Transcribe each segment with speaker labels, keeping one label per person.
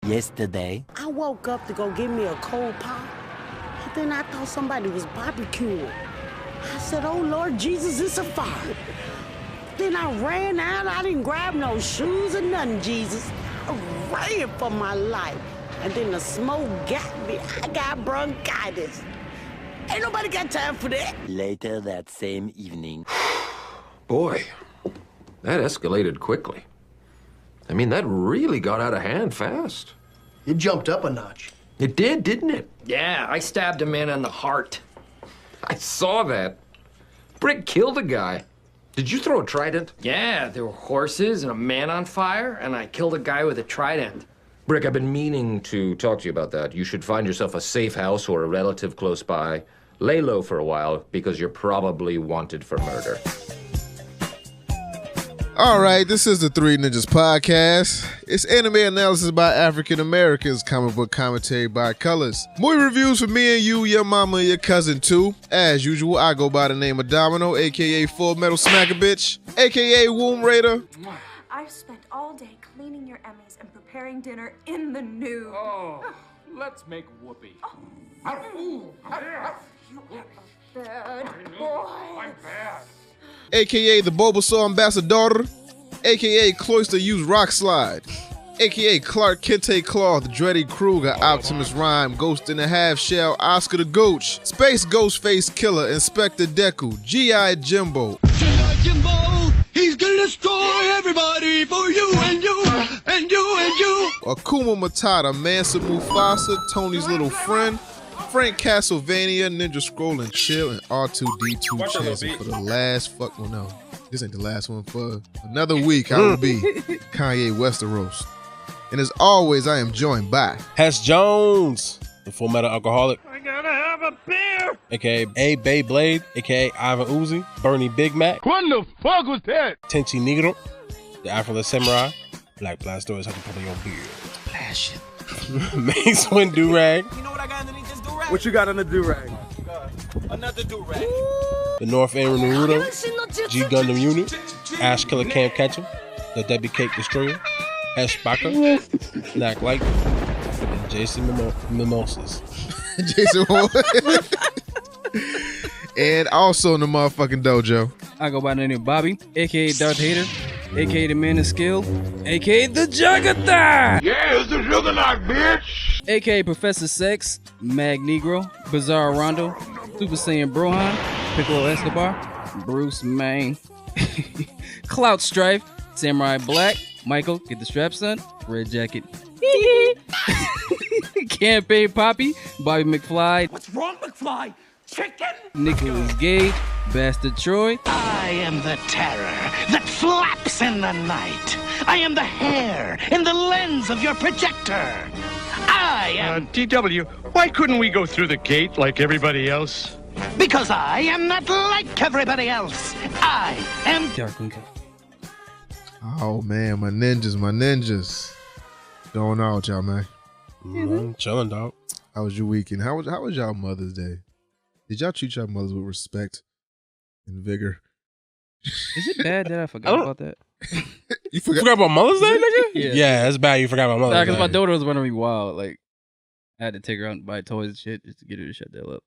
Speaker 1: Yesterday,
Speaker 2: I woke up to go get me a cold pop, and then I thought somebody was barbecuing. I said, oh, Lord Jesus, it's a fire. Then I ran out. I didn't grab no shoes or nothing, Jesus. I ran for my life. And then the smoke got me. I got bronchitis. Ain't nobody got time for that.
Speaker 1: later that same evening.
Speaker 3: Boy, that escalated quickly. I mean, that really got out of hand fast.
Speaker 4: It jumped up a notch.
Speaker 3: It did, didn't it?
Speaker 5: Yeah, I stabbed a man in the heart.
Speaker 3: I saw that. Brick killed a guy. Did you throw a trident?
Speaker 5: Yeah, there were horses and a man on fire, and I killed a guy with a trident.
Speaker 3: Brick, I've been meaning to talk to you about that. You should find yourself a safe house or a relative close by. Lay low for a while, because you're probably wanted for murder.
Speaker 6: All right, this is the Three Ninjas Podcast. It's anime analysis by African Americans, comic book commentary by Colors. Movie reviews for me and you, your mama, and your cousin too. As usual, I go by the name of Domino, aka Full Metal Smacker Bitch, aka Womb Raider.
Speaker 7: I've spent all day cleaning your Emmys and preparing dinner in the nude.
Speaker 8: Oh, let's make whoopee.
Speaker 7: You are a bad boy.
Speaker 8: I'm bad.
Speaker 6: AKA the Bulbasaur Ambassador, AKA Cloister Use Rock Slide, AKA Clark Kente Cloth, Dreddy Kruger, Optimus Rhyme, Ghost in the Half Shell, Oscar the Gooch, Space Ghostface Killer, Inspector Deku, G.I. Jimbo.
Speaker 9: G.I. Jimbo, he's gonna destroy everybody for you and you and you and you.
Speaker 6: Akuma Matata, Mansa Mufasa, Tony's little friend, Frank Castlevania, Ninja Scroll and Chill, and R2-D2 Chancellor for the last no, this ain't the last one. For another week, I will be Kanye Westeros. And as always, I am joined by
Speaker 10: Hess Jones, the Full Metal Alcoholic.
Speaker 8: I gotta have a beer.
Speaker 10: AKA A Bay Blade, AKA Ivan Uzi, Bernie Big Mac.
Speaker 8: What the fuck was that?
Speaker 10: Tenchi Negro, the Afro Samurai, Black Stories, how to put on your beard.
Speaker 6: Flash it.
Speaker 10: Mace Wind Durag.
Speaker 11: You know what I got underneath this durag?
Speaker 12: What you got on the do-rag?
Speaker 11: Another durag.
Speaker 10: The North Aaron Naruto, G Gundam Unit, Ash Killer Camp Ketchum, the Debbie Cake Destroyer, Ash Baka, Snack Light, and Jason Mimosas.
Speaker 6: Jason And also in the motherfucking dojo,
Speaker 13: I go by the name of Bobby, aka Darth Hater, aka the Man of Skill, aka the Juggerthon!
Speaker 8: Yeah, it's the Juggernaut, bitch!
Speaker 13: Aka Professor Sex, Mag Negro, Bizarre Rondo, Super Saiyan Brohan, Piccolo Escobar, Bruce Main, Clout Strife, Samurai Black, Michael, get the strap son, Red Jacket, Campaign Poppy, Bobby McFly.
Speaker 11: What's wrong, McFly? Chicken?
Speaker 13: Nicholas Gage, Bastard Troy.
Speaker 9: I am the terror that flaps in the night. I am the hair in the lens of your projector. I am...
Speaker 8: DW, why couldn't we go through the gate like everybody else?
Speaker 9: Because I am not like everybody else. I am...
Speaker 13: Darkwing Cat.
Speaker 6: oh man, my ninjas. Going on with y'all, man.
Speaker 10: I'm chilling, dog.
Speaker 6: How was your weekend? How was y'all Mother's Day? Did y'all treat your mothers with respect and vigor?
Speaker 13: Is it bad that I forgot about that?
Speaker 6: You
Speaker 10: forgot about Mother's Day, nigga? Yeah, it's bad you forgot about Mother's Day.
Speaker 13: Because my daughter was running me wild. Like, I had to take her out and buy toys and shit just to get her to shut the hell up.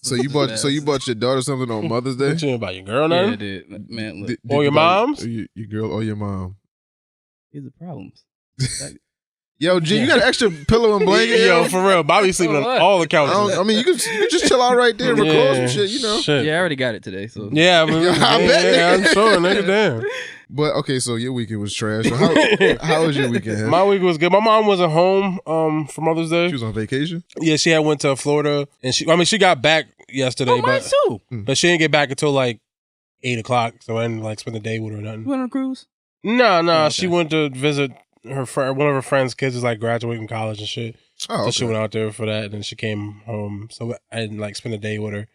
Speaker 6: So you bought your daughter something on Mother's Day?
Speaker 10: What you about your girl now?
Speaker 13: Yeah, I did. Man, look.
Speaker 10: Or your mom's?
Speaker 6: Your girl or your mom?
Speaker 13: These are problems.
Speaker 6: Yo, G, you got an extra pillow and blanket?
Speaker 10: Yo, for real. Bobby's sleeping on all the couches.
Speaker 6: I mean, you can just chill out right there and record some shit, you know?
Speaker 10: Shit.
Speaker 13: Yeah, I already got it today. So
Speaker 10: yeah, I bet. Yeah, I'm sure, nigga, damn.
Speaker 6: But, okay, so your weekend was trash. So how was your weekend? Huh?
Speaker 10: My week was good. My mom wasn't home for Mother's Day.
Speaker 6: She was on vacation?
Speaker 10: Yeah, she had went to Florida. And she got back yesterday.
Speaker 13: Oh, mine too.
Speaker 10: But she didn't get back until like 8 o'clock. So I didn't like spend the day with her or nothing.
Speaker 13: You went on a cruise?
Speaker 10: No. Okay. She went to visit her friend. One of her friend's kids is like graduating from college and shit.
Speaker 6: Oh, okay.
Speaker 10: So she went out there for that, and then she came home. So I didn't like spend the day with her.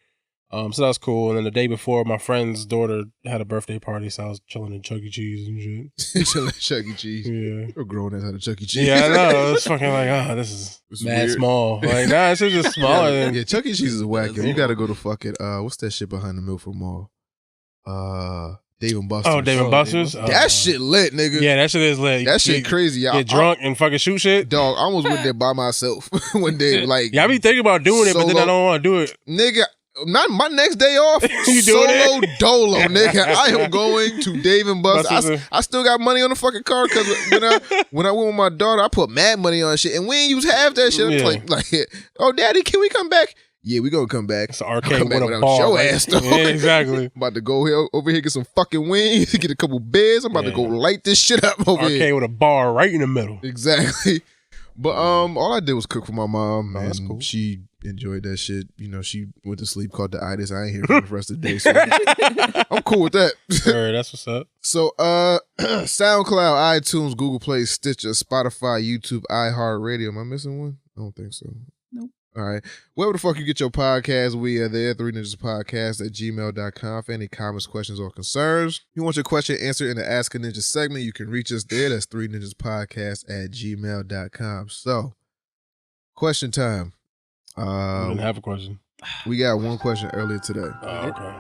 Speaker 10: So that was cool. And then the day before, my friend's daughter had a birthday party, so I was chilling in Chuck E. Cheese and shit.
Speaker 6: Chilling at Chuck E. Cheese?
Speaker 10: Yeah.
Speaker 6: You're grown ass at a Chuck E. Cheese.
Speaker 10: Yeah, I know. It's fucking like, this is mad
Speaker 6: weird.
Speaker 10: small. Like, nah, it's just smaller than...
Speaker 6: Yeah, Chuck E. Cheese is whack. You gotta go to fucking, what's that shit behind the Milford Mall? Dave and Buster's.
Speaker 10: Oh, Dave and Buster's?
Speaker 6: That shit lit, nigga.
Speaker 10: Yeah, that shit is lit.
Speaker 6: That shit crazy.
Speaker 10: Get drunk and fucking shoot shit.
Speaker 6: Dog, I almost went there by myself one day. Like,
Speaker 10: yeah, I be thinking about doing it, but then I don't want to do it.
Speaker 6: Nigga, not my next day off.
Speaker 10: You doing
Speaker 6: solo
Speaker 10: it?
Speaker 6: dolo, nigga. I am going to Dave and Buster's. I still got money on the fucking card because when I went with my daughter, I put mad money on shit, and we ain't use half that shit.
Speaker 10: Yeah.
Speaker 6: Like, oh, daddy, can we come back? Yeah, we gonna come back.
Speaker 10: It's an arcade with a
Speaker 6: bar.
Speaker 10: bar.
Speaker 6: Your ass, though.
Speaker 10: Yeah, exactly.
Speaker 6: I'm about to go over here, get some fucking wings, get a couple beds. I'm about to go light this shit up over here.
Speaker 10: Arcade with a bar right in the middle.
Speaker 6: Exactly. But all I did was cook for my mom.
Speaker 10: Oh, that's cool.
Speaker 6: She enjoyed that shit. You know, she went to sleep, caught the itis. I ain't here for the rest of the day. So I'm cool with that.
Speaker 10: Alright, that's what's up.
Speaker 6: So SoundCloud, iTunes, Google Play, Stitcher, Spotify, YouTube, iHeartRadio. Am I missing one? I don't think so.
Speaker 13: Nope.
Speaker 6: All right. Wherever the fuck you get your podcast, we are there. 3ninjaspodcast@gmail.com. For any comments, questions, or concerns. If you want your question answered in the Ask a Ninja segment, you can reach us there. That's 3ninjaspodcast@gmail.com. So, question time.
Speaker 10: I didn't have a question.
Speaker 6: We got one question earlier today.
Speaker 10: Oh, okay.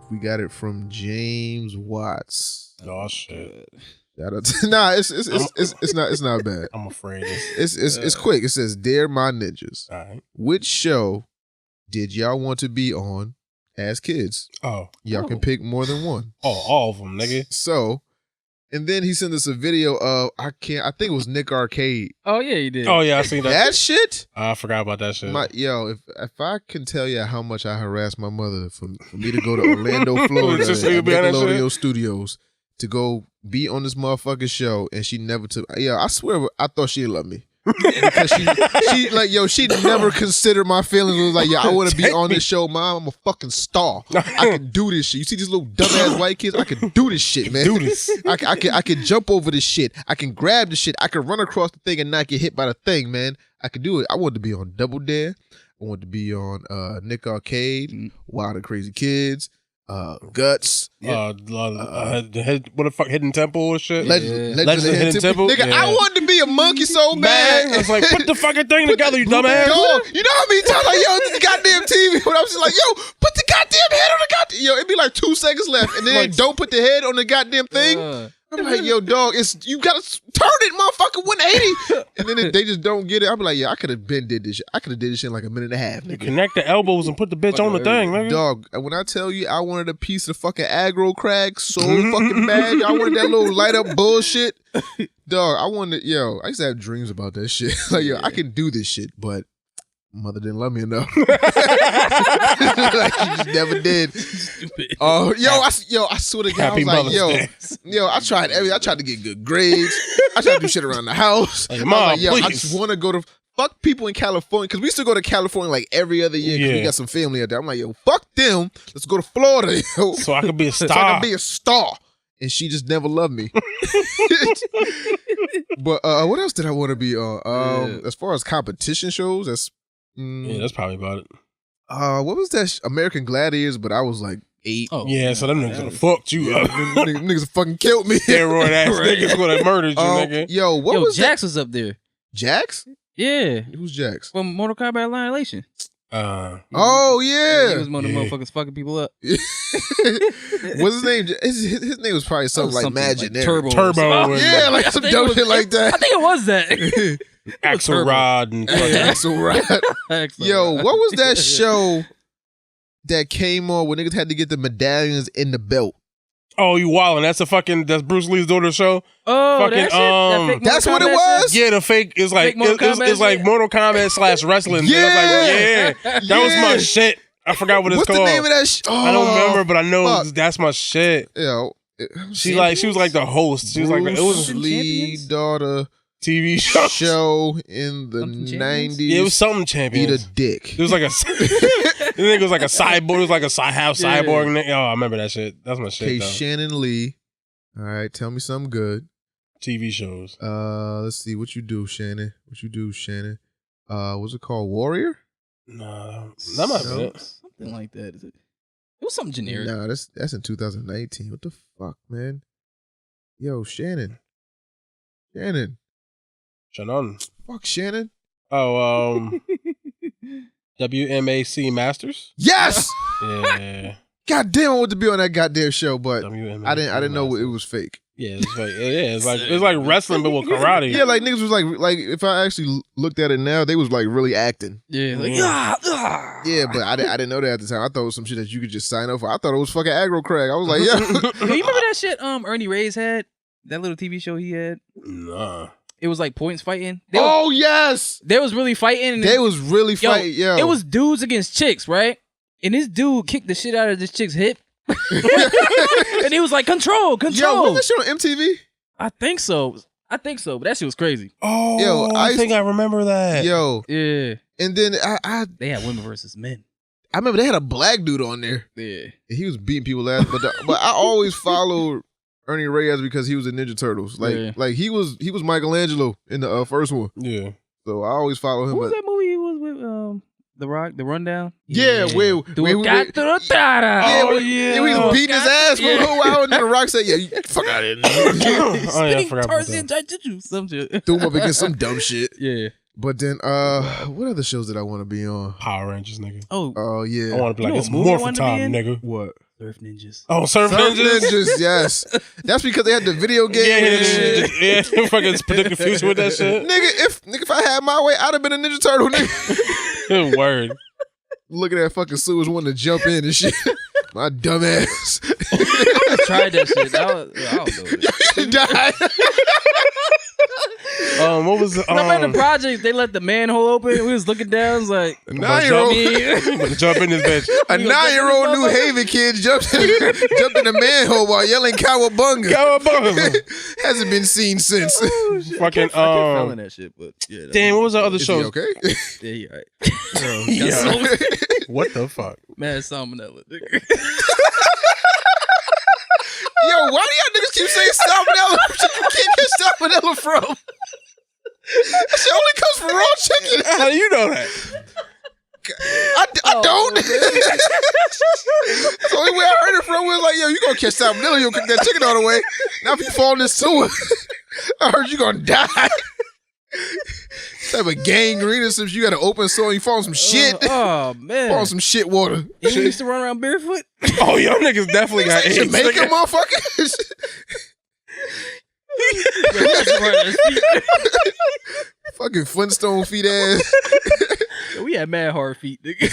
Speaker 6: We got it from James Watts.
Speaker 10: Oh shit.
Speaker 6: Nah, it's not bad.
Speaker 10: I'm afraid
Speaker 6: it's quick. It says, "Dear my ninjas,
Speaker 10: all right.
Speaker 6: Which show did y'all want to be on as kids? Y'all can pick more than one.
Speaker 10: All of them, nigga.
Speaker 6: So, and then he sent us a video of I think it was Nick Arcade.
Speaker 13: Oh yeah, he did.
Speaker 10: Oh yeah, I seen that.
Speaker 6: That shit.
Speaker 10: I forgot about that shit.
Speaker 6: If I can tell you how much I harassed my mother for me to go to Orlando, Florida,
Speaker 10: Just
Speaker 6: at
Speaker 10: to be on that
Speaker 6: Nickelodeon
Speaker 10: shit?
Speaker 6: Studios to go be on this motherfucking show, and she never took. Yeah, I swear, I thought she'd love me. Because she never considered my feelings. It was like, I want to be on this show, Mom. I'm a fucking star. I can do this shit. You see these little dumbass white kids? I can do this shit, man.
Speaker 10: Do this.
Speaker 6: I can jump over this shit. I can grab the shit. I can run across the thing and not get hit by the thing, man. I can do it. I wanted to be on Double Dare. I wanted to be on Nick Arcade, Wild and Crazy Kids, Guts.
Speaker 10: What the fuck, Hidden Temple or shit?
Speaker 6: Legends of the Hidden Temple. Nigga,
Speaker 10: Yeah.
Speaker 6: I wanted to be a monkey so bad.
Speaker 10: I was like, put the fucking thing together, you dumbass.
Speaker 6: Dog, you know how many times like, this goddamn TV, when I was just like, put the goddamn head on the goddamn, it'd be like 2 seconds left, and then they don't put the head on the goddamn thing. I'm like, dog, you gotta turn it, motherfucker, 180. And then they just don't get it. I'm like, I could have been did this shit. I could have did this shit in like a minute and a half. Nigga.
Speaker 10: Connect the elbows and put the bitch on the thing, nigga.
Speaker 6: Dog, when I tell you I wanted a piece of fucking aggro crag so fucking bad, I wanted that little light up bullshit. Dog, I used to have dreams about that shit. Like, I can do this shit, but mother didn't love me enough. Like, she just never did.
Speaker 13: Stupid.
Speaker 6: I swear to God,
Speaker 10: Happy
Speaker 6: I was like,
Speaker 10: Mother's
Speaker 6: I tried I tried to get good grades. I tried to do shit around the house.
Speaker 10: Like,
Speaker 6: I was
Speaker 10: Mom,
Speaker 6: like,
Speaker 10: please.
Speaker 6: I just want to go to fuck people in California, because we used to go to California like every other year because we got some family out there. I'm like, fuck them. Let's go to Florida,
Speaker 10: So I could be a star.
Speaker 6: So I can be a star. And she just never loved me. But what else did I want to be on? As far as competition shows, that's
Speaker 10: probably about it.
Speaker 6: What was that? American Gladiators, but I was like 8.
Speaker 10: Oh, yeah, so them niggas would have fucked you up.
Speaker 6: Niggas fucking killed me.
Speaker 10: Steroid ass niggas would have murdered you, nigga.
Speaker 6: What was
Speaker 13: Jax was up there.
Speaker 6: Jax?
Speaker 13: Yeah.
Speaker 6: Who's Jax?
Speaker 13: From Mortal Kombat Annihilation.
Speaker 6: Oh yeah,
Speaker 13: he was one of the motherfuckers fucking people up.
Speaker 6: What's his name? His name was probably something like Magic.
Speaker 13: Like Turbo.
Speaker 6: Yeah, like some dumb shit like that.
Speaker 13: I think it was that.
Speaker 10: Axelrod and
Speaker 6: Axelrod. Yo, what was that show that came on when niggas had to get the medallions in the belt?
Speaker 10: Oh, you wildin'. That's Bruce Lee's daughter's show.
Speaker 13: Oh,
Speaker 10: fucking,
Speaker 13: that
Speaker 6: that's what it was?
Speaker 10: Yeah, the fake is like it's like Mortal Kombat / wrestling.
Speaker 6: Yeah.
Speaker 10: That was my shit. I forgot what it's called.
Speaker 6: What's the name of that
Speaker 10: I don't remember, but I know that's my shit. She was like the host. She was like it was
Speaker 6: Lee daughter
Speaker 10: TV
Speaker 6: show in the 90s.
Speaker 10: Yeah, it was something champions.
Speaker 6: Eat a dick.
Speaker 10: It was like I think it was like a cyborg. It was like a half cyborg. Oh, I remember that shit. That's my shit.
Speaker 6: Okay, Shannon Lee. All right, tell me something good.
Speaker 10: TV shows.
Speaker 6: Let's see what you do, Shannon. What's it called? Warrior?
Speaker 10: No, that might be it.
Speaker 13: Something like that. It was something generic.
Speaker 6: Nah, that's in 2019. What the fuck, man? Yo, Shannon. Fuck Shannon.
Speaker 10: Oh, WMAC Masters?
Speaker 6: Yes!
Speaker 10: Yeah.
Speaker 6: God damn, I wanted to be on that goddamn show, but I didn't know it was fake.
Speaker 10: Yeah, it's fake. Yeah, it's like wrestling, but with karate.
Speaker 6: Yeah, like niggas was like if I actually looked at it now, they was like really acting.
Speaker 13: Yeah, like
Speaker 6: yeah, but I didn't know that at the time. I thought it was some shit that you could just sign up for. I thought it was fucking aggro crack. I was like, yeah.
Speaker 13: You remember that shit? Ernie Reyes had that little TV show he had.
Speaker 10: Nah.
Speaker 13: It was like points fighting.
Speaker 6: Yes,
Speaker 13: they was really fighting.
Speaker 6: They was really fighting. Yo,
Speaker 13: it was dudes against chicks, right? And this dude kicked the shit out of this chick's hip. And he was like, control.
Speaker 6: Yo, was that shit on MTV?
Speaker 13: I think so, but that shit was crazy.
Speaker 10: Oh, yo, I think I remember that.
Speaker 6: Yo.
Speaker 13: Yeah.
Speaker 6: And then
Speaker 13: they had women versus men.
Speaker 6: I remember they had a black dude on there.
Speaker 13: Yeah.
Speaker 6: And he was beating people's ass. But I always followed Ernie Reyes because he was in Ninja Turtles. Like he was Michelangelo in the first one.
Speaker 10: Yeah.
Speaker 6: So I always follow him.
Speaker 13: What was that movie he was with The Rock, The Rundown?
Speaker 6: Yeah, where he was beating his ass for a little while, and then The Rock said, "Yeah, you fuck out of here."
Speaker 10: Oh yeah, I forgot about
Speaker 13: that. Some shit.
Speaker 6: Threw him up against some dumb shit.
Speaker 13: Yeah.
Speaker 6: But then, what other shows did I want to be on?
Speaker 10: Power Rangers, nigga.
Speaker 6: Oh yeah.
Speaker 10: I want to be like, it's Morphin' Time, nigga.
Speaker 6: What?
Speaker 13: Surf Ninjas.
Speaker 10: Oh, Surf Ninjas?
Speaker 6: Yes. That's because they had the video game and shit.
Speaker 10: Yeah, fucking predict the future with that shit.
Speaker 6: Nigga, if I had my way, I'd have been a Ninja Turtle, nigga.
Speaker 10: Word.
Speaker 6: Look at that fucking Sewers wanting to jump in and shit. My dumb ass.
Speaker 13: I tried that shit. I don't know.
Speaker 6: You died.
Speaker 10: What was the
Speaker 13: Remember the project? They let the manhole open. We was looking down. It was like
Speaker 6: a 9-year-old
Speaker 10: jump in this bitch.
Speaker 6: A 9-year-old New Haven kid jumped in the manhole while yelling "Cowabunga."
Speaker 10: Cowabunga.
Speaker 6: Hasn't been seen since.
Speaker 13: Oh,
Speaker 10: fucking
Speaker 13: feeling that shit, but yeah.
Speaker 10: Damn, what was the other
Speaker 6: Is
Speaker 10: show?
Speaker 6: he okay?
Speaker 13: Yeah, you right.
Speaker 10: Yeah. What the fuck?
Speaker 13: Mad salmonella. Nigga.
Speaker 6: Yo, why do y'all niggas keep saying salmonella? You can't get salmonella from. That shit only comes from raw chicken.
Speaker 10: How do you know that?
Speaker 6: I don't. That's the only way I heard it from was like, yo, you gonna catch salmonella, you'll cook that chicken all the way. Now if you fall in this sewer, I heard you gonna die. Type of gangrene or some shit. You got an open sore and you fall in some shit.
Speaker 13: Oh man.
Speaker 6: Fall in some shit water.
Speaker 13: You used to run around barefoot?
Speaker 10: Oh, y'all niggas definitely got AIDS.
Speaker 6: Jamaica motherfuckers. Fucking Flintstone feet ass.
Speaker 13: We had mad hard feet, nigga.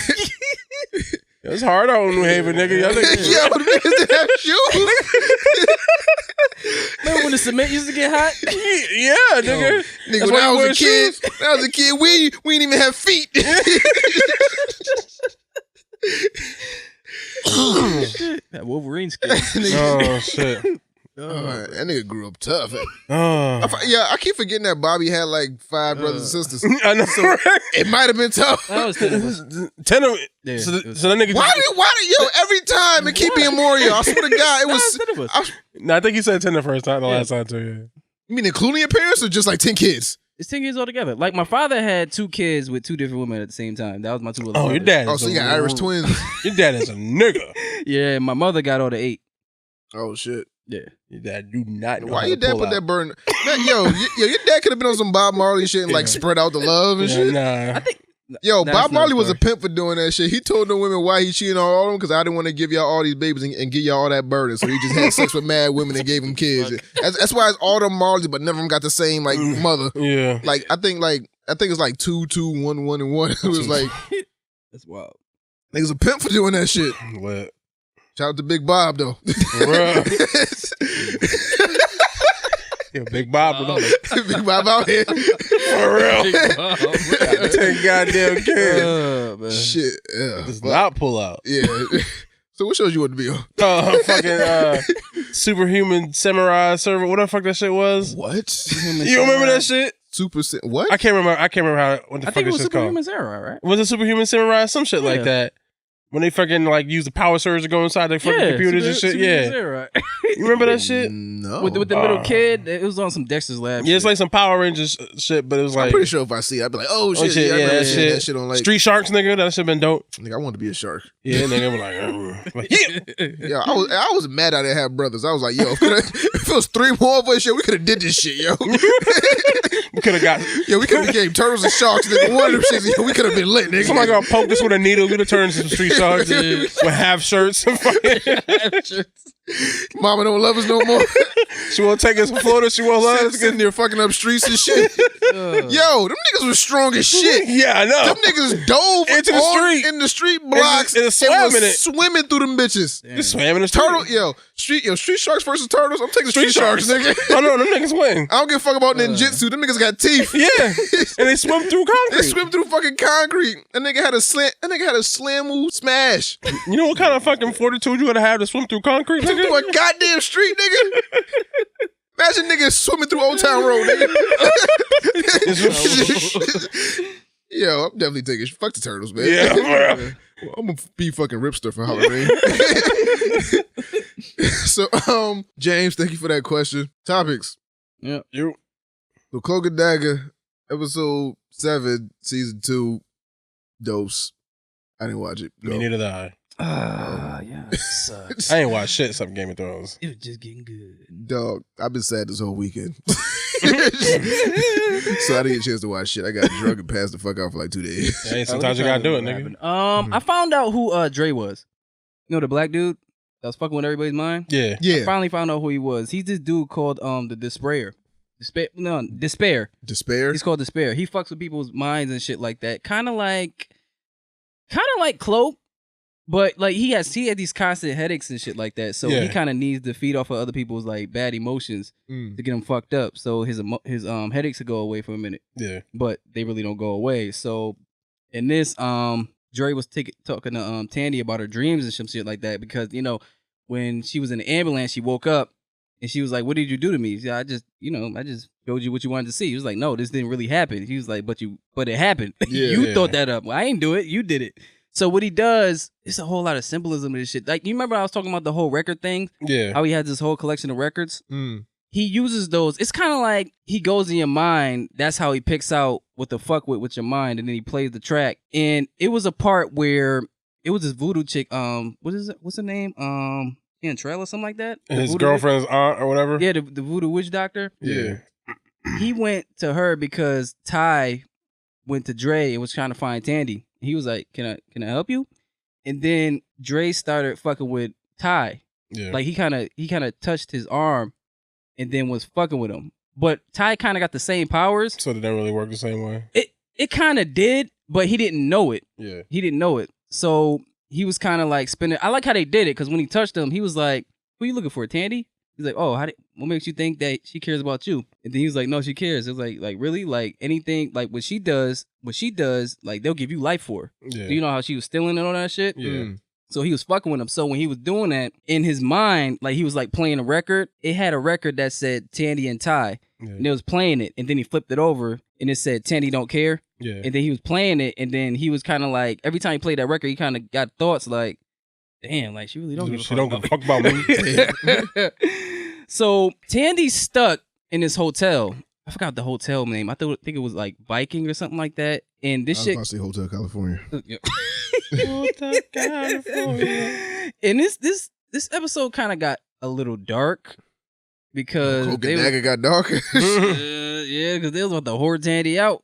Speaker 10: It's hard out in New Haven, nigga. Y'all niggas,
Speaker 6: yo, the niggas didn't have shoes.
Speaker 13: Remember when the cement used to get hot?
Speaker 10: Yeah, nigga.
Speaker 6: Nigga, when I was a kid, we didn't even have feet.
Speaker 13: That Wolverine skin.
Speaker 10: Oh shit.
Speaker 6: That nigga grew up tough.
Speaker 10: Oh.
Speaker 6: I keep forgetting that Bobby had like 5 brothers and sisters.
Speaker 10: I know.
Speaker 6: So it might have been tough.
Speaker 13: That was
Speaker 10: 10 of
Speaker 13: yeah,
Speaker 10: so that nigga.
Speaker 6: Why did every time it keep being Mario? I swear to God, it was.
Speaker 10: No, I think you said 10 the first time, the last time too. Yeah.
Speaker 6: You mean including your parents or just like 10 kids?
Speaker 13: It's 10 kids altogether. Like my father had 2 kids with 2 different women at the same time. That was my 2 other brothers.
Speaker 10: Your dad.
Speaker 6: So you got Irish twins.
Speaker 10: Your dad is a nigga.
Speaker 13: Yeah, my mother got all the 8.
Speaker 6: Oh shit.
Speaker 13: Yeah.
Speaker 10: Your dad do not know
Speaker 6: Why
Speaker 10: how
Speaker 6: your
Speaker 10: to
Speaker 6: dad
Speaker 10: pull
Speaker 6: put
Speaker 10: out.
Speaker 6: that burn? Yo, your dad could have been on some Bob Marley shit and like spread out the love and shit.
Speaker 10: Nah.
Speaker 13: I think
Speaker 6: Yo,
Speaker 13: that's
Speaker 6: Bob Marley
Speaker 13: another
Speaker 6: was a
Speaker 13: story.
Speaker 6: pimp for doing that shit. He told the women why he cheated on all of them because I didn't want to give y'all all these babies and give y'all all that burden. So he just had sex with mad women and gave them kids. That's why it's all them Marleys, but none of them got the same like mother.
Speaker 10: Yeah.
Speaker 6: Like I think it's like 2, 2, 1, 1, and 1. It was like
Speaker 13: that's wild.
Speaker 6: niggas a pimp for doing that shit.
Speaker 10: What?
Speaker 6: Shout out to Big Bob though.
Speaker 10: Yeah, Big Bob.
Speaker 6: Big Bob out here.
Speaker 10: For real. 10 goddamn kids.
Speaker 13: Man.
Speaker 6: Shit. Yeah.
Speaker 10: Does not pull out.
Speaker 6: Yeah. So what shows you want to be on?
Speaker 10: Fucking Superhuman Samurai Servant. What the fuck that shit was?
Speaker 6: What?
Speaker 10: You remember that shit?
Speaker 6: What?
Speaker 10: I can't remember how what the
Speaker 13: I
Speaker 10: fuck
Speaker 13: think it
Speaker 10: this
Speaker 13: was
Speaker 10: shit's called.
Speaker 13: Superhuman Samurai, right?
Speaker 10: Was it Superhuman Samurai? Some shit like that. When they fucking like use the power surge to go inside their fucking computers and shit.
Speaker 13: Superhuman Samurai.
Speaker 10: You remember that shit?
Speaker 6: No.
Speaker 13: With the little kid, it was on some Dexter's Lab.
Speaker 10: Yeah, it's like some Power Rangers shit, but it was like
Speaker 6: I'm pretty sure if I see it, I'd be like, oh shit, yeah, I remember seeing that shit on like
Speaker 10: Street Sharks, nigga. That shit been dope.
Speaker 6: Nigga, I want to be a shark.
Speaker 10: Yeah, nigga, like yeah.
Speaker 6: Yeah, I was mad I didn't have brothers. I was like, yo, if it was 3 more of us, shit, we could have did this shit, yo.
Speaker 10: We could could have got.
Speaker 6: Yeah, we could have became turtles and sharks, nigga. One of them shits, yo, we could have been lit, nigga.
Speaker 10: Somebody gonna poke this with a needle. We'd have turned into some street sharks with half shirts.
Speaker 6: Mama don't love us no more.
Speaker 10: She won't take us to Florida. She won't love us.
Speaker 6: Getting there fucking up streets and shit. Yo, them niggas was strong as shit.
Speaker 10: Yeah, I know.
Speaker 6: Them niggas dove
Speaker 10: into the street.
Speaker 6: In the street blocks
Speaker 10: and was
Speaker 6: swimming through them bitches.
Speaker 10: Just swam in the street.
Speaker 6: Turtle, street sharks versus turtles. I'm taking street sharks, nigga.
Speaker 10: Oh no, them niggas win.
Speaker 6: I don't give a fuck about ninjutsu. Them niggas got teeth.
Speaker 10: Yeah, and they swim through concrete.
Speaker 6: They swim through fucking concrete. A nigga had a slam move smash.
Speaker 10: You know what kind of fucking fortitude you gotta have to swim through concrete, nigga?
Speaker 6: Through a goddamn street, nigga. Imagine niggas swimming through Old Town Road, nigga. Yo, I'm definitely taking fuck the turtles, man.
Speaker 10: Yeah,
Speaker 6: well, I'm gonna be fucking Ripster for Halloween. So, James, thank you for that question. Topics.
Speaker 13: Yeah,
Speaker 10: you.
Speaker 6: The Cloak and Dagger, episode 7, season 2, dose. I didn't watch it.
Speaker 10: Me neither did I.
Speaker 13: Yeah, it sucks.
Speaker 10: I ain't watched shit except Game of Thrones.
Speaker 13: It was just getting good.
Speaker 6: Dog, I've been sad this whole weekend. So I didn't get a chance to watch shit. I got drunk and passed the fuck out for like 2 days.
Speaker 10: Hey, sometimes you gotta do it, nigga.
Speaker 13: I found out who Dre was. You know the black dude that was fucking with everybody's mind?
Speaker 10: Yeah.
Speaker 13: I finally found out who he was. He's this dude called the Despair. Despair.
Speaker 6: Despair?
Speaker 13: He's called Despair. He fucks with people's minds and shit like that. Kind of like Cloak. But like he had these constant headaches and shit like that, so he kind of needs to feed off of other people's like bad emotions to get him fucked up. So his headaches will go away for a minute.
Speaker 10: Yeah,
Speaker 13: but they really don't go away. So in this, Dre was talking to Tandy about her dreams and some shit like that because when she was in the ambulance, she woke up and she was like, "What did you do to me?" She said, I just showed you what you wanted to see. He was like, "No, this didn't really happen." He was like, "But it happened. You thought that up. Well, I ain't do it. You did it." So what he does, it's a whole lot of symbolism in this shit. Like, you remember I was talking about the whole record thing?
Speaker 10: Yeah.
Speaker 13: How he has this whole collection of records? He uses those. It's kind of like he goes in your mind. That's how he picks out what the fuck with your mind, and then he plays the track. And it was a part where it was this voodoo chick. What is it? What's her name? Cantrell or something like that?
Speaker 10: And his girlfriend's aunt or whatever?
Speaker 13: Yeah, the voodoo witch doctor.
Speaker 10: Yeah.
Speaker 13: He went to her because Ty went to Dre and was trying to find Tandy. He was like, "Can I help you?" And then Dre started fucking with Ty.
Speaker 10: Yeah.
Speaker 13: Like he kind of touched his arm, and then was fucking with him. But Ty kind of got the same powers,
Speaker 10: so it didn't really work the same way.
Speaker 13: It kind of did, but he didn't know it.
Speaker 10: Yeah,
Speaker 13: he didn't know it. So he was kind of like spinning. I like how they did it because when he touched him, he was like, "Who you looking for, Tandy?" He's like, "Oh, what makes you think that she cares about you?" And then he was like, "No, she cares." It was like really, like anything, like what she does, like they'll give you life for.
Speaker 10: Yeah.
Speaker 13: Do you know how she was stealing and all that shit?
Speaker 10: Yeah.
Speaker 13: So he was fucking with him. So when he was doing that, in his mind, like he was like playing a record. It had a record that said Tandy and Ty. Yeah. And it was playing it. And then he flipped it over and it said Tandy don't care.
Speaker 10: Yeah.
Speaker 13: And then he was playing it. And then he was kind of like, every time he played that record, he kind of got thoughts like, damn, like she really don't give a fuck about me. So Tandy's stuck in this hotel. I forgot the hotel name. I think it was like Viking or something like that. And this shit.
Speaker 6: I was about to say Hotel California.
Speaker 13: Hotel California. And this episode kind of got a little dark because
Speaker 6: Dagger got dark.
Speaker 13: Yeah, because they was about to hoard Tandy out.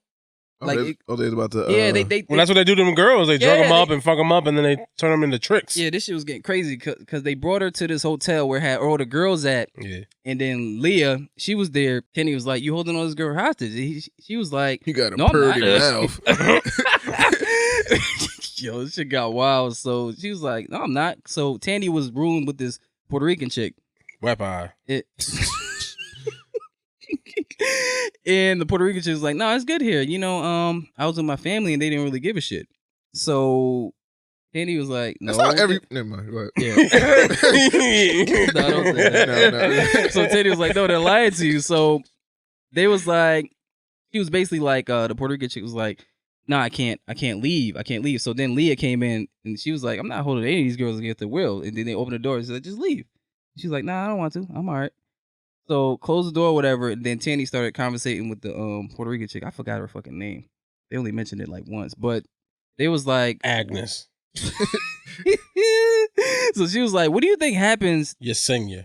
Speaker 6: They was about to.
Speaker 13: Yeah,
Speaker 10: well, that's what they do to them girls. They drug them up and fuck them up, and then they turn them into tricks.
Speaker 13: Yeah, this shit was getting crazy because they brought her to this hotel where had all the girls at.
Speaker 10: Yeah,
Speaker 13: and then Leah, she was there. Kenny was like, "You holding on this girl hostage?" She was like,
Speaker 6: "You got a purdy mouth."
Speaker 13: Yo, this shit got wild. So she was like, "No, I'm not." So Tandy was ruined with this Puerto Rican chick.
Speaker 10: Wep eye.
Speaker 13: And the Puerto Rican chick was like, "No, it's good here. I was with my family and they didn't really give a shit." So Tandy was like, "No."
Speaker 6: That's not every. Never mind. Go ahead.
Speaker 13: Yeah. No, don't say that. No. So Tandy was like, "No, they're lying to you." So they was like, he was basically like, the Puerto Rican chick was like, "No, I can't leave. I can't leave." So then Leah came in and she was like, "I'm not holding any of these girls against their will." And then they opened the door and said, "Just leave." She's like, "Nah, I don't want to. I'm all right." So close the door, or whatever. And then Tandy started conversating with the Puerto Rican chick. I forgot her fucking name. They only mentioned it like once, but they was like
Speaker 10: Agnes.
Speaker 13: So she was like, "What do you think happens?"
Speaker 10: Yesenia.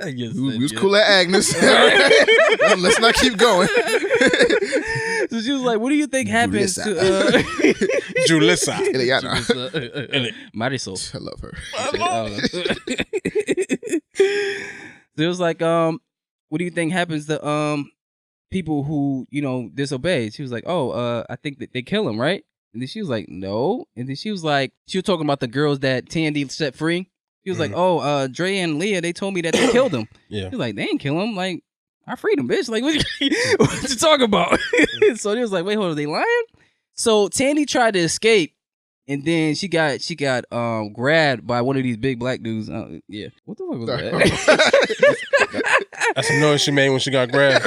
Speaker 6: We was cool at Agnes. Let's not keep going.
Speaker 13: So she was like, "What do you think happens to
Speaker 10: Julissa?
Speaker 13: Marisol?
Speaker 6: I love her.
Speaker 13: So it was like, what do you think happens to people who disobey?" She was like, "Oh, I think that they kill them, right?" And then she was like, "No." And then she was talking about the girls that Tandy set free. She was like, "Oh, Dre and Leah, they told me that they killed them."
Speaker 10: Yeah.
Speaker 13: She was like, "They didn't kill him. Like, I freed him, bitch. Like, what you talking about?" So they was like, "Wait, hold on, are they lying?" So Tandy tried to escape, and then she got grabbed by one of these big black dudes. Yeah. What the fuck was that?
Speaker 10: That's the noise she made when she got grabbed.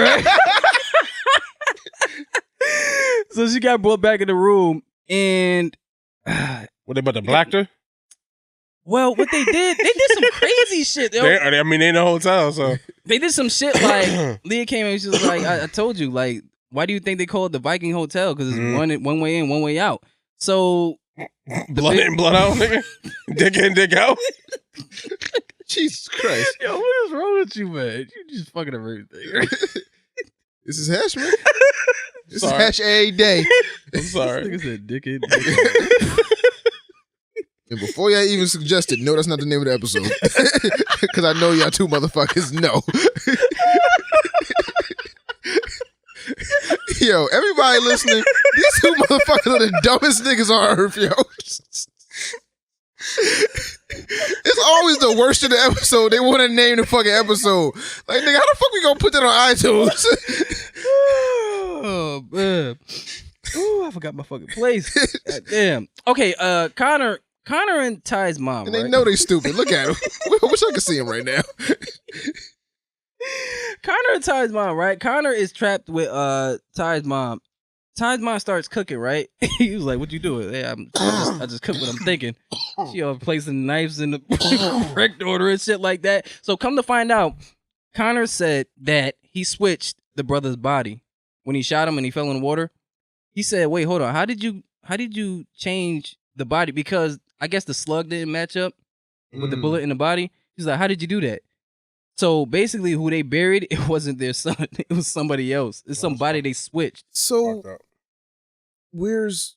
Speaker 13: So she got brought back in the room, and
Speaker 10: what they about to black her?
Speaker 13: Well, what they did some crazy shit.
Speaker 10: They in the hotel, so
Speaker 13: they did some shit like Leah came in and she was like, I told you, like, why do you think they call it the Viking Hotel? Because it's one way in, one way out. So
Speaker 10: blood in, blood out, nigga. Dick in, dick out.
Speaker 6: Jesus Christ.
Speaker 13: Yo, what is wrong with you, man? You just fucking everything.
Speaker 6: This is Hash, man. This is Hash a day.
Speaker 10: I'm sorry.
Speaker 13: This nigga said dick in, dick out.
Speaker 6: And before y'all even suggested, no, that's not the name of the episode. Because I know y'all two motherfuckers know. Yo, everybody listening, these two motherfuckers are the dumbest niggas on earth, yo. It's always the worst of the episode. They want to name the fucking episode. Like, nigga, how the fuck we gonna put that on iTunes?
Speaker 13: Oh, man. Ooh, I forgot my fucking place. God damn. Okay, Connor and Ty's mom,
Speaker 6: and they
Speaker 13: right?
Speaker 6: know they stupid. Look at him. I wish I could see him right now.
Speaker 13: Connor and Ty's mom, right? Connor is trapped with Ty's mom. Ty's mom starts cooking, right? He was like, "What you doing?" "Hey, I just cook what I'm thinking." She placing knives in the correct order and shit like that. So come to find out, Connor said that he switched the brother's body when he shot him and he fell in the water. He said, "Wait, hold on. How did you change the body? Because I guess the slug didn't match up with the bullet in the body." He's like, "How did you do that?" So basically, who they buried, it wasn't their son. It was somebody else. It's somebody they switched.
Speaker 6: So, where's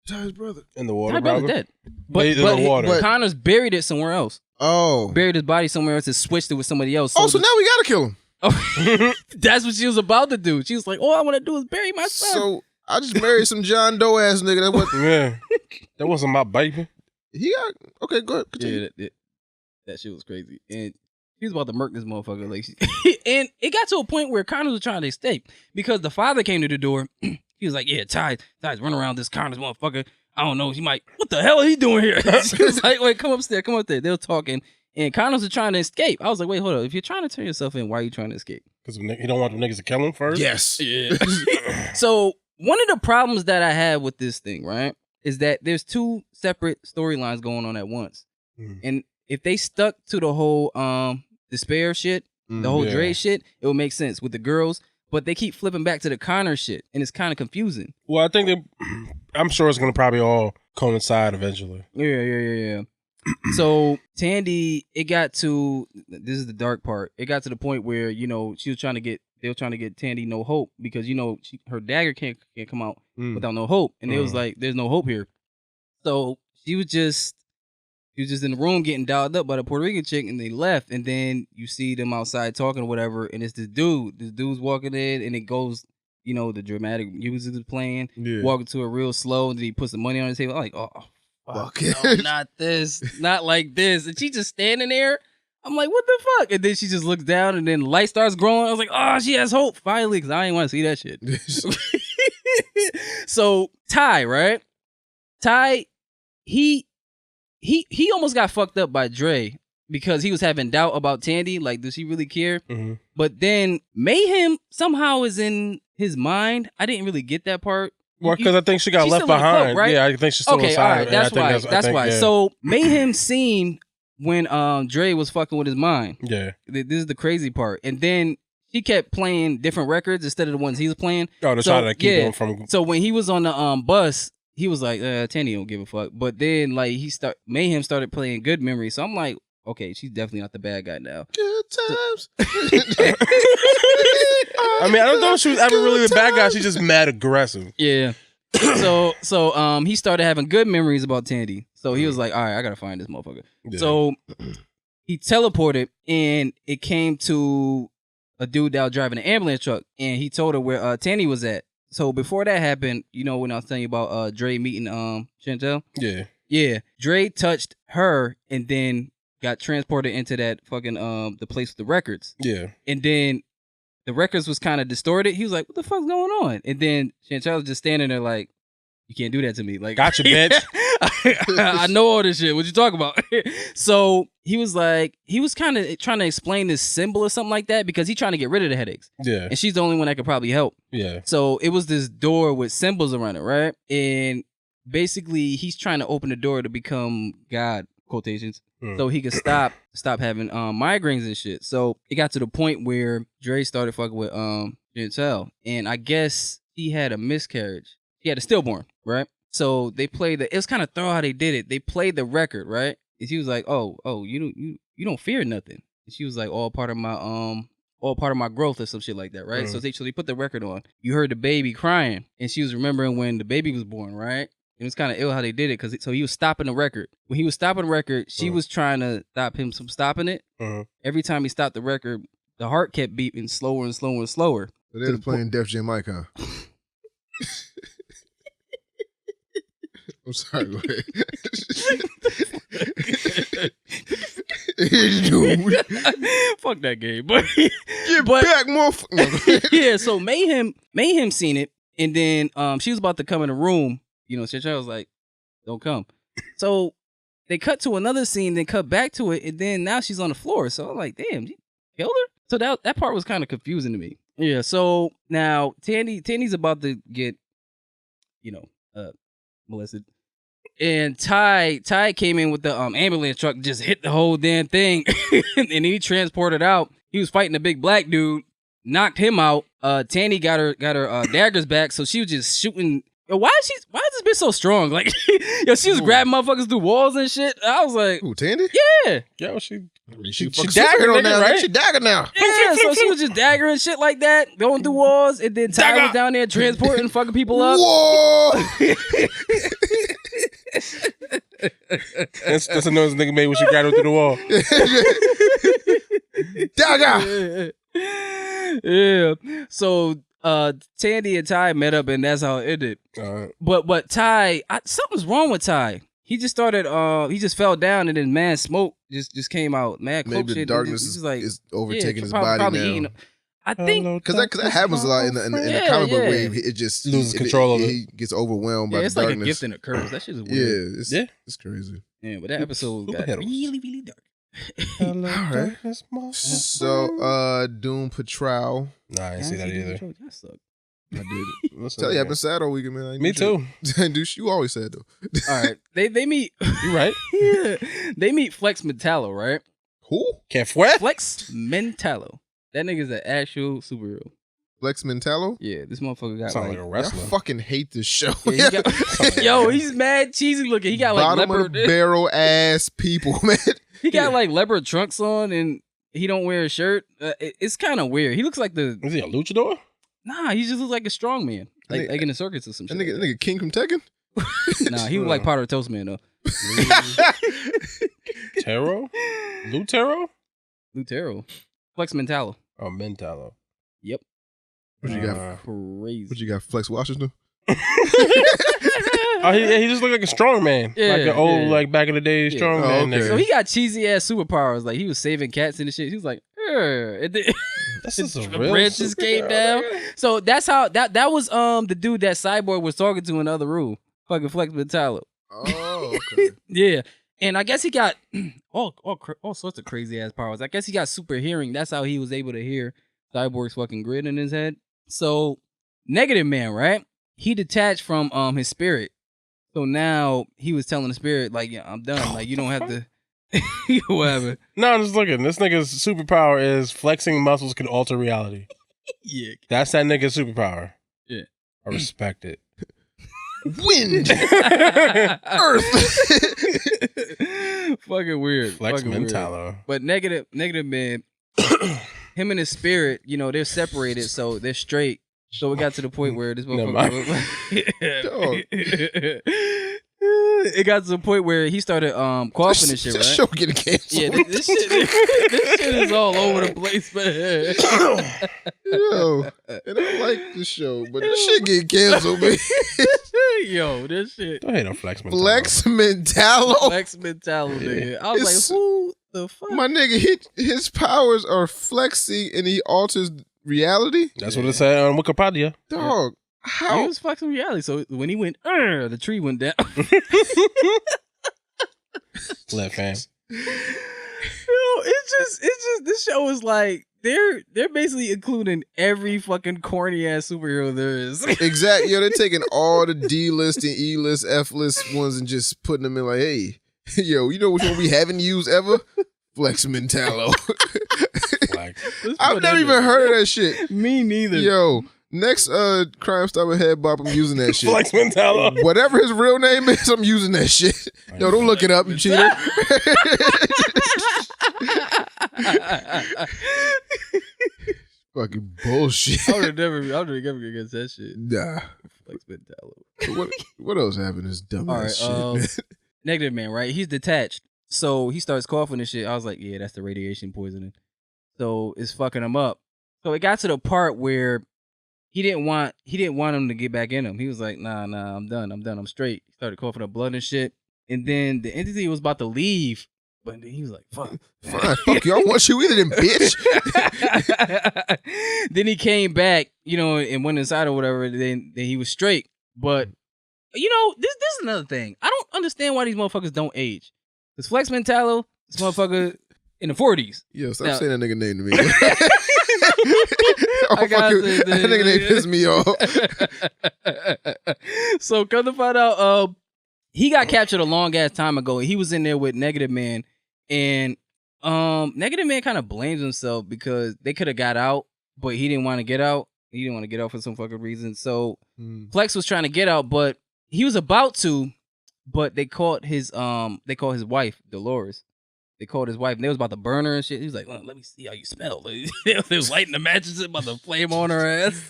Speaker 6: Ty's brother?
Speaker 10: In the water.
Speaker 13: Ty's brother's dead.
Speaker 10: In the water.
Speaker 13: But Connor's buried it somewhere else.
Speaker 6: Oh.
Speaker 13: Buried his body somewhere else and switched it with somebody else.
Speaker 6: So now we gotta kill him.
Speaker 13: Oh, that's what she was about to do. She was like, "All I want to do is bury my son."
Speaker 6: So I just married some John Doe ass nigga. That was
Speaker 10: that wasn't my baby.
Speaker 6: He got okay. Go ahead. Continue.
Speaker 13: Yeah, that shit was crazy, and he was about to murk this motherfucker. Like, and it got to a point where Connor was trying to escape because the father came to the door. He was like, "Yeah, Ty's running around this Connor's motherfucker. I don't know. He might. What the hell are he doing here?" She was like, "Wait, come upstairs, come up there." They were talking, and Connors was trying to escape. I was like, "Wait, hold up. If you're trying to turn yourself in, why are you trying to escape?"
Speaker 10: Because he don't want the niggas to kill him first.
Speaker 6: Yes.
Speaker 13: Yeah. So one of the problems that I have with this thing, right, is that there's two separate storylines going on at once, and if they stuck to the whole despair shit, the whole Dre shit, it would make sense with the girls. But they keep flipping back to the Connor shit, and it's kind of confusing.
Speaker 10: Well, I think I'm sure it's gonna probably all coincide eventually.
Speaker 13: Yeah. So Tandy, it got to, this is the dark part. It got to the point where they were trying to get Tandy no hope because her dagger can't come out without no hope, and it was like there's no hope here. So she was just in the room getting dialed up by the Puerto Rican chick, and they left. And then you see them outside talking or whatever, and it's this dude. This dude's walking in, and it goes, the dramatic music is playing, walking to it real slow, and then he puts the money on the table. I'm like, oh, fuck, no, not this, not like this. And she just standing there. I'm like, what the fuck? And then she just looks down, and then the light starts growing. I was like, oh, she has hope finally, because I ain't want to see that shit. So Ty, right? Ty, he almost got fucked up by Dre because he was having doubt about Tandy. Like, does he really care? Mm-hmm. But then Mayhem somehow is in his mind. I didn't really get that part.
Speaker 10: Well, because I think she got left behind. Coke, right? Yeah, I think she's still inside.
Speaker 13: All right, that's why. That's why. Yeah. So Mayhem seen when Dre was fucking with his mind. Yeah. This is the crazy part. And then he kept playing different records instead of the ones he was playing.
Speaker 10: Oh, that's how to keep him from.
Speaker 13: So when he was on the bus, he was like, Tandy don't give a fuck. But then like Mayhem started playing Good Memory. So I'm like, okay, she's definitely not the bad guy now.
Speaker 6: Good times.
Speaker 10: I mean, I don't know if she was ever really the bad guy. She's just mad aggressive.
Speaker 13: Yeah. So he started having good memories about Tandy. So he was like, all right, I gotta find this motherfucker.
Speaker 10: Yeah.
Speaker 13: So he teleported, and it came to a dude that was driving an ambulance truck, and he told her where Tandy was at. So before that happened, you know when I was telling you about Dre meeting Chantel?
Speaker 10: Yeah.
Speaker 13: Yeah. Dre touched her and then got transported into that fucking the place with the records.
Speaker 10: Yeah.
Speaker 13: And then the records was kind of distorted. He was like, what the fuck's going on? And then Chantel was just standing there like, you can't do that to me. Like,
Speaker 10: gotcha, bitch.
Speaker 13: I know all this shit. What you talking about? So he was like, he was kind of trying to explain this symbol or something like that because he's trying to get rid of the headaches.
Speaker 10: Yeah.
Speaker 13: And she's the only one that could probably help.
Speaker 10: Yeah.
Speaker 13: So it was this door with symbols around it, right? And basically he's trying to open the door to become God, quotations, so he could stop having migraines and shit. So it got to the point where Dre started fucking with Chantel, and I guess he had a miscarriage. He had a stillborn, right? So they played it was kind of thorough how they did it. They played the record, right? And she was like, "Oh, you don't fear nothing." And she was like, "All part of my growth," or some shit like that, right? So they put the record on. You heard the baby crying, and she was remembering when the baby was born, right? It was kind of ill how they did it because so he was stopping the record. When he was stopping the record, she was trying to stop him from stopping it. Every time he stopped the record, the heart kept beating slower and slower and slower.
Speaker 6: So they were playing Def Jam Mike, huh? I'm sorry, go ahead. Dude.
Speaker 13: Fuck that game, but
Speaker 6: get back, motherfucker.
Speaker 13: Yeah, so Mayhem seen it, and then she was about to come in the room. You know, Chantel was like, "Don't come." So they cut to another scene, then cut back to it, and then now she's on the floor. So I'm like, "Damn, you killed her?" So that part was kind of confusing to me. Yeah. So now Tandy's about to get, molested. And Ty came in with the ambulance truck, just hit the whole damn thing, and he transported out. He was fighting a big black dude, knocked him out. Tandy got her daggers back, so she was just shooting. Yo, why is this bitch so strong? Like, yo, she was grabbing motherfuckers through walls and shit. I was like,
Speaker 6: "Ooh, Tandy?
Speaker 13: Yeah,
Speaker 10: yo, she
Speaker 6: dagger now, right? She dagger now.
Speaker 13: Yeah, so she was just daggering shit like that, going through walls, and then Ty was down there transporting fucking people up.
Speaker 6: Whoa!
Speaker 10: That's a noise nigga made when she got her through the wall.
Speaker 6: Dagger.
Speaker 13: Yeah. So Tandy and Ty met up, and that's how it ended. But Ty, something's wrong with Ty. He just started. He just fell down, and then mad smoke just came out. Mad coke
Speaker 6: Maybe
Speaker 13: shit.
Speaker 6: the darkness is overtaking his body now.
Speaker 13: I think
Speaker 6: because that happens a lot in the comic book where it just
Speaker 10: loses control of it.
Speaker 6: He gets overwhelmed by the
Speaker 13: it's
Speaker 6: darkness.
Speaker 13: like a gift and a curse. That shit is weird.
Speaker 6: Yeah, it's crazy.
Speaker 13: Yeah, but that episode got really, really dark.
Speaker 6: All right. So, Doom Patrol.
Speaker 10: Nah, I didn't see that either.
Speaker 13: That sucked.
Speaker 6: I did. Tell you, I've been sad all weekend, man.
Speaker 10: Me too.
Speaker 6: Dude, you always sad though.
Speaker 13: All right, they meet.
Speaker 10: You right?
Speaker 13: Yeah, they meet Flex Mentallo, right?
Speaker 6: Who?
Speaker 10: Can't fue?
Speaker 13: Flex Mentallo. That nigga's an actual superhero.
Speaker 6: Flex Mentallo?
Speaker 13: Yeah, this motherfucker got
Speaker 10: sound like a wrestler.
Speaker 6: I fucking hate this show.
Speaker 13: Yeah, yo, he's mad cheesy looking. He got like
Speaker 6: bottom
Speaker 13: leopard
Speaker 6: of the barrel ass people, man.
Speaker 13: He got like leopard trunks on, and he don't wear a shirt. It's kind of weird. He looks like
Speaker 10: Is he a luchador?
Speaker 13: Nah, he just looks like a strong man, like in the circus or some shit.
Speaker 6: That nigga King from Tekken?
Speaker 13: Nah, he was like part of the Toast Man though.
Speaker 10: Taro? Lutero?
Speaker 13: Lutero. Flex Mentallo.
Speaker 10: Oh, Mentallo.
Speaker 13: Yep.
Speaker 6: What you got?
Speaker 13: Crazy.
Speaker 6: What you got? Flex Washington?
Speaker 10: Oh, he just looked like a strong man.
Speaker 13: Yeah,
Speaker 10: like an old, like back in the day, strong man.
Speaker 6: okay.
Speaker 10: Nigga.
Speaker 13: So he got cheesy ass superpowers. Like he was saving cats and shit. He was like,
Speaker 10: this is a
Speaker 13: the
Speaker 10: real
Speaker 13: branches came down. So that's how that was the dude that Cyborg was talking to in the other room. Fucking Flex Mentallo.
Speaker 6: Oh, okay.
Speaker 13: Yeah. And I guess he got all sorts of crazy ass powers. I guess he got super hearing. That's how he was able to hear Cyborg's fucking grid in his head. So Negative Man, right? He detached from his spirit. So now he was telling the spirit, like, yeah, I'm done. Like, you don't have to whatever.
Speaker 10: No, I'm just looking. This nigga's superpower is flexing muscles can alter reality.
Speaker 13: Yeah.
Speaker 10: That's that nigga's superpower.
Speaker 13: Yeah.
Speaker 10: I respect it.
Speaker 6: wind, earth.
Speaker 13: Fucking weird.
Speaker 10: Flex
Speaker 13: Fucking weird.
Speaker 10: Mentalo.
Speaker 13: But negative man, him and his spirit, you know, they're separated, so they're straight. So it got to the point where this motherfucker it got to the point where he started coughing and shit, right?
Speaker 6: This show getting canceled.
Speaker 13: Yeah, this shit is all over the place, man.
Speaker 6: Yo, and I like the show, but this shit getting canceled, man.
Speaker 13: Yo, this shit.
Speaker 10: Don't hate on Flex Mentalo.
Speaker 6: Flex Mentalo.
Speaker 13: Flex Mentalo, nigga. I was like, who the fuck?
Speaker 6: My nigga, his powers are flexing and he alters reality?
Speaker 10: That's what it said on Wikipedia.
Speaker 6: Dog. How?
Speaker 13: He was flexing reality. So when he went, the tree went down.
Speaker 10: Left hand.
Speaker 13: Yo, it's just this show is like they're basically including every fucking corny ass superhero there is.
Speaker 6: Exactly. Yo, they're taking all the D-list and E-list, F-list ones and just putting them in like, hey, yo, you know which one we haven't used ever? Flex Mentalo. I've never even heard of that shit.
Speaker 13: Me neither.
Speaker 6: Yo, next Crime Stop with Head Bop, I'm using that shit.
Speaker 10: Flex Mentalo.
Speaker 6: Whatever his real name is, I'm using that shit. Yo, don't look it up, you cheater. Fucking bullshit.
Speaker 13: I would never get against that shit.
Speaker 6: Nah.
Speaker 13: Flex Mentalo.
Speaker 6: What else happened? This dumb ass shit, man.
Speaker 13: Negative man, right? He's detached. So he starts coughing and shit. I was like, yeah, that's the radiation poisoning. So it's fucking him up. So it got to the part where he didn't want him to get back in him. He was like, nah, I'm done. I'm straight. He started coughing up blood and shit. And then the entity was about to leave, but then he was like, fuck.
Speaker 6: Fine, fuck you. I want you either, then bitch.
Speaker 13: Then he came back, you know, and went inside or whatever. Then he was straight. But you know, this is another thing. I don't understand why these motherfuckers don't age. This Flex Mentalo, this motherfucker in the 40s.
Speaker 6: Yo, stop saying that nigga name to me. That nigga name pissed me off.
Speaker 13: So come to find out, he got captured a long ass time ago. He was in there with Negative Man, and Negative Man kind of blames himself because they could have got out, but he didn't want to get out. He didn't want to get out for some fucking reason. So Flex was trying to get out, but he was about to. But they caught his wife, Dolores. They called his wife and they was about to burn her and shit. He was like, well, let me see how you smell. They was lighting the matches and about to flame on her ass.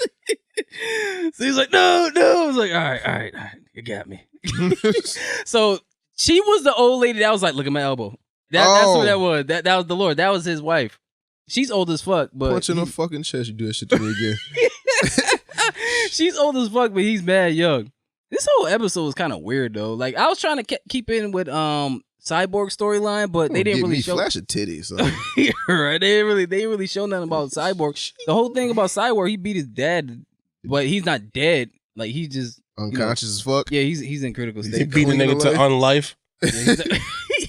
Speaker 13: So he's like, no. I was like, all right, you got me. So she was the old lady that was like, look at my elbow. That's what that was. That was Dolores. That was his wife. She's old as fuck, but
Speaker 6: punch in her fucking chest, you do that shit to me again.
Speaker 13: She's old as fuck, but he's mad young. This whole episode was kind of weird though. Like I was trying to keep in with Cyborg storyline, but they didn't really show
Speaker 6: flash of titties. So.
Speaker 13: Right? They didn't really show nothing about Cyborg. The whole thing about Cyborg, he beat his dad, but he's not dead. Like he's just
Speaker 6: unconscious as fuck.
Speaker 13: Yeah, he's in critical state.
Speaker 10: He beat the nigga to unlife.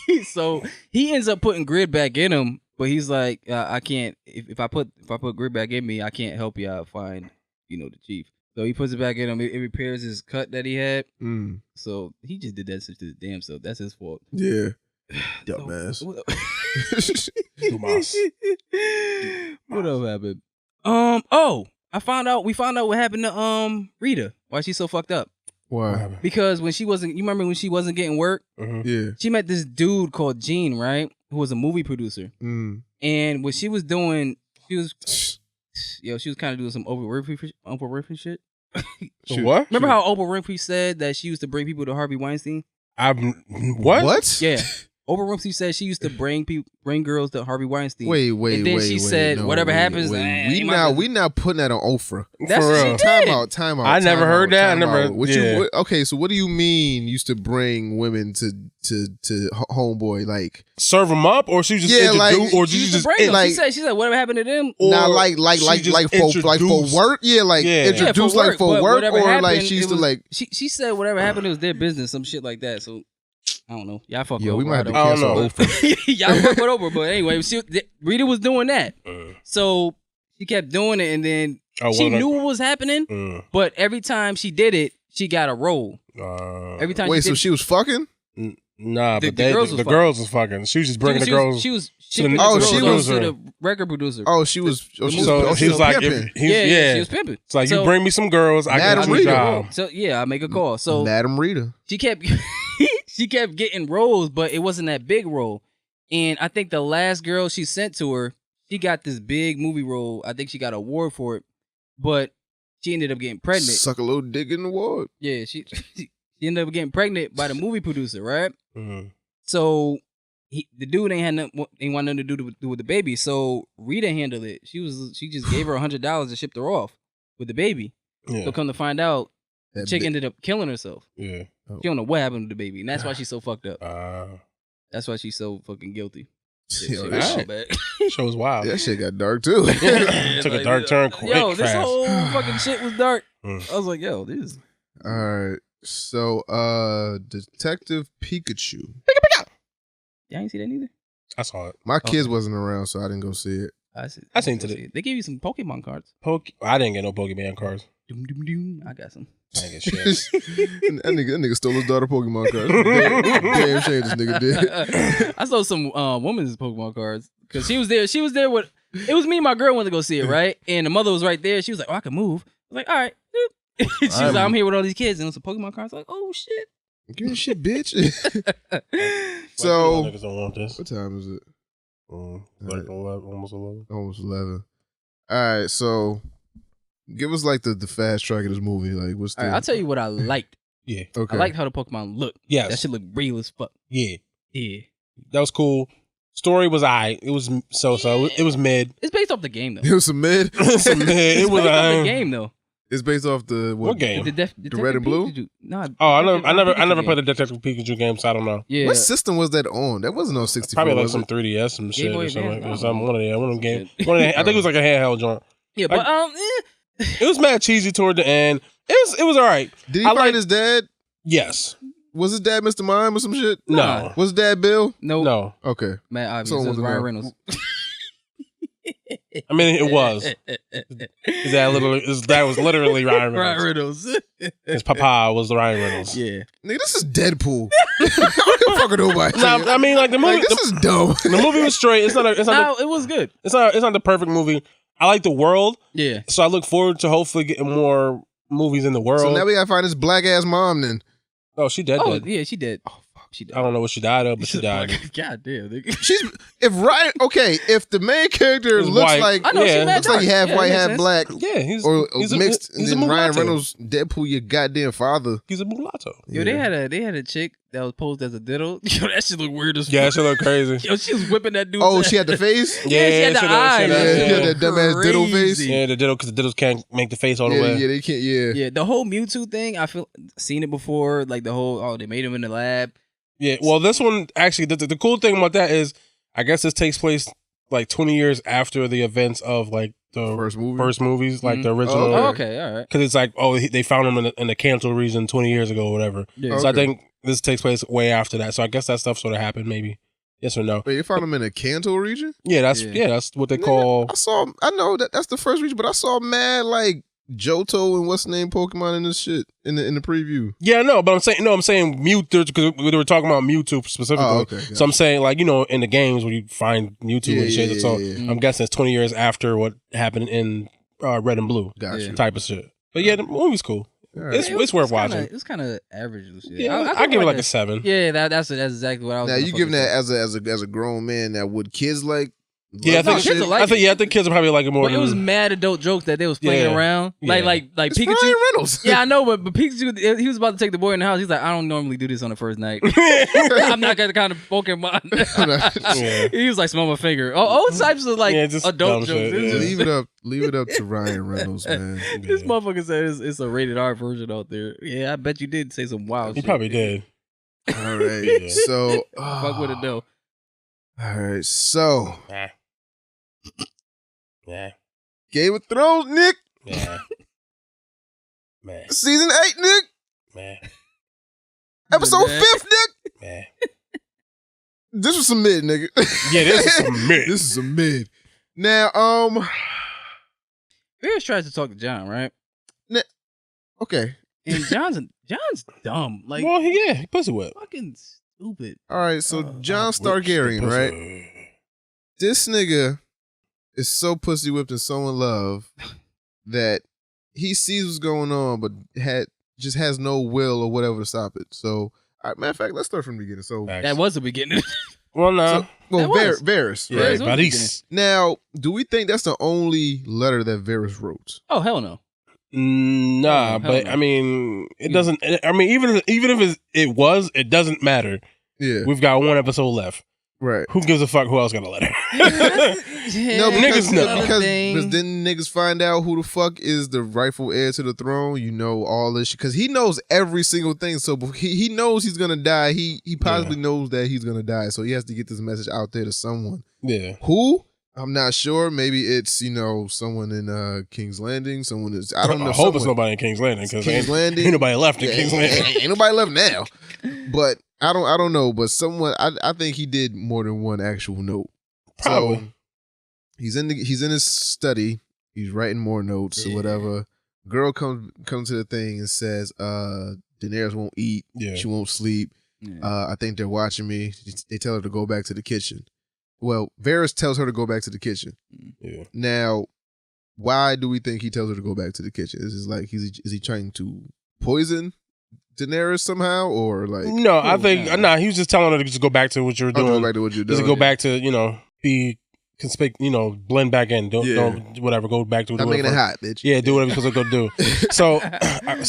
Speaker 13: Yeah, so he ends up putting grid back in him, but he's like, I can't. If I put grid back in me, I can't help you out find the chief. So he puts it back in him. It repairs his cut that he had. So he just did that shit to the damn self. That's his fault.
Speaker 6: Yeah. Dumbass.
Speaker 13: What else happened? We found out what happened to Rita. Why she's so fucked up.
Speaker 6: Why?
Speaker 13: Because you remember when she wasn't getting work?
Speaker 6: Yeah.
Speaker 13: She met this dude called Gene, right? Who was a movie producer. And what she was doing, she was kind of doing some Oprah Winfrey shit.
Speaker 10: What?
Speaker 13: Remember how Oprah Winfrey said that she used to bring people to Harvey Weinstein?
Speaker 6: What?
Speaker 13: Yeah. Oprah Winfrey said she used to bring girls to Harvey Weinstein.
Speaker 6: Wait.
Speaker 13: And then she said, whatever happens,
Speaker 6: we not putting that on Oprah.
Speaker 13: That's
Speaker 6: for
Speaker 13: real.
Speaker 6: Time out.
Speaker 10: I never heard that.
Speaker 6: Okay, so what do you mean used to bring women to homeboy? Like
Speaker 10: serve them up, or she was just introduced, or she just
Speaker 13: bring them. She said whatever happened to them.
Speaker 6: Not like for work. Yeah, like introduced like for work, or like she used to like.
Speaker 13: She said whatever happened, it was their business, some shit like that. So. I don't know. Y'all fuck with
Speaker 6: we might have to
Speaker 10: I don't know.
Speaker 13: Y'all fuck with Oprah, but anyway, Rita was doing that. So she kept doing it, and then she knew what was happening, but every time she did it, she got a role. Every time.
Speaker 6: Wait, so she was fucking?
Speaker 10: Nah,
Speaker 13: The
Speaker 10: but
Speaker 13: girls
Speaker 10: was fucking. She was just bringing the girls.
Speaker 13: She was
Speaker 10: to the
Speaker 13: the record producer.
Speaker 6: Oh, she was.
Speaker 10: So he was like,
Speaker 6: pimping.
Speaker 13: She was pimping.
Speaker 10: It's like,
Speaker 13: So-
Speaker 10: you bring me some girls, I get you a job.
Speaker 13: So I make a call. So
Speaker 6: Madam Rita.
Speaker 13: she kept she kept getting roles, but it wasn't that big role. And I think the last girl she sent to her, she got this big movie role. I think she got an award for it, but she ended up getting pregnant.
Speaker 6: Suck a little dick in the award.
Speaker 13: Yeah, she ended up getting pregnant by the movie producer, right?
Speaker 10: Mm-hmm.
Speaker 13: So the dude ain't want nothing to do with the baby. So Rita handled it. She just gave her $100 and shipped her off with the baby.
Speaker 10: Yeah.
Speaker 13: So come to find out, the
Speaker 6: That
Speaker 13: chick
Speaker 6: bi-
Speaker 13: ended up killing herself.
Speaker 10: Yeah.
Speaker 13: She don't know what happened to the baby, and that's why she's so fucked up.
Speaker 10: Uh,
Speaker 13: That's why she's so fucking guilty.
Speaker 6: Yo,
Speaker 13: Shit,
Speaker 6: that
Speaker 13: all
Speaker 6: shit-
Speaker 13: bad.
Speaker 10: show was wild.
Speaker 6: That shit got dark too.
Speaker 10: Took a dark turn quick.
Speaker 13: Yo, this
Speaker 10: fast.
Speaker 13: whole fucking shit was dark.
Speaker 10: Mm.
Speaker 13: I was like, yo, this.
Speaker 6: All right. So, Detective Pikachu.
Speaker 13: Y'all ain't see that neither.
Speaker 10: I saw it.
Speaker 6: My kids wasn't around, so I didn't go see it.
Speaker 13: I
Speaker 10: seen today.
Speaker 13: They gave you some Pokemon cards.
Speaker 10: I didn't get no Pokemon cards.
Speaker 13: Doom, doom, doom. I got some.
Speaker 10: I didn't get shit.
Speaker 6: that nigga stole his daughter Pokemon cards. Damn shame this nigga did.
Speaker 13: I saw some woman's Pokemon cards because she was there. She was there with. It was me and my girl went to go see it, right? And the mother was right there. She was like, "Oh, I can move." I was like, "All right." She was like, "I'm here with all these kids," and it was some Pokemon cards. Like, oh shit.
Speaker 6: Give me shit, bitch. So,
Speaker 10: niggas don't want this.
Speaker 6: what time is it?
Speaker 10: Like 11, almost 11.
Speaker 6: Almost 11. All right, so give us like the fast track of this movie. Like, what's the?
Speaker 13: All right, I'll tell you what I liked.
Speaker 10: Yeah.
Speaker 6: Okay.
Speaker 13: I liked how the Pokemon looked.
Speaker 10: Yes.
Speaker 13: That shit looked real as fuck.
Speaker 10: Yeah.
Speaker 13: Yeah.
Speaker 10: That was cool. Story was aight. It was so. It was mid.
Speaker 13: It's based off the game though.
Speaker 6: It was some mid.
Speaker 10: It was mid.
Speaker 13: It's
Speaker 10: It was
Speaker 13: based off the game though.
Speaker 6: It's based off the
Speaker 10: What game?
Speaker 6: The Red and Blue.
Speaker 13: No.
Speaker 10: Oh, I never played the Detective Pikachu game, so I don't know.
Speaker 13: Yeah.
Speaker 6: What system was that on? That wasn't on 64.
Speaker 10: Probably like
Speaker 6: was
Speaker 10: some
Speaker 6: it?
Speaker 10: 3DS, some
Speaker 13: Game
Speaker 10: shit
Speaker 13: Boy
Speaker 10: or something.
Speaker 13: Advance?
Speaker 10: Or something. One of them game. I think it was like a handheld joint.
Speaker 13: Yeah, but
Speaker 10: It was mad cheesy toward the end. It was all right.
Speaker 6: Did he find his dad?
Speaker 10: Yes.
Speaker 6: Was his dad Mr. Mime or some shit?
Speaker 10: No.
Speaker 6: Was his dad Bill?
Speaker 10: No.
Speaker 6: Okay.
Speaker 13: Man,
Speaker 6: So
Speaker 13: obviously,
Speaker 6: it was
Speaker 13: Ryan
Speaker 6: no.
Speaker 13: Reynolds.
Speaker 10: I mean, it was. His dad was literally Ryan
Speaker 13: Ryan
Speaker 10: Reynolds.
Speaker 13: Reynolds.
Speaker 10: His papa was the Ryan Reynolds.
Speaker 13: Yeah.
Speaker 6: Nigga, this is Deadpool. I don't give a fuck with nobody.
Speaker 10: No, I mean, like the movie.
Speaker 6: Like, this is dumb.
Speaker 10: The movie was straight. It's not.
Speaker 13: No, it was good.
Speaker 10: It's not the perfect movie. I like the world.
Speaker 13: Yeah.
Speaker 10: So I look forward to hopefully getting more movies in the world.
Speaker 6: So now we gotta find this black ass mom then.
Speaker 10: Oh, she dead.
Speaker 13: Oh,
Speaker 10: dead.
Speaker 13: yeah, she did. Oh, fuck, she did.
Speaker 10: I don't know what she died of, but she died.
Speaker 13: God damn, nigga.
Speaker 6: She's if the main character
Speaker 10: He's
Speaker 6: looks
Speaker 10: white.
Speaker 6: like
Speaker 13: I know, she mad
Speaker 6: looks like he
Speaker 13: dark.
Speaker 6: half
Speaker 13: Yeah,
Speaker 6: white,
Speaker 13: makes
Speaker 6: half
Speaker 13: sense.
Speaker 6: black.
Speaker 10: Yeah, he's
Speaker 6: mixed,
Speaker 10: he's
Speaker 6: and
Speaker 10: a
Speaker 6: then Ryan
Speaker 10: mulatto.
Speaker 6: Reynolds, Deadpool, your goddamn father.
Speaker 10: He's a mulatto.
Speaker 13: Yo, they had a chick that was posed as a diddle. Yo, that shit look weird as fuck.
Speaker 10: Yeah, she look crazy.
Speaker 13: Yo, she was whipping that dude.
Speaker 6: Oh, she had the face.
Speaker 13: Yeah, she had the eyes.
Speaker 6: She had that dumbass diddle face.
Speaker 10: Yeah, the diddle, because the diddles can't make the face all the
Speaker 6: Yeah,
Speaker 10: way.
Speaker 6: yeah, they can't. Yeah,
Speaker 13: Yeah, the whole Mewtwo thing, I feel seen it before. Like the whole, they made him in the lab.
Speaker 10: Yeah, well, this one actually, the cool thing about that is, I guess this takes place like 20 years after the events of like the first movies, like the original.
Speaker 13: Oh, okay, all right.
Speaker 10: Because it's like, they found him in the Kanto region 20 years ago or whatever.
Speaker 13: Yeah.
Speaker 10: So I
Speaker 6: Okay.
Speaker 10: think this takes place way after that. So I guess that stuff sort of happened, maybe. Yes or no?
Speaker 6: Wait, you found him in the Kanto region?
Speaker 10: Yeah, that's what they call.
Speaker 6: I know that's the first region, but I saw mad like Johto and what's the name Pokemon in this shit in the preview.
Speaker 10: Yeah, no, but I'm saying Mewtwo, because we were talking about Mewtwo specifically.
Speaker 6: Oh, okay,
Speaker 10: So I'm saying, like, in the games where you find Mewtwo and shit. So I'm guessing it's 20 years after what happened in Red and Blue.
Speaker 6: Gotcha.
Speaker 10: Type of shit. But yeah, the movie's cool.
Speaker 6: Right.
Speaker 10: It's worth watching.
Speaker 13: It was kind of average and shit.
Speaker 10: Yeah, I give it like a 7.
Speaker 13: Yeah, that's exactly what I was.
Speaker 6: Now you giving that as a grown man. Now would kids like?
Speaker 10: Yeah, I think
Speaker 13: kids will like
Speaker 10: I think kids will probably like it more.
Speaker 13: But it was mad adult jokes that they was playing around, like
Speaker 6: It's
Speaker 13: Pikachu.
Speaker 6: Ryan Reynolds.
Speaker 13: Yeah, I know, but Pikachu, he was about to take the boy in the house. He's like, I don't normally do this on the first night. I'm not that kind of Pokemon. He was like, smell my finger. All types of like
Speaker 10: just
Speaker 13: adult
Speaker 10: dumb
Speaker 13: jokes.
Speaker 10: shit,
Speaker 13: It's just-
Speaker 6: Leave it up to Ryan Reynolds, man.
Speaker 13: This motherfucker said it's a rated R version out there. Yeah, I bet you did say some wild
Speaker 10: He
Speaker 13: shit.
Speaker 10: probably did.
Speaker 6: All right, so
Speaker 13: Fuck with it though.
Speaker 6: all right, so
Speaker 10: Yeah.
Speaker 6: Game of Thrones, Nick.
Speaker 10: Yeah. Man.
Speaker 6: Season 8, Nick.
Speaker 10: Man.
Speaker 6: Episode
Speaker 13: Man.
Speaker 6: 5th, Nick.
Speaker 10: Man.
Speaker 6: This was some mid, nigga.
Speaker 10: Yeah, this is some mid.
Speaker 6: This is some mid. Now,
Speaker 13: Fiyah tries to talk to John, right?
Speaker 6: okay.
Speaker 13: And John's dumb. Like,
Speaker 10: Well, he pussy whip.
Speaker 13: fucking stupid.
Speaker 6: All right, so Jon Targaryen, right? This nigga is so pussy whipped and so in love that he sees what's going on, but just has no will or whatever to stop it. So, matter of fact, let's start from the beginning. So
Speaker 13: that was the beginning.
Speaker 10: Well, no.
Speaker 6: Varys,
Speaker 10: yeah,
Speaker 6: right?
Speaker 10: Varys.
Speaker 6: Now, do we think that's the only letter that Varys wrote?
Speaker 13: Oh, hell no.
Speaker 10: Nah, but I mean, it doesn't. I mean, even if it doesn't matter.
Speaker 6: Yeah,
Speaker 10: we've got one episode left.
Speaker 6: Right.
Speaker 10: Who gives a fuck who else got a letter?
Speaker 6: No, because,
Speaker 10: niggas know.
Speaker 6: because then niggas find out who the fuck is the rightful heir to the throne. You know all this shit because he knows every single thing. So he knows he's gonna die. He possibly knows that he's gonna die. So he has to get this message out there to someone.
Speaker 10: Yeah.
Speaker 6: Who? I'm not sure. Maybe it's someone in King's Landing. Someone is I don't know.
Speaker 10: I hope it's nobody in King's Landing because ain't nobody left in King's Landing.
Speaker 6: Ain't nobody left now. But I don't know. But someone I think he did more than one actual note.
Speaker 10: Probably.
Speaker 6: So he's in his study. He's writing more notes or whatever. Girl comes to the thing and says, Daenerys won't eat.
Speaker 10: Yeah.
Speaker 6: She won't sleep.
Speaker 13: Yeah.
Speaker 6: I think they're watching me. They tell her to go back to the kitchen. Well, Varys tells her to go back to the kitchen.
Speaker 10: Yeah.
Speaker 6: Now, why do we think he tells her to go back to the kitchen? Is he trying to poison Daenerys somehow, or like?
Speaker 10: No, I think he was just telling her to just go back to what you were doing.
Speaker 6: Go back to what you're doing.
Speaker 10: Just go back to be conspicuous, blend back in. Don't whatever. Go back to.
Speaker 6: I'm making it hot, bitch.
Speaker 10: Yeah, do whatever you're supposed to go do. So I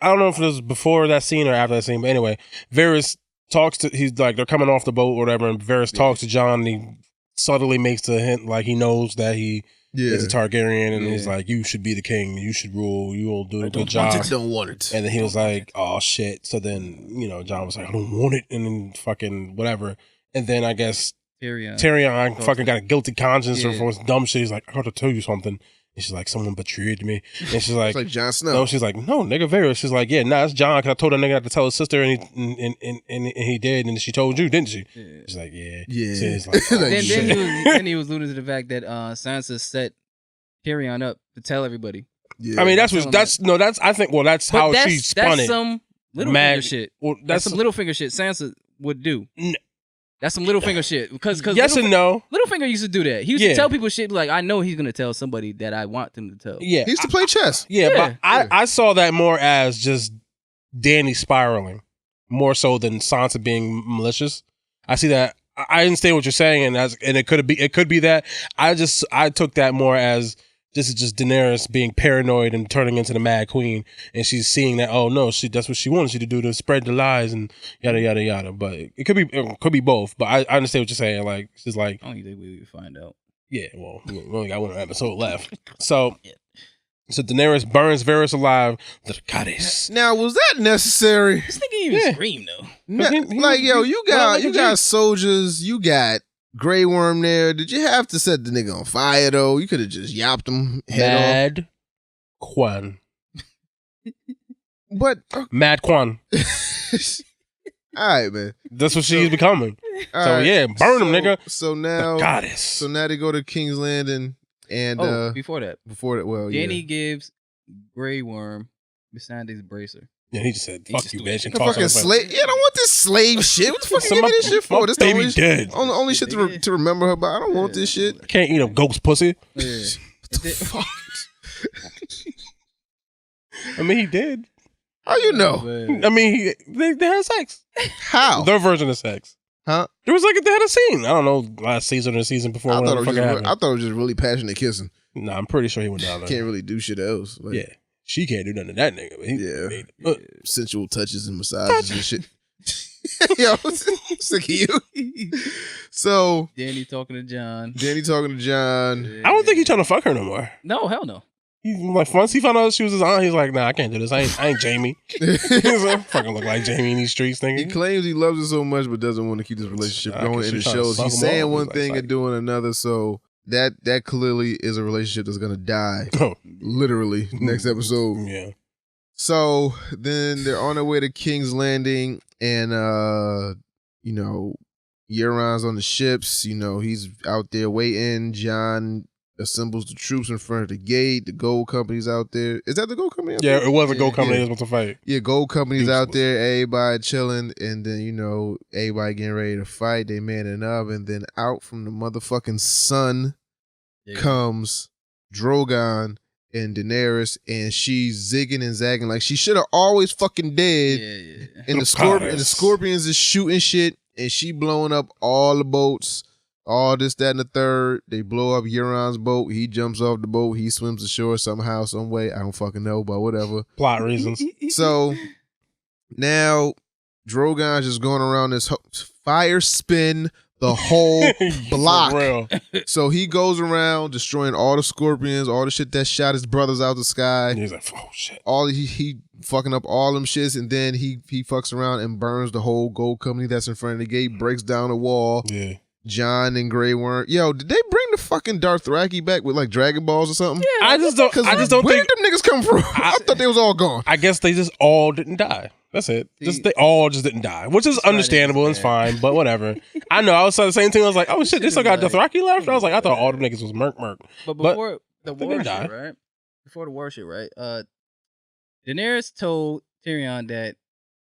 Speaker 10: don't know if it was before that scene or after that scene, but anyway, Varys talks to. He's like they're coming off the boat or whatever, and Varys talks to Jon. And he subtly makes the hint like he knows that he is a Targaryen, and he's like, "You should be the king. You should rule. You will do a good job."
Speaker 6: Don't want it.
Speaker 10: And then he was like, "Oh shit!" So then Jon was like, "I don't want it," and then fucking whatever. And then I guess Tyrion fucking got a guilty conscience or for dumb shit. He's like, "I got to tell you something." And she's like, "Someone betrayed me." And she's like,
Speaker 6: it's like Jon Snow.
Speaker 10: No, she's like, "No, nigga, Varys." She's like, "Yeah, nah, it's Jon. Because I told that nigga not to tell his sister, and he did, and she told you, didn't she?" Yeah. She's like, "Yeah." So it's like,
Speaker 13: then he was alluding to the fact that Sansa set Tyrion up to tell everybody.
Speaker 6: Yeah.
Speaker 10: I mean, that's I think. Well, that's how she spun
Speaker 13: that's
Speaker 10: it.
Speaker 13: Some Littlefinger shit.
Speaker 10: Well,
Speaker 13: that's some Littlefinger shit Sansa would do. That's some Littlefinger shit. Because
Speaker 10: yes and no.
Speaker 13: Littlefinger used to do that. He used to tell people shit like, I know he's going to tell somebody that I want them to tell.
Speaker 10: Yeah.
Speaker 6: He used to play chess.
Speaker 10: But I saw that more as just Dany spiraling, more so than Sansa being malicious. I see that. I understand what you're saying, and it could be that. I took that more as this is just Daenerys being paranoid and turning into the Mad Queen, and she's seeing that, oh no, that's what she wanted you to do, to spread the lies and yada yada yada. But it could be both. But I understand what you're saying. Like she's like,
Speaker 13: I don't think we would find out.
Speaker 10: Yeah, well, we only got one episode left. So Daenerys burns Varys alive. The goddess.
Speaker 6: Now, was that necessary?
Speaker 13: This nigga even scream though.
Speaker 6: You got soldiers, you got Grey Worm there. Did you have to set the nigga on fire though? You could have just yapped him head
Speaker 10: Mad Quan.
Speaker 6: But
Speaker 10: Mad Quan.
Speaker 6: All right, man.
Speaker 10: That's what she's becoming. So burn him, nigga.
Speaker 6: So now,
Speaker 10: the goddess.
Speaker 6: So now they go to King's Landing, and
Speaker 13: before that,
Speaker 6: well,
Speaker 13: Dany gives Grey Worm Missandei's bracer.
Speaker 10: Yeah, he just said, "Fuck you, bitch." And
Speaker 6: fucking slave. Yeah, I don't want this slave shit. What the fuck you give me this shit for? This
Speaker 10: baby
Speaker 6: the
Speaker 10: dead.
Speaker 6: Only shit to remember her by. I don't want this shit.
Speaker 10: I can't eat a ghost pussy.
Speaker 13: Yeah.
Speaker 6: What the fuck?
Speaker 10: I mean, he did.
Speaker 6: How you know?
Speaker 10: I mean, they had sex.
Speaker 6: How?
Speaker 10: Their version of sex.
Speaker 6: Huh?
Speaker 10: There was they had a scene. I don't know, last season or the season before.
Speaker 6: I thought it was just really passionate kissing.
Speaker 10: Nah, I'm pretty sure he went down there.
Speaker 6: Can't really do shit else.
Speaker 10: Yeah. She can't do nothing to that nigga.
Speaker 6: But sensual touches and massages and shit. Yo, sick of you. So
Speaker 13: Dany talking to Jon.
Speaker 6: Yeah.
Speaker 10: I don't think he's trying to fuck her no more.
Speaker 13: No, hell no.
Speaker 10: He's like, once he found out she was his aunt, he's like, nah, I can't do this. I ain't Jamie. He's like, fucking look like Jamie in these streets, nigga.
Speaker 6: He claims he loves her so much, but doesn't want to keep this relationship going. In the shows, he's saying one thing and doing another. So that clearly is a relationship that's gonna die. Literally next episode.
Speaker 10: Yeah.
Speaker 6: So then they're on their way to King's Landing, and Euron's on the ships. He's out there waiting. Jon assembles the troops in front of the gate. The gold company's out there. Is that the gold company?
Speaker 10: Yeah, it was a gold company that was supposed to fight.
Speaker 6: Yeah, gold company's out there. Everybody chilling, and then everybody getting ready to fight. They manning up, and then out from the motherfucking sun comes Drogon and Daenerys, and she's zigging and zagging like she should have always fucking dead.
Speaker 13: Yeah.
Speaker 6: And the scorpions is shooting shit, and she blowing up all the boats. All this, that, and the third. They blow up Euron's boat. He jumps off the boat. He swims ashore somehow, some way. I don't fucking know, but whatever.
Speaker 10: Plot reasons.
Speaker 6: So now Drogon's just going around this fire spin the whole block.
Speaker 10: For real.
Speaker 6: So he goes around destroying all the scorpions, all the shit that shot his brothers out the sky.
Speaker 10: And he's like, oh shit.
Speaker 6: He fucking up all them shits, and then he fucks around and burns the whole gold company that's in front of the gate, breaks down the wall.
Speaker 10: Yeah.
Speaker 6: John and Grey Worm. Yo, did they bring the fucking Dothraki back with like Dragon Balls or something?
Speaker 10: Yeah, I just don't
Speaker 6: where
Speaker 10: think
Speaker 6: did them niggas come from? I thought they was all gone.
Speaker 10: I guess they just all didn't die. That's it. They all just didn't die, which is understandable and it's fine, but whatever. I know. I was saying the same thing. I was like, oh shit, they still got Dothraki left? I was like, I thought all the niggas was merc.
Speaker 13: But before the war shit,
Speaker 10: die.
Speaker 13: right? Before the war shit, right? Daenerys told Tyrion that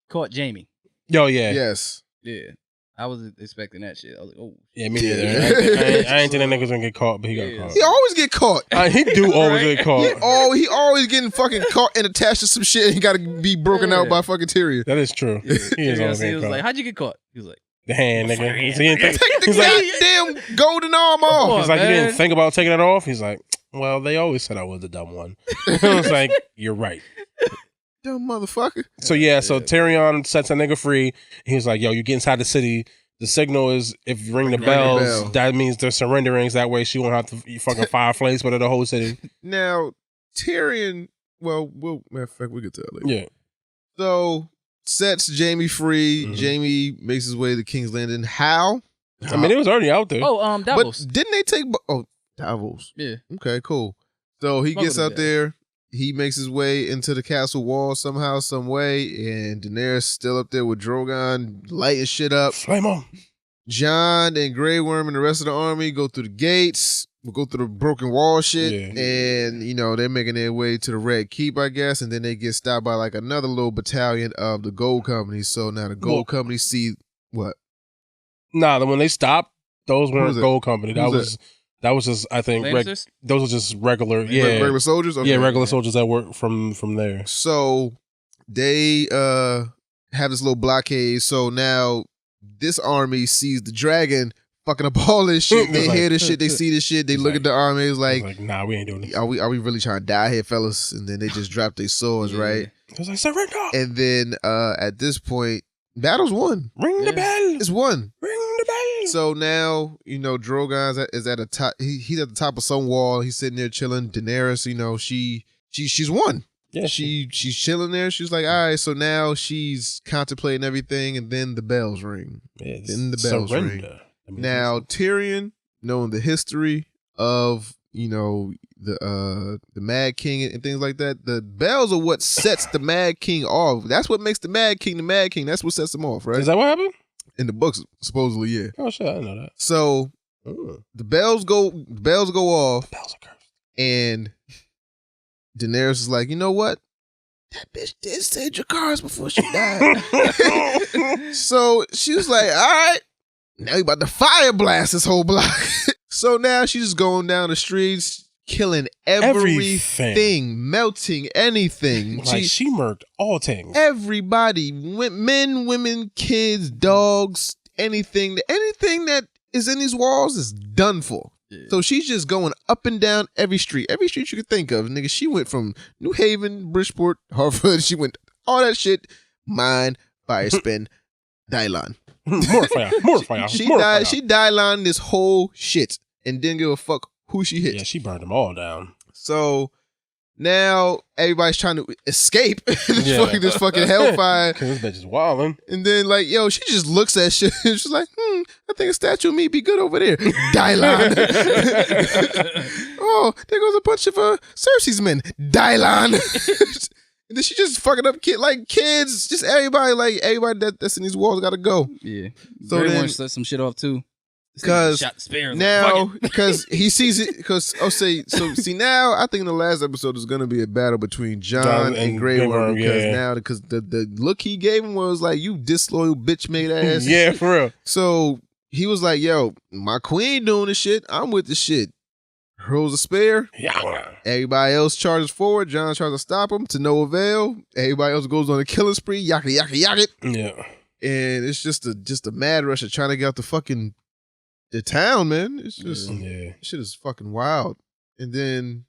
Speaker 13: caught Jaime.
Speaker 10: Yo, yeah.
Speaker 6: Yes.
Speaker 13: Yeah. I was expecting that shit. I was like, oh.
Speaker 10: Yeah, me neither. I ain't think that nigga's gonna get caught, but he got caught.
Speaker 6: He always get caught.
Speaker 10: He do always get caught.
Speaker 6: He always getting fucking caught and attached to some shit, and he got to be broken out by fucking Tyrion.
Speaker 10: That is true. He is always
Speaker 13: He
Speaker 10: getting
Speaker 13: was
Speaker 10: caught.
Speaker 13: like, how'd you get caught? He was like,
Speaker 10: the hand, nigga. He didn't think,
Speaker 6: Take the
Speaker 10: he's like,
Speaker 6: goddamn golden arm off.
Speaker 10: He's like, you didn't think about taking it off? He's like, well, they always said I was the dumb one. I was like, you're right.
Speaker 6: Dumb motherfucker.
Speaker 10: So Tyrion sets a nigga free. He was like, yo, you get inside the city. The signal is if you ring the bells, that means they're surrendering. That way she won't have to fucking fire flames for the whole city.
Speaker 6: Now, Tyrion, matter of fact, we'll get to that later.
Speaker 10: Yeah.
Speaker 6: So, sets Jaime free. Jaime makes his way to King's Landing. How?
Speaker 10: I mean, it was already out there.
Speaker 13: Oh, Davos.
Speaker 6: But didn't they take... Davos.
Speaker 13: Yeah.
Speaker 6: Okay, cool. So, he gets out there. He makes his way into the castle wall somehow, some way, and Daenerys still up there with Drogon lighting shit up.
Speaker 10: Flame on.
Speaker 6: Jon and Grey Worm and the rest of the army go through the gates. We'll go through the broken wall shit, and they're making their way to the Red Keep, I guess, and then they get stopped by like another little battalion of the Gold Company. So now the Gold Company see what?
Speaker 10: Nah, when they stopped, those weren't Gold Company. That was just, I think, those were just regular,
Speaker 6: regular soldiers. Okay.
Speaker 10: Yeah, regular soldiers that work from there.
Speaker 6: So they have this little blockade. So now this army sees the dragon fucking up all this shit. They hear this shit. They see this shit. They look at the army. It's like,
Speaker 10: nah, we ain't doing this.
Speaker 6: Are we really trying to die here, fellas? And then they just drop their swords, right?
Speaker 10: I was like, surrender.
Speaker 6: And then at this point, battle's won.
Speaker 10: Ring the bell.
Speaker 6: It's won.
Speaker 10: Ring the bell.
Speaker 6: So now, Drogon is at the top. He's at the top of some wall. He's sitting there chilling. Daenerys, she's won. Yeah, she's chilling there. She's like, all right. So now she's contemplating everything, and then the bells ring.
Speaker 10: Yeah,
Speaker 6: then the bells ring. Now Tyrion, knowing the history of the Mad King and things like that, the bells are what sets the Mad King off. That's what makes the Mad King the Mad King. That's what sets him off, right?
Speaker 10: Is that what happened?
Speaker 6: In the books, supposedly, yeah.
Speaker 10: Oh shit, I didn't know that.
Speaker 6: So the bells go off. The bells are cursed. And Daenerys is like, you know what? That bitch did say Dracarys before she died. So she was like, all right, now you about to fire blast this whole block. So now she's just going down the streets, killing everything, melting anything.
Speaker 10: Like she murked all things.
Speaker 6: Everybody, men, women, kids, dogs, anything that is in these walls is done for. Yeah. So she's just going up and down every street you could think of. Nigga, she went from New Haven, Bridgeport, Hartford. She went all that shit. Mine, fire spin, Dylon.
Speaker 10: More fire.
Speaker 6: She Dylon this whole shit and didn't give a fuck who she hit.
Speaker 10: Yeah, she burned them all down.
Speaker 6: So now everybody's trying to escape this fucking hellfire.
Speaker 10: Cause this bitch is wildin'.
Speaker 6: And then she just looks at shit. She's like, I think a statue of me be good over there. Dylon. Oh, there goes a bunch of Cersei's men. Dylon. And then she just fucking up kids, just everybody that's in these walls gotta go.
Speaker 13: Yeah.
Speaker 6: So
Speaker 13: then set some shit off too.
Speaker 6: Because
Speaker 13: Shot the spear.
Speaker 6: now, because he sees it, see now, I think the last episode is going to be a battle between John and Grey Worm, because now, because the look he gave him was like, you disloyal bitch made ass.
Speaker 10: Yeah, for real.
Speaker 6: So he was like, yo, my queen doing the shit, I'm with the shit. Hurls a spear.
Speaker 10: Yeah.
Speaker 6: Everybody else charges forward. John tries to stop him to no avail. Everybody else goes on a killing spree. Yakka, yakka, yakka.
Speaker 10: Yeah.
Speaker 6: And it's just a mad rush of trying to get out the town, man. It's just shit is fucking wild. And then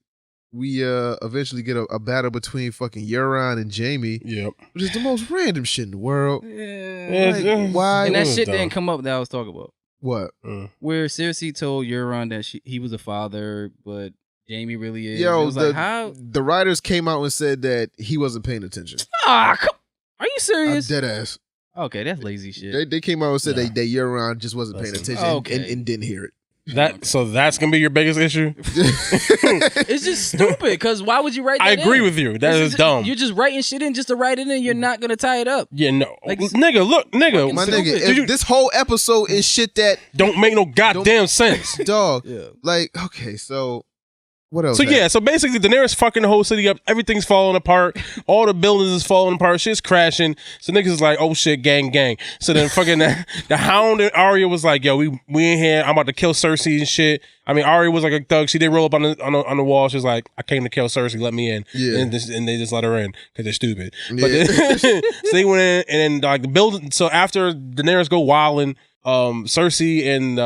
Speaker 6: we eventually get a battle between fucking Euron and Jamie.
Speaker 10: Yep.
Speaker 6: Which is the most random shit in the world.
Speaker 13: Yeah.
Speaker 6: Like, why?
Speaker 13: And that shit didn't come up that I was talking about.
Speaker 6: What?
Speaker 13: Where Cersei told Euron that he was a father, but Jamie really is.
Speaker 6: Yo,
Speaker 13: it was like, how?
Speaker 6: The writers came out and said that he wasn't paying attention.
Speaker 13: Are you serious?
Speaker 6: I'm dead ass.
Speaker 13: Okay, that's lazy shit.
Speaker 6: They came out and said that Euron just wasn't paying attention and didn't hear it.
Speaker 10: So that's gonna be your biggest issue.
Speaker 13: It's just stupid. Because why would you write that
Speaker 10: I agree
Speaker 13: in?
Speaker 10: with you. That is dumb.
Speaker 13: You're just writing shit in just to write it in. You're not gonna tie it up.
Speaker 10: Yeah, no,
Speaker 13: Like,
Speaker 10: nigga, look, nigga,
Speaker 6: My nigga, if this whole episode is shit that
Speaker 10: don't make no goddamn sense,
Speaker 6: dog. Yeah. Like, okay, so what else?
Speaker 10: So yeah, so basically Daenerys fucking the whole city up. Everything's falling apart. All the buildings is falling apart. Shit's crashing. So niggas is like, oh shit, gang, gang. So then fucking the Hound and Arya was like, yo, we in here. I'm about to kill Cersei and shit. I mean, Arya was like a thug. She didn't roll up on the wall. She was like, I came to kill Cersei. Let me in.
Speaker 6: Yeah.
Speaker 10: And they just let her in because they're stupid.
Speaker 6: Yeah.
Speaker 10: But then, so they went in and then like the building. So after Daenerys go wilding, Cersei and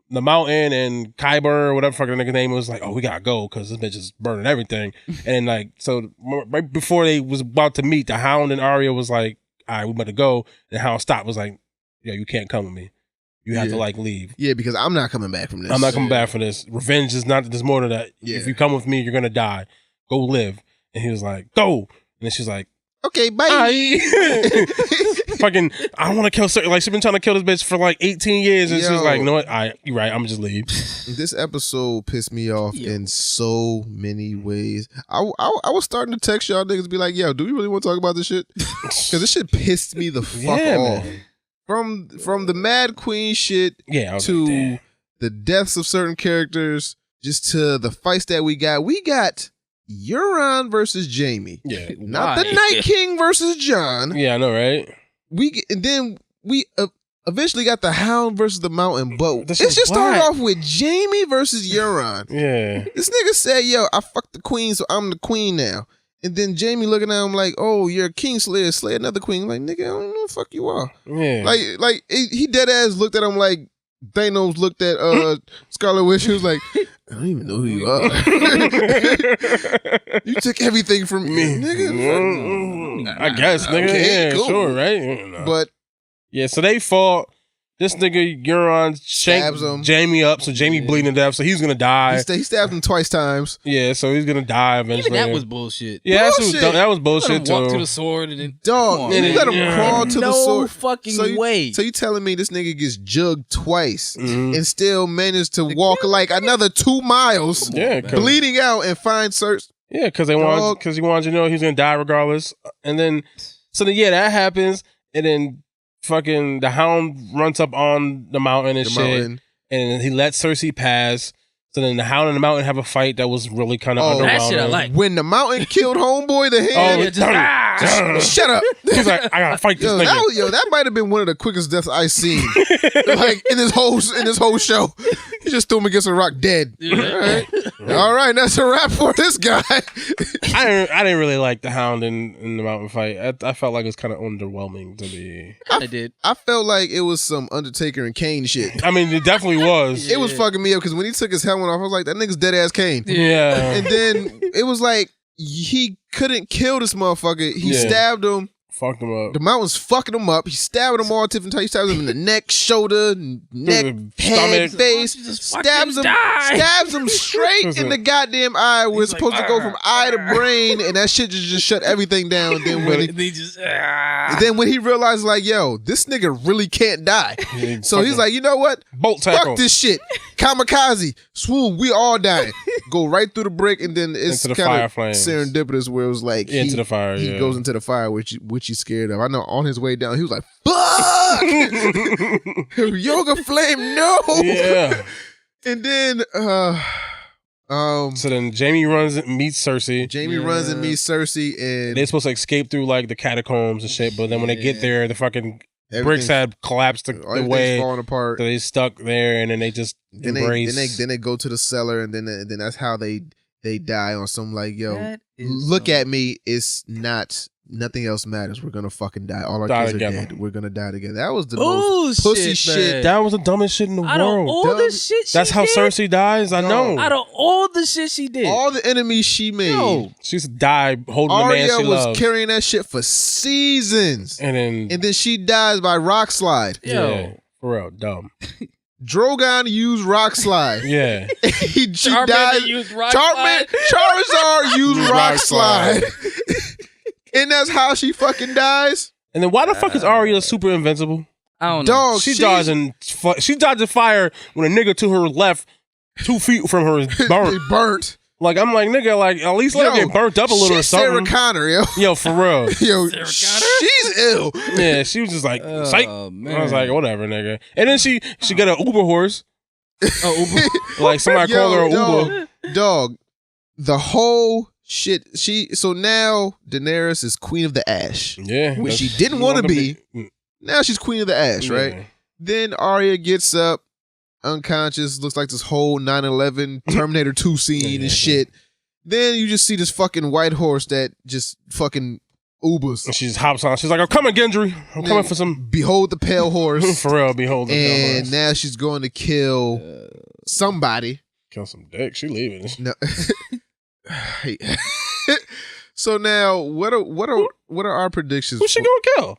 Speaker 10: the Mountain and Kyber, whatever fucking nigga's name was, like, oh, we gotta go because this bitch is burning everything. And then like, so right before they was about to meet, the Hound and Arya was like, all right, we about to go. And the Hound stopped, was like, yeah, you can't come with me. You have to like leave.
Speaker 6: Yeah, because I'm not coming back from this.
Speaker 10: I'm not coming back from this. Revenge is not. There's more to that.
Speaker 6: Yeah.
Speaker 10: If you come with me, you're gonna die. Go live. And he was like, go. And then she's like,
Speaker 6: okay, bye.
Speaker 10: Fucking, I don't want to kill Cersei. Like, she's been trying to kill this bitch for like 18 years, and she's like, you know what? You're right. I'm just leave.
Speaker 6: This episode pissed me off in so many ways. I was starting to text y'all niggas, be like, yo, do we really want to talk about this shit? Because this shit pissed me the fuck off.
Speaker 10: Man.
Speaker 6: From the Mad Queen shit to the deaths of certain characters, just to the fights that we got. We got Euron versus Jamie.
Speaker 10: Yeah.
Speaker 6: Not the Night King versus Jon.
Speaker 10: Yeah, I know, right?
Speaker 6: And then we eventually got the Hound versus the Mountain, but it's just started off with Jamie versus Euron.
Speaker 10: Yeah.
Speaker 6: This nigga said, yo, I fucked the queen, so I'm the queen now. And then Jamie looking at him like, oh, you're a king slayer, slay another queen. I'm like, nigga, I don't know the fuck you are.
Speaker 10: Yeah.
Speaker 6: Like he dead ass looked at him like Thanos looked at Scarlet Witch. He was like, I don't even know who you are. You took everything from me, nigga.
Speaker 10: I guess, nigga.
Speaker 6: Okay,
Speaker 10: yeah,
Speaker 6: cool.
Speaker 10: Sure, right?
Speaker 6: But
Speaker 10: yeah, so they fought. This nigga Euron stabs him. Jamie up, so Jamie bleeding to death, so he's gonna die.
Speaker 6: He stabbed him twice times.
Speaker 10: Yeah, so he's gonna die eventually.
Speaker 13: Even that was bullshit.
Speaker 10: Yeah,
Speaker 6: bullshit.
Speaker 10: That was bullshit too.
Speaker 13: Walk to the sword and then
Speaker 6: dog, you let him crawl to the sword.
Speaker 13: No fucking way.
Speaker 6: So you telling me this nigga gets jugged twice and still managed to walk like another 2 miles, bleeding out and find Cersei?
Speaker 10: Yeah, because he wanted you to know he's gonna die regardless. And then, that happens, and then fucking the Hound runs up on the mountain and shit, and he lets Cersei pass. So then the Hound and the Mountain have a fight that was really kind of underwhelming.
Speaker 13: That shit I like.
Speaker 6: When the Mountain killed homeboy, the hand. Shut up.
Speaker 10: He's like, I gotta fight this nigga.
Speaker 6: That might have been one of the quickest deaths I've seen. Like in this whole show. He just threw him against a rock dead. All right, that's a wrap for this guy.
Speaker 10: I didn't really like the Hound in the Mountain fight. I felt like it was kind of underwhelming to me.
Speaker 6: I felt like it was some Undertaker and Kane shit.
Speaker 10: I mean, it definitely was.
Speaker 6: It was fucking me up because when he took his helmet off, I was like, that nigga's dead ass Kane.
Speaker 10: Yeah.
Speaker 6: And then it was like he couldn't kill this motherfucker. He stabbed him.
Speaker 10: Fucked him up.
Speaker 6: The Mountain's fucking him up. He stabbed him all different times. He stabs him in the neck, shoulder, neck, head, face. Stabs him straight in the goddamn eye where it's supposed to go from eye to brain, and that shit just shut everything down. Then when he realized, like, yo, this nigga really can't die. So he's like, you know what?
Speaker 10: Bolt tackle.
Speaker 6: Fuck this shit. Kamikaze. Swoon, we all dying. Go right through the brick, and then it's kind of serendipitous where it was like
Speaker 10: into the fire.
Speaker 6: He goes into the fire, which he's scared of. I know on his way down, he was like, fuck! fuck? Yoga flame, no.
Speaker 10: Yeah.
Speaker 6: And then,
Speaker 10: so then Jamie runs and meets Cersei.
Speaker 6: Jamie runs and meets Cersei, and
Speaker 10: they're supposed to escape through like the catacombs and shit. But then when they get there, the fucking bricks
Speaker 6: Everything's-
Speaker 10: had collapsed the
Speaker 6: everything's
Speaker 10: way,
Speaker 6: falling apart.
Speaker 10: so they stuck there, and then they just embrace.
Speaker 6: Then they go to the cellar, and then that's how they die on some like, yo,
Speaker 13: That is
Speaker 6: look at me. It's not. Nothing else matters. We're gonna fucking die. All our
Speaker 10: Die
Speaker 6: kids
Speaker 10: together.
Speaker 6: are dead. We're gonna die together. That was the
Speaker 13: Bullshit,
Speaker 6: most pussy shit.
Speaker 13: man.
Speaker 10: That was the dumbest shit in the
Speaker 13: Out of
Speaker 10: world.
Speaker 13: all the shit she
Speaker 10: That's how
Speaker 13: did,
Speaker 10: Cersei dies. I know.
Speaker 13: Out of all the shit she did,
Speaker 6: All the enemies she made.
Speaker 13: Yo.
Speaker 10: She's died holding the man
Speaker 6: Arya
Speaker 10: she
Speaker 6: was
Speaker 10: loves.
Speaker 6: carrying that shit for seasons,
Speaker 10: and
Speaker 6: then she dies by rock slide.
Speaker 10: yeah, for real, dumb.
Speaker 6: Drogon used rock slide.
Speaker 10: Yeah.
Speaker 6: She
Speaker 13: Charmander
Speaker 6: died.
Speaker 13: used rock slide.
Speaker 6: Charizard used rock
Speaker 10: Rock
Speaker 6: slide.
Speaker 10: slide.
Speaker 6: And that's how she fucking dies.
Speaker 10: And then why the fuck is Arya super invincible?
Speaker 13: I don't know.
Speaker 6: Dog,
Speaker 10: She dodging fire when a nigga to her left 2 feet from her is burnt.
Speaker 6: burnt.
Speaker 10: Like I'm like nigga, like at least let her get burnt up a little or
Speaker 6: she's
Speaker 10: something.
Speaker 6: Sarah Connor, yo.
Speaker 10: Yo, for real.
Speaker 6: Yo, she's ill.
Speaker 10: Yeah, she was just like psych.
Speaker 13: man.
Speaker 10: I was like, whatever, nigga. And then she got an Uber horse.
Speaker 13: Uber.
Speaker 10: Like somebody called her an Uber.
Speaker 6: Dog, the whole shit. So now Daenerys is Queen of the Ash.
Speaker 10: Yeah.
Speaker 6: Which she didn't want to be. Now she's Queen of the Ash, right?
Speaker 10: Yeah.
Speaker 6: Then Arya gets up, unconscious, looks like this whole 9/11 Terminator 2 scene and shit. Then you just see this fucking white horse that just fucking Ubers.
Speaker 10: And she just hops on. She's like, I'm coming, Gendry. I'm coming for some.
Speaker 6: Behold the pale horse.
Speaker 10: For real, behold the pale horse.
Speaker 6: And now she's going to kill somebody.
Speaker 10: Kill some dick. She leaving.
Speaker 6: No. Hey. So now, what are our predictions?
Speaker 10: Who's she gonna kill?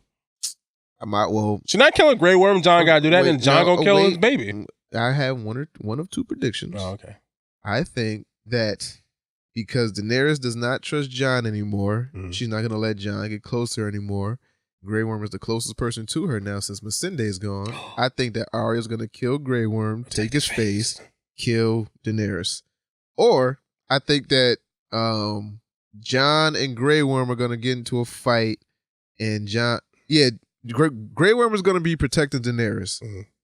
Speaker 6: She's
Speaker 10: not killing Grey Worm. John gotta do that, and John gonna kill his baby.
Speaker 6: I have one of two predictions.
Speaker 10: Oh, okay.
Speaker 6: I think that because Daenerys does not trust Jon anymore, she's not gonna let Jon get close to her anymore. Grey Worm is the closest person to her now since Missandei is gone. I think that Arya's gonna kill Grey Worm, take his face, kill Daenerys. Or I think that Jon and Grey Worm are gonna get into a fight, and Grey Worm is gonna be protecting Daenerys.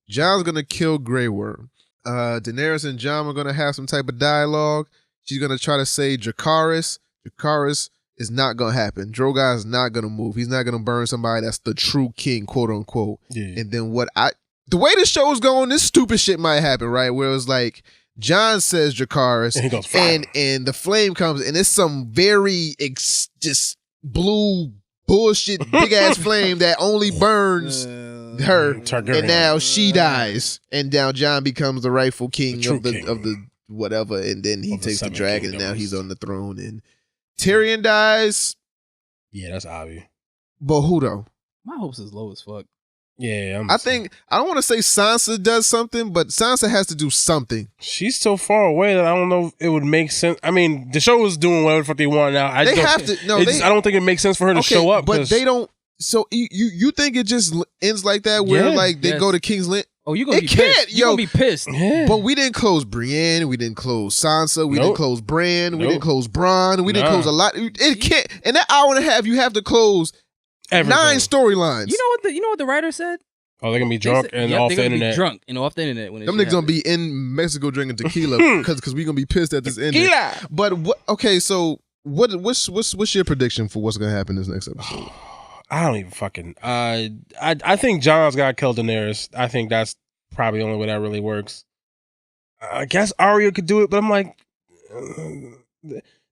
Speaker 6: Jon's gonna kill Grey Worm. Daenerys and Jon are gonna have some type of dialogue. She's gonna try to say Dracarys. Dracarys is not gonna happen. Drogon is not gonna move. He's not gonna burn somebody that's the true king, quote unquote.
Speaker 10: Yeah.
Speaker 6: And then the way the show's going, this stupid shit might happen, right? Where it's like Jon says Dracarys,
Speaker 10: and he goes,
Speaker 6: and the flame comes, and it's some very just blue bullshit big ass flame that only burns her,
Speaker 10: Targaryen.
Speaker 6: and now she dies, and now Jon becomes the rightful king of the whatever, and then he takes the dragon, and now he's on the throne, and Tyrion dies.
Speaker 10: Yeah, that's obvious.
Speaker 6: But who though?
Speaker 13: My hopes is low as fuck.
Speaker 10: Yeah,
Speaker 6: I think I don't want to say Sansa does something, but Sansa has to do something.
Speaker 10: She's so far away that I don't know if it would make sense. I mean, the show is doing whatever the fuck they want now. I don't think it makes sense for her to show up.
Speaker 6: But they don't. So you think it just ends like that, where like they go to King's Landing?
Speaker 13: Oh, you gonna be pissed. You gonna be pissed.
Speaker 10: Yeah.
Speaker 6: But we didn't close Brienne. We didn't close Sansa. We didn't close Bran. We didn't close Bronn. We didn't close a lot. It can't. In that hour and a half, you have to close
Speaker 10: everything.
Speaker 6: 9 storylines.
Speaker 13: You know what the writer said?
Speaker 10: Oh, they're gonna be drunk and off the internet.
Speaker 13: Be drunk and off the internet when
Speaker 6: them niggas gonna be in Mexico drinking tequila because we gonna be pissed at this ending. But what? Okay, so what's your prediction for what's gonna happen this next episode?
Speaker 10: I don't even fucking. I think Jon's gotta kill Daenerys. I think that's probably the only way that really works. I guess Arya could do it, but I'm like,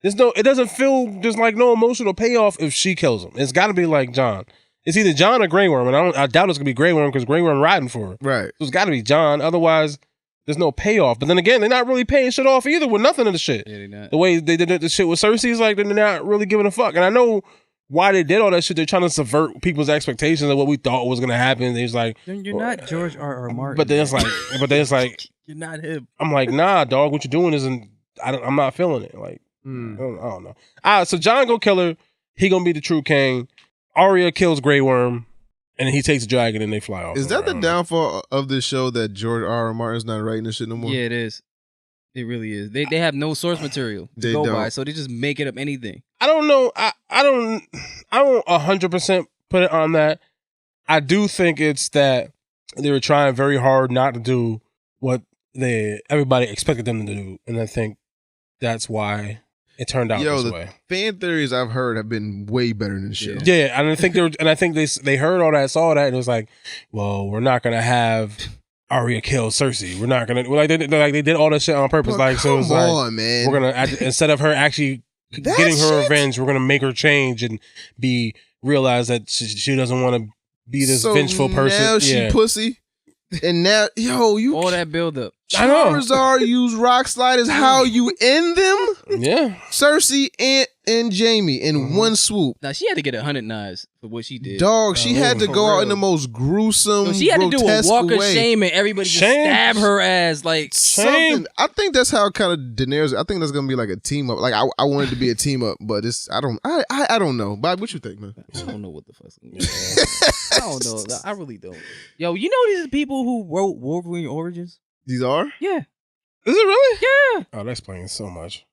Speaker 10: it doesn't feel there's like no emotional payoff if she kills him. It's got to be like Jon. It's either Jon or Grey Worm, and I doubt it's gonna be Grey Worm because Grey Worm riding for her.
Speaker 6: Right.
Speaker 10: So it's got to be Jon. Otherwise, there's no payoff. But then again, they're not really paying shit off either with nothing of the shit.
Speaker 13: Yeah, they're not.
Speaker 10: The way they did the shit with Cersei is like they're not really giving a fuck. And I know why they did all that shit. They're trying to subvert people's expectations of what we thought was gonna happen. They was like,
Speaker 13: you're not George R.R. Martin.
Speaker 10: But then it's like,
Speaker 13: you're not him.
Speaker 10: I'm like, nah, dog. What you're doing isn't. I'm not feeling it. Like, I don't know. All right, so Jon go kill her. He gonna be the true king. Arya kills Grey Worm, and then he takes the dragon and they fly off.
Speaker 6: Is that the downfall of this show that George R.R. Martin's not writing this shit no more?
Speaker 13: Yeah, it is. It really is. They have no source material to go by, so they just make it up anything.
Speaker 10: I don't know. I don't 100% put it on that. I do think it's that they were trying very hard not to do what everybody expected them to do, and I think that's why it turned out this way.
Speaker 6: Fan theories I've heard have been way better than the show.
Speaker 10: Yeah, and I think they heard all that, saw that, and it was like, well, we're not gonna have Arya kill Cersei. We're not gonna they did all that shit on purpose.
Speaker 6: Well,
Speaker 10: so it's like,
Speaker 6: on, man.
Speaker 10: We're gonna instead of her actually getting her revenge, we're gonna make her change and realize that she doesn't want to be this vengeful person.
Speaker 6: Now she pussy. And now, you
Speaker 13: all that build up.
Speaker 6: Charizard use rock slide is how you end them.
Speaker 10: Yeah,
Speaker 6: Cersei and Jamie in one swoop.
Speaker 13: Now she had to get 100 knives for what she did.
Speaker 6: Dog, she had to go out in the most gruesome.
Speaker 13: She had to do a walk of
Speaker 6: way.
Speaker 13: shame and everybody just stab her ass like
Speaker 6: something. I think that's how kind of Daenerys. I think that's gonna be like a team up. Like I wanted to be a team up, but I don't know. Bob, what you think, man?
Speaker 13: I don't know what the fuck. I don't know. I really don't. Yo, you know these people who wrote Wolverine Origins?
Speaker 6: These are?
Speaker 13: Yeah.
Speaker 6: Is it really?
Speaker 13: Yeah.
Speaker 10: Oh, that explains so much.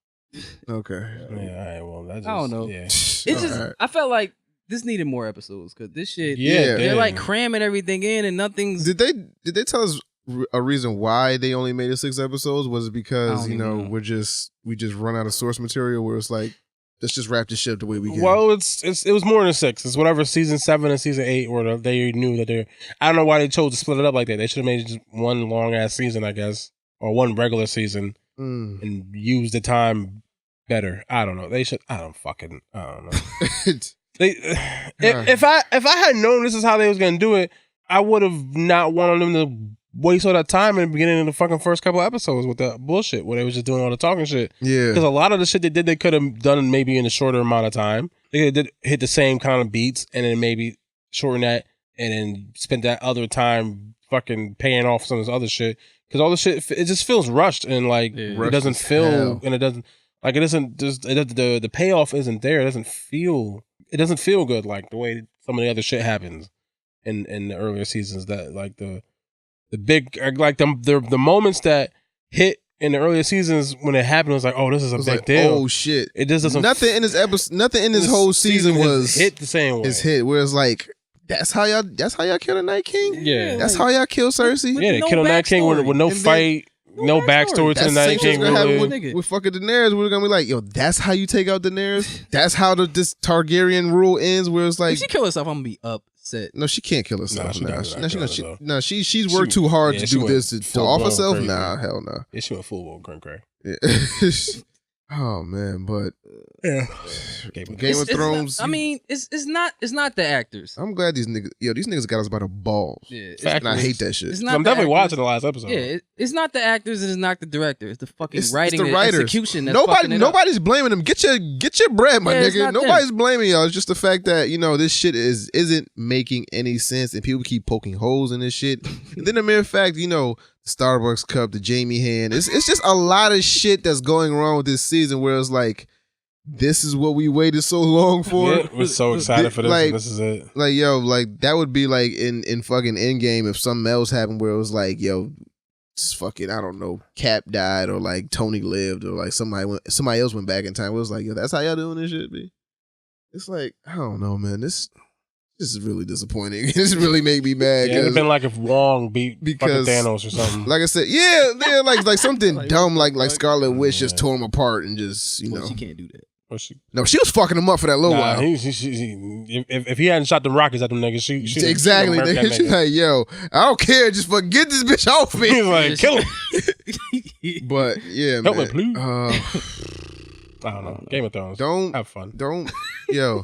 Speaker 6: Okay.
Speaker 10: Yeah. All right. Well, that just,
Speaker 13: I don't know.
Speaker 10: Yeah.
Speaker 13: It's just I felt like this needed more episodes because this shit.
Speaker 6: Yeah.
Speaker 13: They're like cramming everything in and nothing's.
Speaker 6: Did they tell us a reason why they only made it 6 episodes? Was it because we just run out of source material where it's like, let's just wrap this shit up the way we can?
Speaker 10: Well, it was more than 6. It's whatever season 7 and season 8 where they knew that they. I don't know why they chose to split it up like that. They should have made just one long ass season, I guess, or one regular season, and use the time better. I don't know. They should. I don't know. If I had known this is how they was gonna do it, I would have not wanted them to waste all that time in the beginning of the fucking first couple of episodes with that bullshit where they was just doing all the talking shit.
Speaker 6: Yeah.
Speaker 10: Because a lot of the shit they did, they could have done maybe in a shorter amount of time. They did hit the same kind of beats and then maybe shorten that and then spend that other time fucking paying off some of this other shit. Because all the shit, it just feels rushed and like it doesn't feel, and it doesn't, like it isn't just, the payoff isn't there. It doesn't feel good like the way some of the other shit happens in the earlier seasons. That like the big, like the moments that hit in the earlier seasons when it happened, it was like, oh, this is a big deal.
Speaker 6: Oh shit!
Speaker 10: It just doesn't.
Speaker 6: Nothing in this episode, nothing in this whole season was
Speaker 10: hit the same way.
Speaker 6: It's hit where it's like, that's how y'all kill the Night King.
Speaker 10: Yeah,
Speaker 6: that's how y'all kill Cersei.
Speaker 10: Yeah, they kill the Night King with no fight. No backstory to the Night King.
Speaker 6: Really. With fucking Daenerys, we're gonna be like, yo, that's how you take out Daenerys. That's how this Targaryen rule ends. Where it's like,
Speaker 13: if she kill herself, I'm gonna be upset.
Speaker 6: No, she can't kill herself. She's worked
Speaker 10: too
Speaker 6: hard to do this to off herself.
Speaker 10: Crazy.
Speaker 6: Nah, hell no.
Speaker 10: Yeah, she went full blown cray.
Speaker 6: Yeah. Oh man, but
Speaker 10: yeah,
Speaker 6: Game of Thrones.
Speaker 13: I mean, it's not the actors.
Speaker 6: I'm glad these niggas got us by the balls.
Speaker 13: Yeah,
Speaker 6: and I hate that shit.
Speaker 10: I'm definitely watching the last episode.
Speaker 13: Yeah, it's not the actors and it's not the director. It's the fucking writing
Speaker 6: it's the
Speaker 13: and
Speaker 6: writers.
Speaker 13: execution.
Speaker 6: Nobody's blaming them. Get your bread, my nigga. Nobody's
Speaker 13: them.
Speaker 6: blaming y'all. It's just the fact that this shit isn't making any sense, and people keep poking holes in this shit. And then the mere fact, the Starbucks cup, the Jamie hand. It's just a lot of shit that's going wrong with this season where it's like, this is what we waited so long for.
Speaker 10: Yeah, we're so excited for this.
Speaker 6: Like,
Speaker 10: and this is it.
Speaker 6: Like, yo, like that would be like in fucking Endgame if something else happened where it was like, yo, fucking, I don't know, Cap died or like Tony lived or like somebody else went back in time. It was like, yo, that's how y'all doing this shit, B? It's like, I don't know, man. This is really disappointing. This really made me mad.
Speaker 10: Yeah, it'd have been like if Wong beat fucking Thanos or something.
Speaker 6: Like I said, yeah, like something dumb like Scarlet Witch just tore him apart and just,
Speaker 13: she can't do that.
Speaker 6: No, she was fucking him up for that little while.
Speaker 10: If he hadn't shot them rockets at them niggas, she
Speaker 6: exactly. She's like, yo, I don't care, just get this bitch off me.
Speaker 10: He's like, kill him.
Speaker 6: But yeah,
Speaker 10: help
Speaker 6: man.
Speaker 10: me, please. I don't know. Game of Thrones.
Speaker 6: Don't
Speaker 10: have fun.
Speaker 6: Don't, yo.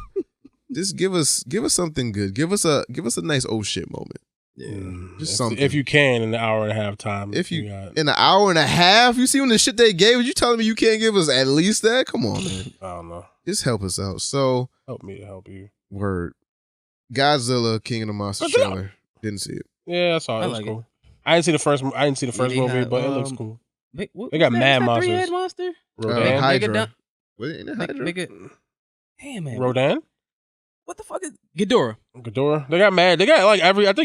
Speaker 6: Just give us something good. Give us a nice old shit moment.
Speaker 10: Yeah,
Speaker 6: just something.
Speaker 10: If you can in an hour and a half time.
Speaker 6: In an hour and a half, you see when the shit they gave us, you telling me you can't give us at least that? Come on, man.
Speaker 10: I don't know.
Speaker 6: Just help us out. So
Speaker 10: help me to help you.
Speaker 6: Word. Godzilla, King of the Monsters trailer. Didn't see it.
Speaker 10: Yeah, I saw it. It was cool. I didn't see the first movie, but it looks cool. They got mad monsters.
Speaker 13: Three-head monster?
Speaker 6: Rodan. Hydra. Ain't it Hydra?
Speaker 13: Damn, man.
Speaker 10: Rodan?
Speaker 13: What the fuck is Ghidorah?
Speaker 10: They got mad. They got like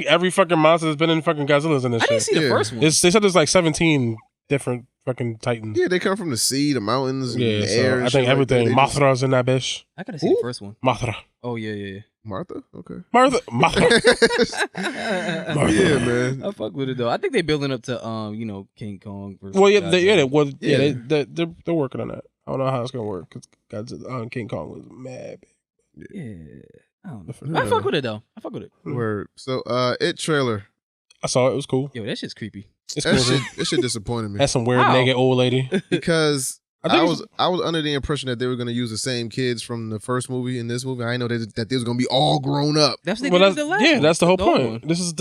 Speaker 10: every fucking monster that's been in fucking Godzilla's in this shit.
Speaker 13: I didn't see the first one.
Speaker 10: They said there's like 17 different fucking titans.
Speaker 6: Yeah, they come from the sea, the mountains, and the air.
Speaker 10: I think everything.
Speaker 6: Like
Speaker 10: Mothra's in that bitch.
Speaker 13: I gotta see the first one.
Speaker 10: Mothra.
Speaker 13: Oh yeah.
Speaker 6: Martha? Okay.
Speaker 10: Martha.
Speaker 6: Yeah, man.
Speaker 13: I fuck with it though. I think they building up to King Kong.
Speaker 10: Well, they're working on that. I don't know how it's gonna work because King Kong was mad.
Speaker 13: Yeah, I don't know. I fuck with it though. I fuck with it.
Speaker 6: Word. So, It trailer.
Speaker 10: I saw it. It was cool.
Speaker 13: Yo, that shit's creepy.
Speaker 6: That shit disappointed me.
Speaker 10: That's some weird naked old lady.
Speaker 6: Because I was under the impression that they were going to use the same kids from the first movie in this movie. I didn't know that they was going to be all grown up.
Speaker 13: That's what they did the last one.
Speaker 10: That's the whole point. This is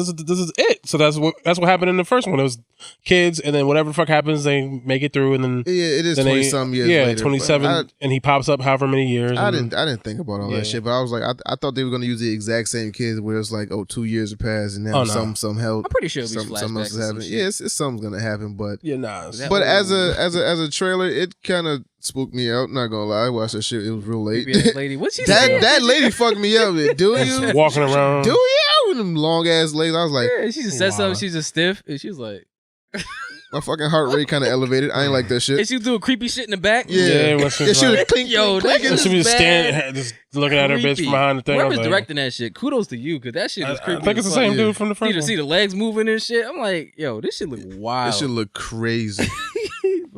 Speaker 10: it. So that's what happened in the first one. It was kids, and then whatever the fuck happens, they make it through, and then
Speaker 6: it is 20-some years later.
Speaker 10: 27, and he pops up however many years.
Speaker 6: I didn't think about all that shit, but I was like, I thought they were going to use the exact same kids, where it's like, 2 years have passed, and now some held.
Speaker 13: I'm pretty sure
Speaker 6: something else is happening. Yeah, it's something's going to happen, but
Speaker 10: nah.
Speaker 6: But as a trailer, it kind of spooked me out. Not gonna lie, I watched that shit. It was real late.
Speaker 13: Lady, what's she
Speaker 6: that lady fucked me up. Do you
Speaker 10: walking around?
Speaker 6: Do you with them long ass legs? I was like,
Speaker 13: she just said something. She's just stiff, and she was like,
Speaker 6: my fucking heart rate kind of elevated. I ain't like that shit.
Speaker 13: And she was doing creepy shit in the back.
Speaker 6: Yeah, she was clinking.
Speaker 13: Yo, that
Speaker 10: she was just standing, just looking at her bitch from behind the thing.
Speaker 13: Whoever's directing that shit, kudos to you, because that shit was creepy.
Speaker 10: I think it's the same dude from the first one.
Speaker 13: See the legs moving and shit. I'm like, yo, this shit look wild.
Speaker 6: This shit look crazy.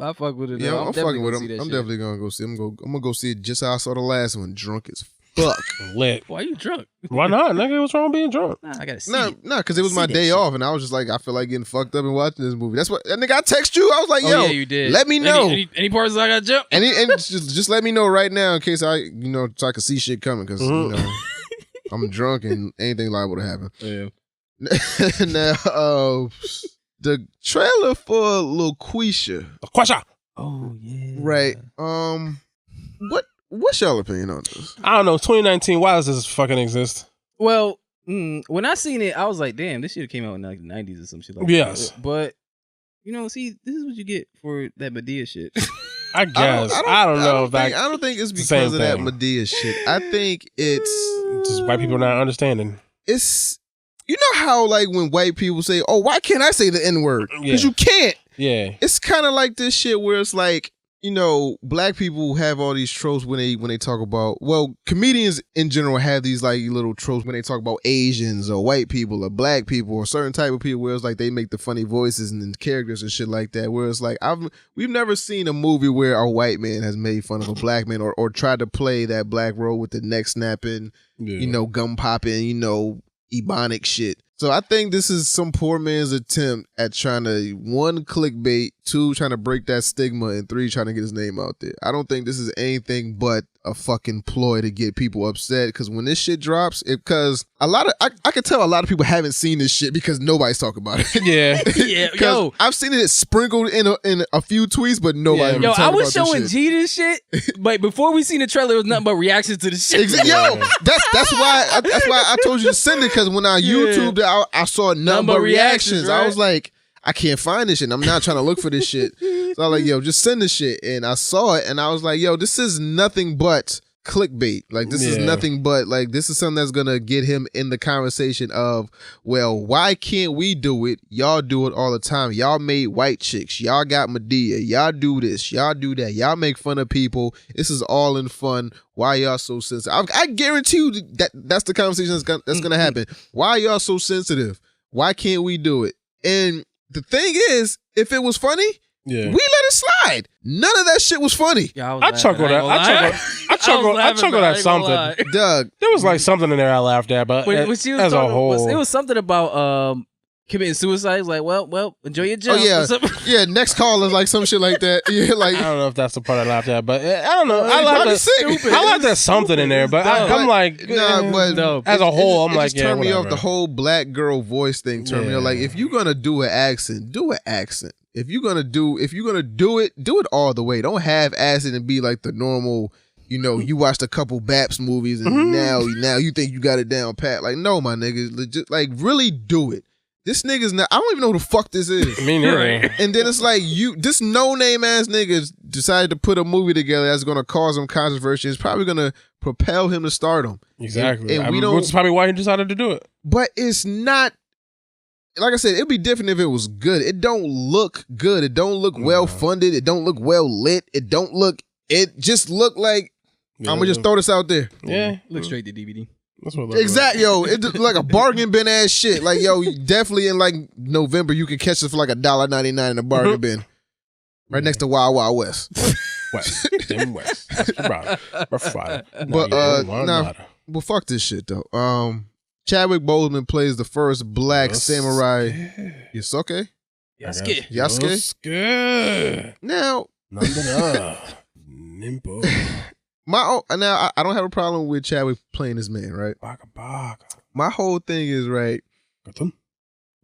Speaker 13: I fuck with it.
Speaker 6: Yeah, I'm fucking with him. I'm definitely gonna go see it. I'm gonna go see it just how I saw the last one. Drunk as fuck.
Speaker 10: Lit.
Speaker 13: Why you drunk?
Speaker 10: Why not? Nigga, what's wrong with being drunk?
Speaker 13: Nah, I gotta see.
Speaker 6: No, because it was my day off, and I was just like, I feel like getting fucked up and watching this movie. That's what. And nigga, I text you. I was like, yo,
Speaker 13: yeah, you did.
Speaker 6: Let me know.
Speaker 13: Any parts I gotta jump?
Speaker 6: And just let me know right now in case so I can see shit coming, because I'm drunk and anything liable to happen.
Speaker 13: Yeah.
Speaker 6: Now, the trailer for Loqueesha.
Speaker 10: Loqueesha.
Speaker 13: Oh yeah.
Speaker 6: Right. What's y'all opinion on this?
Speaker 10: I don't know. 2019. Why does this fucking exist?
Speaker 13: Well, when I seen it, I was like, damn, this shit came out in like the 90s or some shit like
Speaker 10: that.
Speaker 13: But see, this is what you get for that Medea shit.
Speaker 10: I guess. I don't know. I
Speaker 6: don't think it's because of that Medea shit. I think it's
Speaker 10: just white people not understanding.
Speaker 6: It's how like when white people say, "Oh, why can't I say the N-word?" Because you can't.
Speaker 10: Yeah.
Speaker 6: It's kind of like this shit where it's like, black people have all these tropes when they talk about, comedians in general have these like little tropes when they talk about Asians or white people or black people or certain type of people, where it's like they make the funny voices and characters and shit like that, where it's like we've never seen a movie where a white man has made fun of a black man or tried to play that black role with the neck snapping, gum popping, ebonic shit. So I think this is some poor man's attempt at trying to, 1, clickbait, 2, trying to break that stigma, and 3, trying to get his name out there. I don't think this is anything but a fucking ploy to get people upset, because when this shit drops, because I could tell a lot of people haven't seen this shit because nobody's talking about it.
Speaker 10: Yeah.
Speaker 13: Yeah, yo.
Speaker 6: I've seen it sprinkled in a few tweets, but nobody
Speaker 13: Yo, I was showing G this shit, but before we seen the trailer, it was nothing but reactions to the shit.
Speaker 6: Yo, that's why I told you to send it, because when I YouTubed it, I saw nothing but reactions. Right? I was like, I can't find this shit. I'm not trying to look for this shit. So I was like, yo, just send this shit. And I saw it, and I was like, yo, this is nothing but clickbait. Like, this is nothing but, like, this is something that's gonna get him in the conversation of, well, why can't we do it? Y'all do it all the time. Y'all made white chicks. Y'all got Medea. Y'all do this. Y'all do that. Y'all make fun of people. This is all in fun. Why y'all so sensitive? I guarantee you that's the conversation that's gonna happen. Why y'all so sensitive? Why can't we do it? And the thing is, if it was funny, we let it slide. None of that shit was funny.
Speaker 13: Yeah,
Speaker 10: I chuckled at something.
Speaker 6: Doug,
Speaker 10: there was like something in there I laughed at, but as a whole,
Speaker 13: it was something about committing suicide. It's like, well, enjoy your job.
Speaker 6: Oh yeah, next call is like some shit like that. Yeah, like
Speaker 10: I don't know if that's the part I laughed at, but I don't know. I like that something in there, but I'm like, but as a whole, I'm like,
Speaker 6: turn me off. The whole black girl voice thing turned me off. Like, if you're gonna do an accent, do an accent. If you're gonna do it, do it all the way. Don't have acid and be like the normal. You watched a couple Baps movies and now you think you got it down pat. Like, no, my niggas, legit, like, really do it. This nigga's not. I don't even know who the fuck this is.
Speaker 10: Me neither.
Speaker 6: And then it's like this no name ass nigga decided to put a movie together that's gonna cause him controversy. It's probably gonna propel him to stardom.
Speaker 10: Exactly. And which is probably why he decided to do it.
Speaker 6: But it's not. Like I said, it'd be different if it was good. It don't look good. It don't look well funded. It don't look well lit. It just look like I'm gonna just throw this out there.
Speaker 10: Yeah,
Speaker 13: look straight to DVD.
Speaker 10: That's what it looks
Speaker 6: Exactly, yo. It's like a bargain bin ass shit. Like, yo, definitely in like November, you can catch it for like $1.99 in a bargain bin. Right next to Wild Wild West.
Speaker 10: West. Them West. Right.
Speaker 6: But fuck this shit though. Chadwick Boseman plays the first black samurai. Yasuke?
Speaker 13: Yasuke.
Speaker 6: Now, now I don't have a problem with Chadwick playing this man, right? My whole thing is, right, what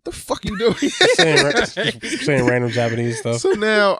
Speaker 6: the fuck you doing?
Speaker 10: saying random Japanese stuff.
Speaker 6: So now,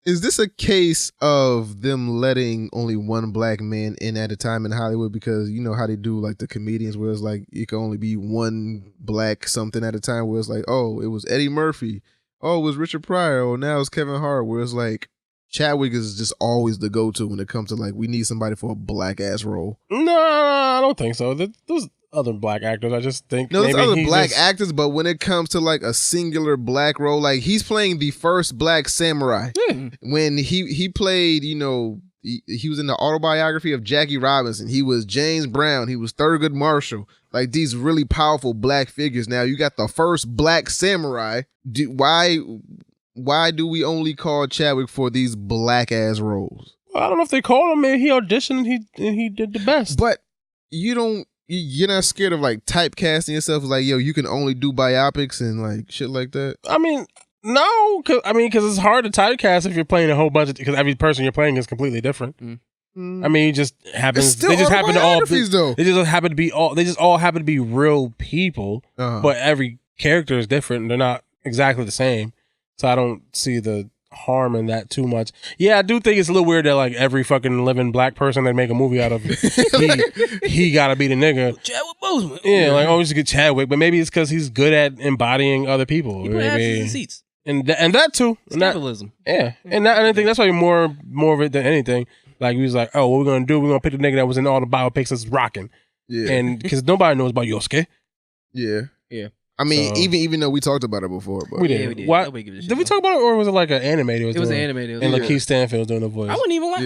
Speaker 6: is this a case of them letting only one black man in at a time in Hollywood? Because you know how they do like the comedians where it's like it can only be one black something at a time, where it's like, oh, it was Eddie Murphy, oh, it was Richard Pryor, or now it's Kevin Hart, where it's like Chadwick is just always the go-to when it comes to like, we need somebody for a black ass role.
Speaker 10: No, I don't think so. There's other black actors. I just think
Speaker 6: there's other black actors, but when it comes to like a singular black role, like he's playing the first black samurai.
Speaker 10: Yeah.
Speaker 6: When he played, you know, he was in the autobiography of Jackie Robinson. He was James Brown. He was Thurgood Marshall. Like these really powerful black figures. Now you got the first black samurai. Why do we only call Chadwick for these black ass roles?
Speaker 10: I don't know if they called him. Maybe he auditioned and he did the best.
Speaker 6: But you're not scared of like typecasting yourself as like, yo, you can only do biopics and like shit like that?
Speaker 10: I mean, no, because it's hard to typecast if you're playing a whole bunch of, because every person you're playing is completely different. I mean, it just happens. They just happen to all. They just happen to be all. They just all happen to be real people, but every character is different. They're not exactly the same. So I don't see the harm in that too much. Yeah, I do think it's a little weird that like every fucking living black person they make a movie out of, he gotta be the nigga.
Speaker 13: Chadwick Boseman.
Speaker 10: Yeah, like always get Chadwick, but maybe it's because he's good at embodying other people.
Speaker 13: He put asses in seats.
Speaker 10: And that too.
Speaker 13: Capitalism.
Speaker 10: Yeah, and I think that's why more of it than anything. Like he was like, oh, what we're gonna do? We're gonna pick the nigga that was in all the biopics that's rocking.
Speaker 6: Yeah,
Speaker 10: and because nobody knows about Yosuke.
Speaker 6: Yeah. I mean,
Speaker 10: So-
Speaker 6: even though we talked about it before, but
Speaker 10: We did.
Speaker 13: Yeah, we did.
Speaker 10: What?
Speaker 13: Nobody gives a shit
Speaker 10: Did we talk about it, or was it like an animated?
Speaker 13: It was an animated.
Speaker 10: And Lakeith Stanfield was doing the voice.
Speaker 13: I wouldn't even want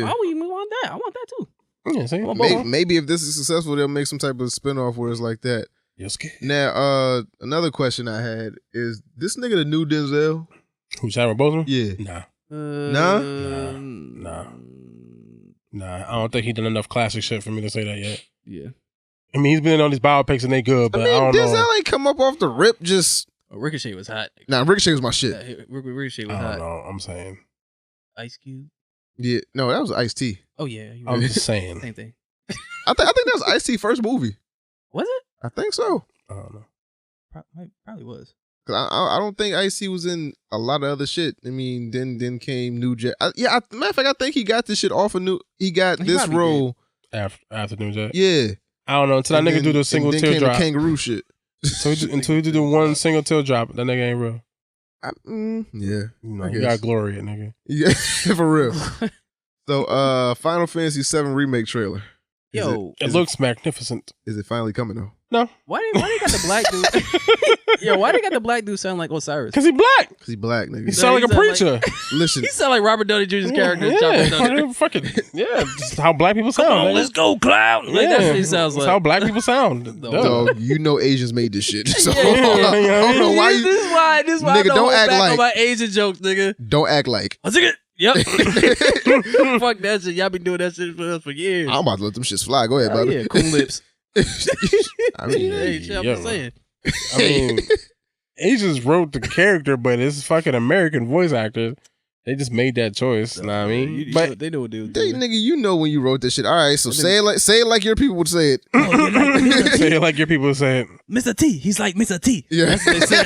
Speaker 13: that. I want that too.
Speaker 10: Yeah, see?
Speaker 6: Maybe if this is successful, they'll make some type of spinoff where it's like that.
Speaker 10: Yosuke.
Speaker 6: Now, another question I had is this nigga the new Denzel?
Speaker 10: Who's Chadwick Boseman?
Speaker 6: Yeah.
Speaker 10: Nah. Nah. I don't think he done enough classic shit for me to say that yet.
Speaker 13: Yeah.
Speaker 10: I mean, he's been in all these biopics and they good, but I don't know.
Speaker 6: Denzel ain't come up off the rip just.
Speaker 13: Ricochet was hot.
Speaker 6: Nah, Ricochet was my shit.
Speaker 13: Yeah, Ricochet was
Speaker 10: I
Speaker 13: hot.
Speaker 10: don't know. I'm saying.
Speaker 13: Ice Cube.
Speaker 6: Yeah, no, that was Ice-T.
Speaker 13: Oh yeah,
Speaker 10: I'm just saying.
Speaker 13: Same thing.
Speaker 6: I think that was Ice-T first movie.
Speaker 13: Was it?
Speaker 6: I think so.
Speaker 10: I don't know.
Speaker 13: Probably was.
Speaker 6: Cause I don't think Ice-T was in a lot of other shit. I mean, then came New Jack. Matter of fact, I think he got this shit off of New. He got this role
Speaker 10: after New Jack.
Speaker 6: Yeah.
Speaker 10: I don't know until that nigga do the single
Speaker 6: then
Speaker 10: teardrop.
Speaker 6: came the kangaroo shit.
Speaker 10: So until he do the one single teardrop, that nigga ain't real.
Speaker 6: Yeah,
Speaker 10: You got glory, it nigga.
Speaker 6: Yeah, for real. So, Final Fantasy VII remake trailer.
Speaker 10: It looks magnificent.
Speaker 6: Is it finally coming though?
Speaker 10: No.
Speaker 13: Why they got the black dude? Yo, why they got the black dude sound like Osiris?
Speaker 10: Because he black.
Speaker 6: Because he black, nigga.
Speaker 10: He sound like a preacher.
Speaker 6: Listen,
Speaker 13: he sound like Robert Downey Jr.'s character.
Speaker 10: Just how black people sound.
Speaker 13: Come on, let's go, Cloud. Like, that's what he sounds
Speaker 10: That's
Speaker 13: like.
Speaker 10: how black people sound.
Speaker 6: dog, you know Asians made this shit. So
Speaker 10: Yeah.
Speaker 6: I don't know why you.
Speaker 13: This is why
Speaker 6: Nigga,
Speaker 13: I don't
Speaker 6: don't
Speaker 13: hold
Speaker 6: act
Speaker 13: back
Speaker 6: like-
Speaker 13: on my Asian jokes, nigga.
Speaker 6: Don't act like.
Speaker 13: I took it. Yep. Fuck that shit. Y'all been doing that shit for us for years.
Speaker 6: I'm about to let them shits fly. Go ahead,
Speaker 13: Oh,
Speaker 6: buddy.
Speaker 13: yeah, cool lips.
Speaker 6: I mean,
Speaker 13: Hey, shit, I'm just saying.
Speaker 10: I mean, Asians wrote the character, but it's fucking American voice actors. They just made that choice. Know what I mean? But
Speaker 13: they know what dude.
Speaker 6: nigga, you know when you wrote this shit. All right, so say it like your people would say it.
Speaker 10: say it like your people say it.
Speaker 13: Mr. T. He's like Mr. T.
Speaker 6: Yeah.
Speaker 13: That's what they said.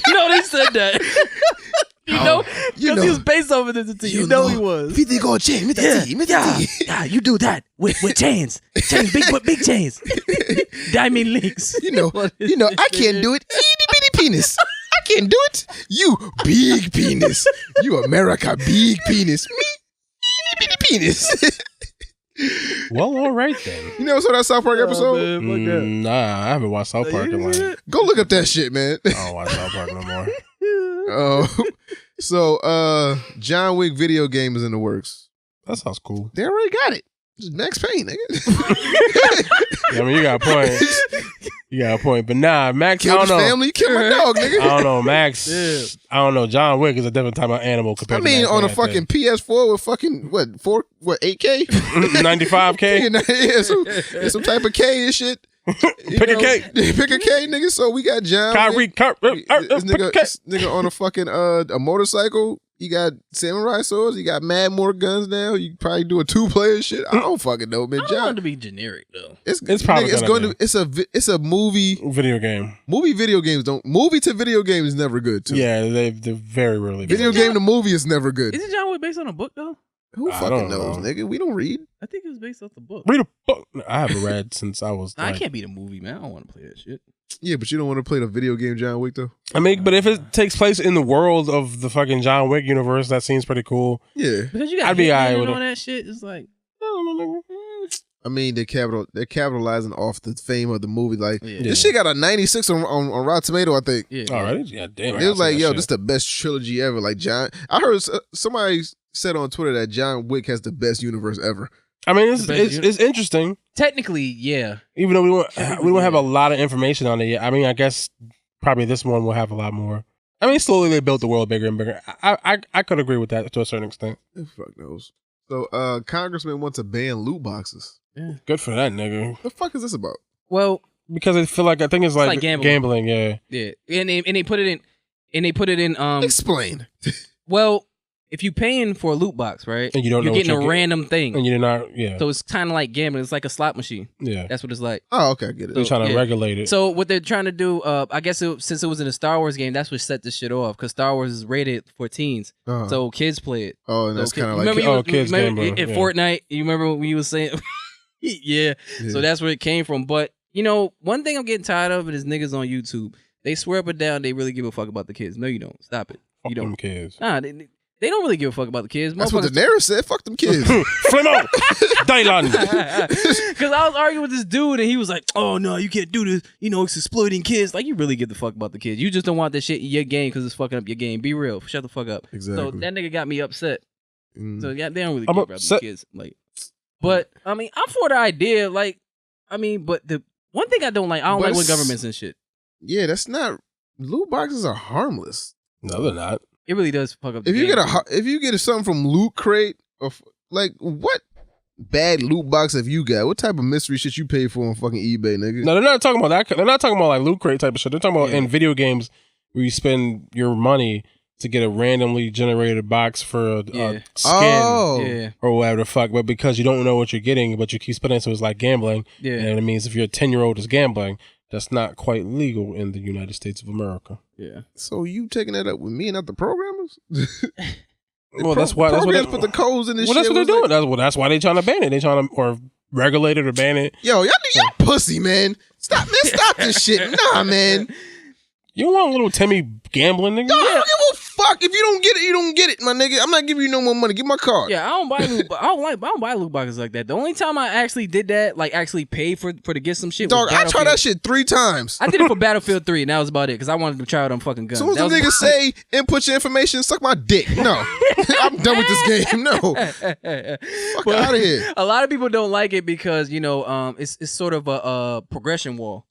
Speaker 13: You know they said that. You know, because he was based off of Mr. T. You know he was.
Speaker 2: Fifty gold chain, Mr. T, Mr. T.
Speaker 13: Yeah, you do that with chains, big chains, diamond links.
Speaker 6: You know, I can't do it. Itty bitty penis. I can't do it. You big penis. You America big penis. Me itty bitty penis.
Speaker 10: Well, all right then.
Speaker 6: You never saw that South Park episode?
Speaker 10: Nah, I haven't watched South Park in like.
Speaker 6: Go look up that shit, man.
Speaker 10: I don't watch South Park no more.
Speaker 6: So John Wick video game is in the works.
Speaker 10: That sounds cool.
Speaker 6: They already got it. Just Max Payne, nigga.
Speaker 10: I mean, you got a point. You got a point. But nah, Max,
Speaker 6: Killed
Speaker 10: I don't
Speaker 6: his
Speaker 10: know.
Speaker 6: family, killed my dog, nigga.
Speaker 10: I don't know, Max. I don't know. John Wick is a different type of animal compared
Speaker 6: I mean,
Speaker 10: to Max
Speaker 6: on a
Speaker 10: Payne, I
Speaker 6: fucking PS4 with fucking, 8K?
Speaker 10: think. 95K?
Speaker 6: Yeah, some type of K and shit.
Speaker 10: Pick a K.
Speaker 6: Pick a K, nigga. So we got John Wick. This nigga on a fucking a motorcycle. You got samurai swords. You got mad more guns now. You probably do a 2-player shit. I don't fucking know, man.
Speaker 13: I don't want it to be generic though.
Speaker 6: It's
Speaker 10: probably
Speaker 6: nigga, it's a movie
Speaker 10: video game.
Speaker 6: Movie video to video game is never good too.
Speaker 10: Yeah, they're very rarely.
Speaker 6: Video game to movie is never good.
Speaker 13: Isn't John Wick based on a book though?
Speaker 6: Who fucking knows, nigga? We don't read.
Speaker 13: I think it was based off the book.
Speaker 10: Read a book. I haven't read since I was.
Speaker 13: I can't beat a movie, man. I don't want to play that shit.
Speaker 6: Yeah, but you don't want to play the video game John Wick though.
Speaker 10: I mean, but if it takes place in the world of the fucking John Wick universe, that seems pretty cool.
Speaker 6: Yeah,
Speaker 13: because you got
Speaker 10: I'd be alright
Speaker 13: Hitman
Speaker 10: with
Speaker 13: and all
Speaker 10: it.
Speaker 13: that shit. It's like,
Speaker 6: I mean, they're capitalizing off the fame of the movie. Like this shit got a 96 on Rotten Tomato, I think.
Speaker 13: Yeah,
Speaker 10: all right. Yeah, damn.
Speaker 6: It was like, yo, this is the best trilogy ever. Like John, I heard somebody said on Twitter that John Wick has the best universe ever.
Speaker 10: I mean, it's interesting.
Speaker 13: Technically, yeah.
Speaker 10: Even though we won't have a lot of information on it yet. I mean, I guess probably this one will have a lot more. I mean, slowly they built the world bigger and bigger. I could agree with that to a certain extent.
Speaker 6: Fuck knows. So, Congressman wants to ban loot boxes.
Speaker 13: Yeah.
Speaker 10: Good for that nigga.
Speaker 6: The fuck is this about?
Speaker 13: Well,
Speaker 10: because I feel like I think it's like
Speaker 13: gambling.
Speaker 10: Yeah.
Speaker 13: Yeah, and they put it in.
Speaker 6: Explain.
Speaker 13: Well, if you paying for a loot box, right?
Speaker 10: And you don't know
Speaker 13: you're
Speaker 10: what
Speaker 13: getting
Speaker 10: you're
Speaker 13: a random thing.
Speaker 10: And you're not, yeah.
Speaker 13: So it's kind of like gambling. It's like a slot machine.
Speaker 10: Yeah.
Speaker 13: That's what it's like.
Speaker 6: Oh, okay, I get it.
Speaker 10: They're trying to regulate it.
Speaker 13: So what they're trying to do, I guess since it was in a Star Wars game, that's what set this shit off. Because Star Wars is rated for teens. So kids play it.
Speaker 6: Oh, and that's kind of like...
Speaker 13: Remember
Speaker 10: kids
Speaker 13: in
Speaker 10: gambling.
Speaker 13: Fortnite, you remember when you was saying... yeah. So that's where it came from. But, you know, one thing I'm getting tired of is niggas on YouTube. They swear up and down they really give a fuck about the kids. No, you don't. Stop it.
Speaker 10: Fuck
Speaker 13: You don't.
Speaker 10: them kids.
Speaker 13: Nah, they don't really give a fuck about the kids.
Speaker 6: That's what Daenerys said. Fuck them kids.
Speaker 10: Flemo! Dylan!
Speaker 13: Because I was arguing with this dude and he was like, oh, no, you can't do this. You know, it's exploiting kids. Like, you really give the fuck about the kids. You just don't want that shit in your game because it's fucking up your game. Be real. Shut the fuck up.
Speaker 6: Exactly.
Speaker 13: So that nigga got me upset. So yeah, they don't really
Speaker 10: I'm
Speaker 13: care about
Speaker 10: upset.
Speaker 13: the kids. Like, but, I mean, I'm for the idea. Like, I mean, but the one thing I don't like when governments and shit.
Speaker 6: Yeah, that's not... Loot boxes are harmless.
Speaker 10: No, they're not.
Speaker 13: It really does fuck up the
Speaker 6: If you
Speaker 13: game.
Speaker 6: if you get something from Loot Crate, or like what bad loot box have you got? What type of mystery shit you pay for on fucking eBay, nigga?
Speaker 10: No, they're not talking about that. They're not talking about like Loot Crate type of shit. They're talking about in video games where you spend your money to get a randomly generated box for a skin or whatever the fuck. But because you don't know what you're getting, but you keep spending, so it's like gambling.
Speaker 13: Yeah.
Speaker 10: And it means if you're a 10-year-old is gambling, that's not quite legal in the United States of America.
Speaker 13: Yeah.
Speaker 6: So you taking that up with me and not the programmers?
Speaker 10: Well, that's why
Speaker 6: programs put the codes in this shit.
Speaker 10: That's what they're doing. That's why they trying to ban it. They trying to or regulate it or ban it.
Speaker 6: Yo, y'all pussy, man. Stop this shit. Nah, man.
Speaker 10: You don't want little Timmy gambling, nigga?
Speaker 6: Yo, I don't give a fuck. If you don't get it, you don't get it, my nigga. I'm not giving you no more money. Give my card.
Speaker 13: Yeah, I don't buy loot boxes like that. The only time I actually did that, like actually paid for to get some shit.
Speaker 6: Dog, I tried that shit 3 times.
Speaker 13: I did it for Battlefield 3, and that was about it because I wanted to try out on fucking guns.
Speaker 6: As soon as the niggas say input your information, suck my dick. No, I'm done with this game. No, fuck out of here.
Speaker 13: A lot of people don't like it because it's sort of a progression wall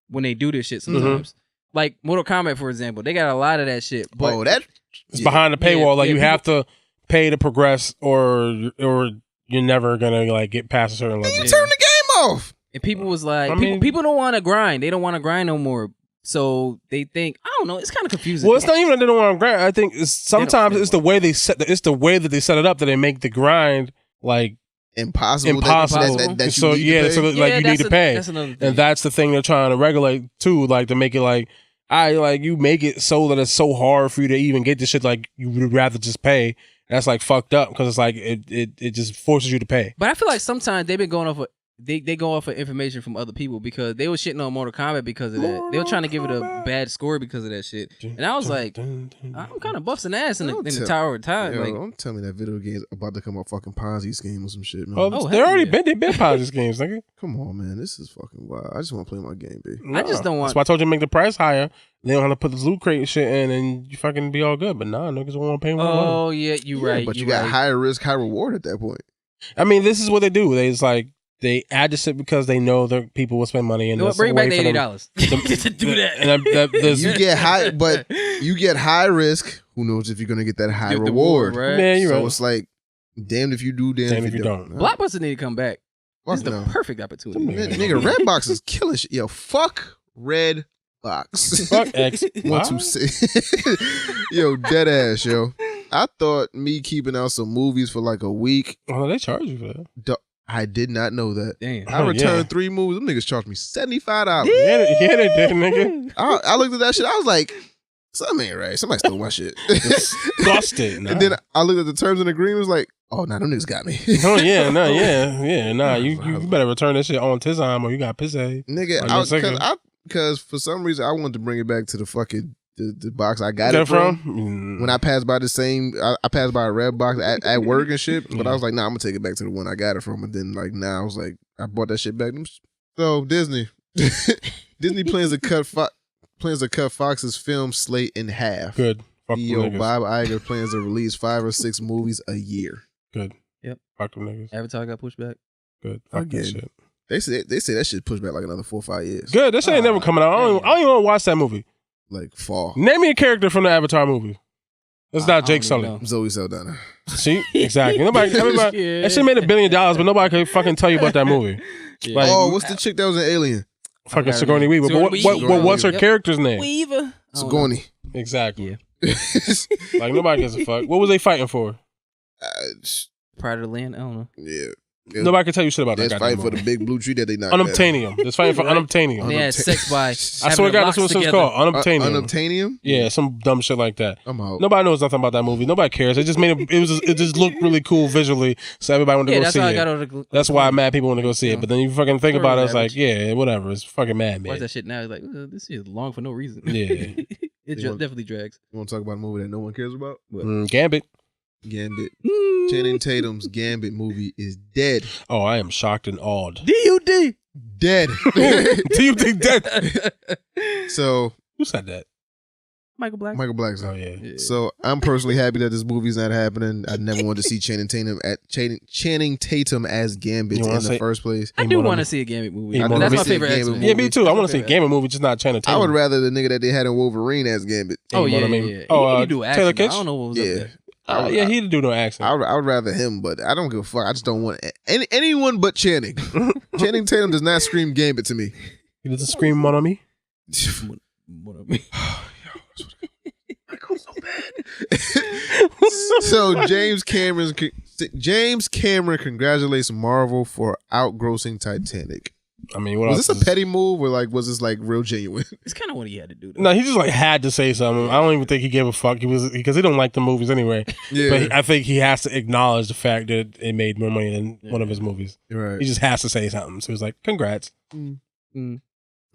Speaker 13: when they do this shit sometimes. Like Mortal Kombat, for example, they got a lot of that shit. But
Speaker 10: it's behind the paywall. Like you have to pay to progress, or you're never gonna like get past a certain level.
Speaker 6: You turn the game off.
Speaker 13: And people was like, people don't want to grind. They don't want to grind no more. So they think, I don't know. It's kind of confusing.
Speaker 10: Well, it's not even that they don't want to grind. I think sometimes it's the way they set. It's the way that they set it up that they make the grind like
Speaker 6: impossible. That
Speaker 10: so
Speaker 6: you need to pay.
Speaker 10: so like you need to pay,
Speaker 13: that's another thing.
Speaker 10: and that's the thing they're trying to regulate too. Like to make it like you make it so that it's so hard for you to even get this shit. Like you would rather just pay. That's like fucked up because it's like it just forces you to pay.
Speaker 13: But I feel like sometimes they've been going off of they go off of information from other people because they were shitting on Mortal Kombat because of that. They were trying to give it a bad score because of that shit. And I was like, I'm kind of busting ass in the Tower of Time.
Speaker 6: Yo,
Speaker 13: like,
Speaker 6: don't tell me that video game's about to come up fucking Ponzi scheme or some shit, man.
Speaker 10: Oh, they already been Ponzi schemes, nigga.
Speaker 6: Come on, man. This is fucking wild. I just want to play my game, B.
Speaker 13: I just don't want.
Speaker 10: That's why I told you to make the price higher. They don't have to put the loot crate shit in and you fucking be all good. But nah, niggas won't pay more money.
Speaker 13: Oh, yeah, you right.
Speaker 6: But you got higher risk, high reward at that point.
Speaker 10: I mean, this is what they do. They add this shit because they know that people will spend money, and
Speaker 13: bring back the $80 to do that.
Speaker 10: And
Speaker 6: you get high, but you get high risk. Who knows if you're gonna get that high reward?
Speaker 13: Right?
Speaker 10: Yeah, you're
Speaker 6: so
Speaker 10: right.
Speaker 6: it's like, damned if you do, damned if you don't.
Speaker 13: Blockbuster need to come back. This is the perfect opportunity.
Speaker 6: Nigga, Redbox is killing shit. Yo, fuck Redbox.
Speaker 10: Fuck X.
Speaker 6: 1, 2, 6. Yo, dead ass, yo. I thought me keeping out some movies for like a week.
Speaker 10: Oh, they charge you for that.
Speaker 6: I did not know that.
Speaker 13: Damn.
Speaker 6: I returned 3 movies. Them niggas charged me $75.
Speaker 10: Yeah, they did, nigga.
Speaker 6: I looked at that shit. I was like, something ain't right. Somebody stole my shit.
Speaker 10: Disgusting.
Speaker 6: And then I looked at the terms and agreements like, oh, nah, them niggas got me.
Speaker 10: Oh, yeah, nah. You better return that shit on time or you got pissy.
Speaker 6: Nigga, because for some reason I wanted to bring it back to the fucking the box I got it from. When I passed by I passed by a red box at work and shit, but I was like, nah, I'm gonna take it back to the one I got it from. And then like now I was like, I bought that shit back. So Disney plans to cut Fox's film slate in half.
Speaker 10: Good. Fuck
Speaker 6: CEO Bob Iger plans to release 5 or 6 movies a year.
Speaker 10: Good.
Speaker 13: Yep.
Speaker 10: Fuck them niggas.
Speaker 13: Avatar got pushed back.
Speaker 10: Good. Fuck that shit.
Speaker 6: They say that shit pushed back like another 4 or 5 years.
Speaker 10: Good. That shit ain't never coming out. I don't even want to watch that movie.
Speaker 6: Like fall.
Speaker 10: Name me a character from the Avatar movie. It's not Jake Sully.
Speaker 6: Zoe Saldana.
Speaker 10: See? Exactly. Everybody, that shit made $1 billion, but nobody could fucking tell you about that movie.
Speaker 6: Yeah. Like, what's the chick that was an alien?
Speaker 10: Fucking Sigourney Weaver. But what's her character's name?
Speaker 13: Weaver.
Speaker 6: Sigourney.
Speaker 10: Exactly. Yeah. Like nobody gives a fuck. What was they fighting for?
Speaker 13: Pride of the land? I don't know.
Speaker 6: Yeah.
Speaker 10: Nobody can tell you shit about that.
Speaker 6: They're fighting for the big blue tree that they knocked
Speaker 10: Unobtainium. They're fighting for Unobtainium.
Speaker 13: They had sex by.
Speaker 10: I swear to God, that's what it's called. Unobtainium.
Speaker 6: Unobtainium?
Speaker 10: Yeah, some dumb shit like that.
Speaker 6: I'm out.
Speaker 10: Nobody knows nothing about that movie. Nobody cares. It just it just looked really cool visually, so everybody wanted to go see it. That's why mad people want to go see it. But then you fucking think about it, it's like, yeah, whatever. It's fucking mad, man.
Speaker 13: Watch that shit now. It's like, this shit is long for no reason.
Speaker 10: Yeah.
Speaker 13: It definitely drags.
Speaker 6: You want to talk about a movie that no one cares about?
Speaker 10: Gambit.
Speaker 6: Channing Tatum's Gambit movie is dead.
Speaker 10: Oh, I am shocked and awed.
Speaker 13: D.U.D.
Speaker 6: Dead.
Speaker 10: D.U.D. dead.
Speaker 6: So
Speaker 10: who said that?
Speaker 13: Michael Black.
Speaker 6: Michael Black.
Speaker 10: Oh yeah.
Speaker 6: So I'm personally happy that this movie's not happening. I never wanted to see Channing Tatum as Gambit in the first place.
Speaker 13: I do want to see a Gambit movie. That's my favorite X-Men movie.
Speaker 10: Yeah, me too. I want to see a Gambit movie, just not Channing Tatum.
Speaker 6: I would rather the nigga that they had in Wolverine as Gambit.
Speaker 13: Oh yeah,
Speaker 10: yeah.
Speaker 13: Oh, he do action.
Speaker 10: Taylor Kitsch?
Speaker 13: I don't know what was up there.
Speaker 10: Yeah, he didn't do no accent.
Speaker 6: I would rather him, but I don't give a fuck. I just don't want anyone but Channing. Channing Tatum does not scream Gambit to me.
Speaker 10: He doesn't scream mon ami.
Speaker 13: Mon ami.
Speaker 6: So James Cameron congratulates Marvel for outgrossing Titanic.
Speaker 10: I mean,
Speaker 6: was this a petty move or was this real genuine?
Speaker 13: It's kind of what he had to do.
Speaker 10: No, he just had to say something. I don't even think he gave a fuck. Because he don't like the movies anyway.
Speaker 6: Yeah.
Speaker 10: But I think he has to acknowledge the fact that it made more money than one of his movies.
Speaker 6: Right.
Speaker 10: He just has to say something. So he's like, "Congrats."
Speaker 6: All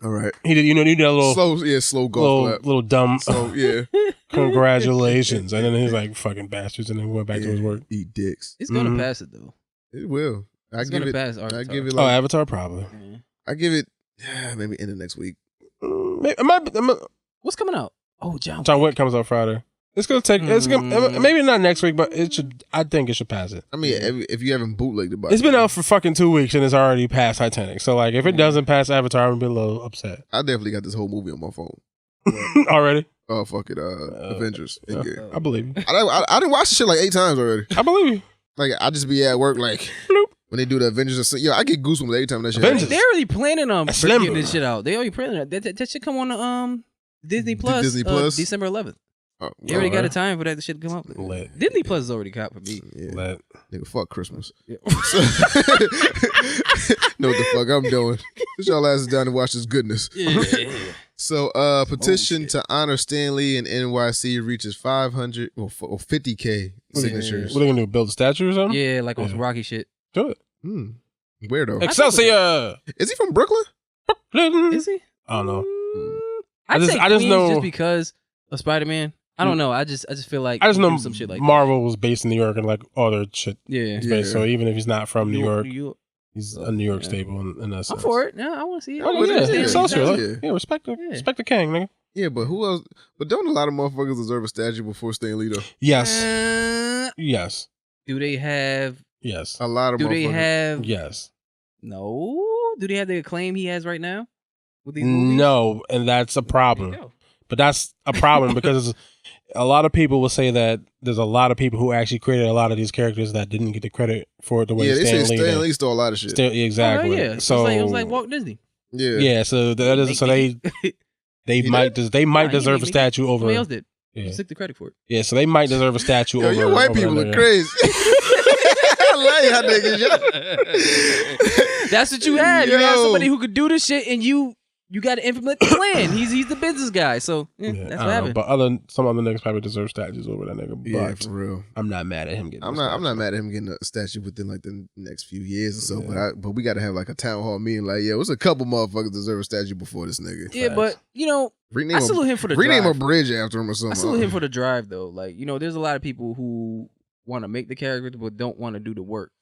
Speaker 6: right.
Speaker 10: He did. He did a little
Speaker 6: slow golf
Speaker 10: little dumb.
Speaker 6: So yeah.
Speaker 10: Congratulations, and then he's like, "Fucking bastards," and then went back to his work.
Speaker 6: Eat dicks.
Speaker 13: It's gonna pass it though.
Speaker 6: It will. I give it
Speaker 10: Avatar probably.
Speaker 6: I give it maybe end of next week.
Speaker 13: What's coming out? Oh, John
Speaker 10: Wick comes out Friday. It's gonna take. It's gonna maybe not next week, but it should. I think it should pass it.
Speaker 6: I mean, if you haven't bootlegged it,
Speaker 10: it's been out for fucking 2 weeks and it's already past Titanic. So if it doesn't pass Avatar, I'm gonna be a little upset.
Speaker 6: I definitely got this whole movie on my phone
Speaker 10: already.
Speaker 6: Oh fuck it, Avengers.
Speaker 10: I believe you.
Speaker 6: I didn't watch the shit 8 times already.
Speaker 10: I believe you.
Speaker 6: I just be at work bloop. When they do the Avengers. I get goosebumps every time that shit happens.
Speaker 13: They're already planning on getting this shit out. They already planning that shit come on Disney Plus. December 11th. They already got a time for that shit to come out. Disney Plus is already caught for me.
Speaker 6: Yeah. Nigga, fuck Christmas. Yeah. Know what the fuck I'm doing. Put y'all asses down and watch this goodness.
Speaker 13: Yeah.
Speaker 6: So petition to honor Stan Lee in NYC reaches 500 or 50K signatures.
Speaker 10: What are they gonna do? Build a statue or something?
Speaker 13: Yeah, on some Rocky shit.
Speaker 10: Do it.
Speaker 6: Weirdo.
Speaker 10: Excelsior!
Speaker 6: Is he from Brooklyn?
Speaker 13: Is he?
Speaker 10: I don't know.
Speaker 13: I just know just because of Spider-Man. I don't know. I just feel like
Speaker 10: I just know
Speaker 13: some shit like
Speaker 10: Marvel was based in New York and all their shit.
Speaker 13: Yeah.
Speaker 10: So even if he's not from New York, he's a New York staple in that sense.
Speaker 13: I'm for it. Yeah, I want to see it.
Speaker 10: Excelsior. Yeah, respect the king, nigga.
Speaker 6: Yeah, but who else? But don't a lot of motherfuckers deserve a statue before Stan Lee though?
Speaker 10: Yes. Yes.
Speaker 13: Do they have
Speaker 10: Yes.
Speaker 6: A lot of
Speaker 13: Do they
Speaker 6: motherfuckers.
Speaker 13: have?
Speaker 10: Yes.
Speaker 13: No. Do they have the acclaim he has right now with these movies?
Speaker 10: No, and that's a problem. But that's a problem because a lot of people will say that there's a lot of people who actually created a lot of these characters that didn't get the credit for it the way
Speaker 6: Yeah, they say
Speaker 10: Stan Lee
Speaker 6: Stan
Speaker 10: did.
Speaker 6: Lee stole a lot of shit.
Speaker 10: Exactly.
Speaker 13: Oh, yeah.
Speaker 10: So
Speaker 13: it was like Walt Disney.
Speaker 6: Yeah.
Speaker 10: Yeah. So that is so they might deserve a statue over.
Speaker 13: Somebody else did.
Speaker 10: Yeah.
Speaker 13: Just took the credit for it.
Speaker 10: Yeah. So they might deserve a statue
Speaker 6: Yo,
Speaker 10: over.
Speaker 6: you white
Speaker 10: over
Speaker 6: people
Speaker 10: that
Speaker 6: are
Speaker 10: nigga.
Speaker 6: crazy. I love y'all niggas.
Speaker 13: That's what you have. You have
Speaker 6: Yo.
Speaker 13: somebody who could do this shit, and you got to implement the plan. He's the business guy. So
Speaker 10: Yeah,
Speaker 13: that's
Speaker 10: I
Speaker 13: what
Speaker 10: don't know,
Speaker 13: happened.
Speaker 10: but some other niggas probably deserve statues over that nigga.
Speaker 6: Yeah,
Speaker 10: But
Speaker 6: for real.
Speaker 10: I'm not mad at him getting.
Speaker 6: I'm not mad at him getting a statue within like the next few years or so.
Speaker 10: Yeah.
Speaker 6: But we got to have like a town hall meeting. Like, yeah, what's a couple motherfuckers deserve a statue before this nigga?
Speaker 13: Yeah, but
Speaker 6: rename
Speaker 13: I salute him for the
Speaker 6: rename
Speaker 13: drive.
Speaker 6: a bridge after him or something.
Speaker 13: I salute him for the drive though. Like there's a lot of people who want to make the character but don't want to do the work.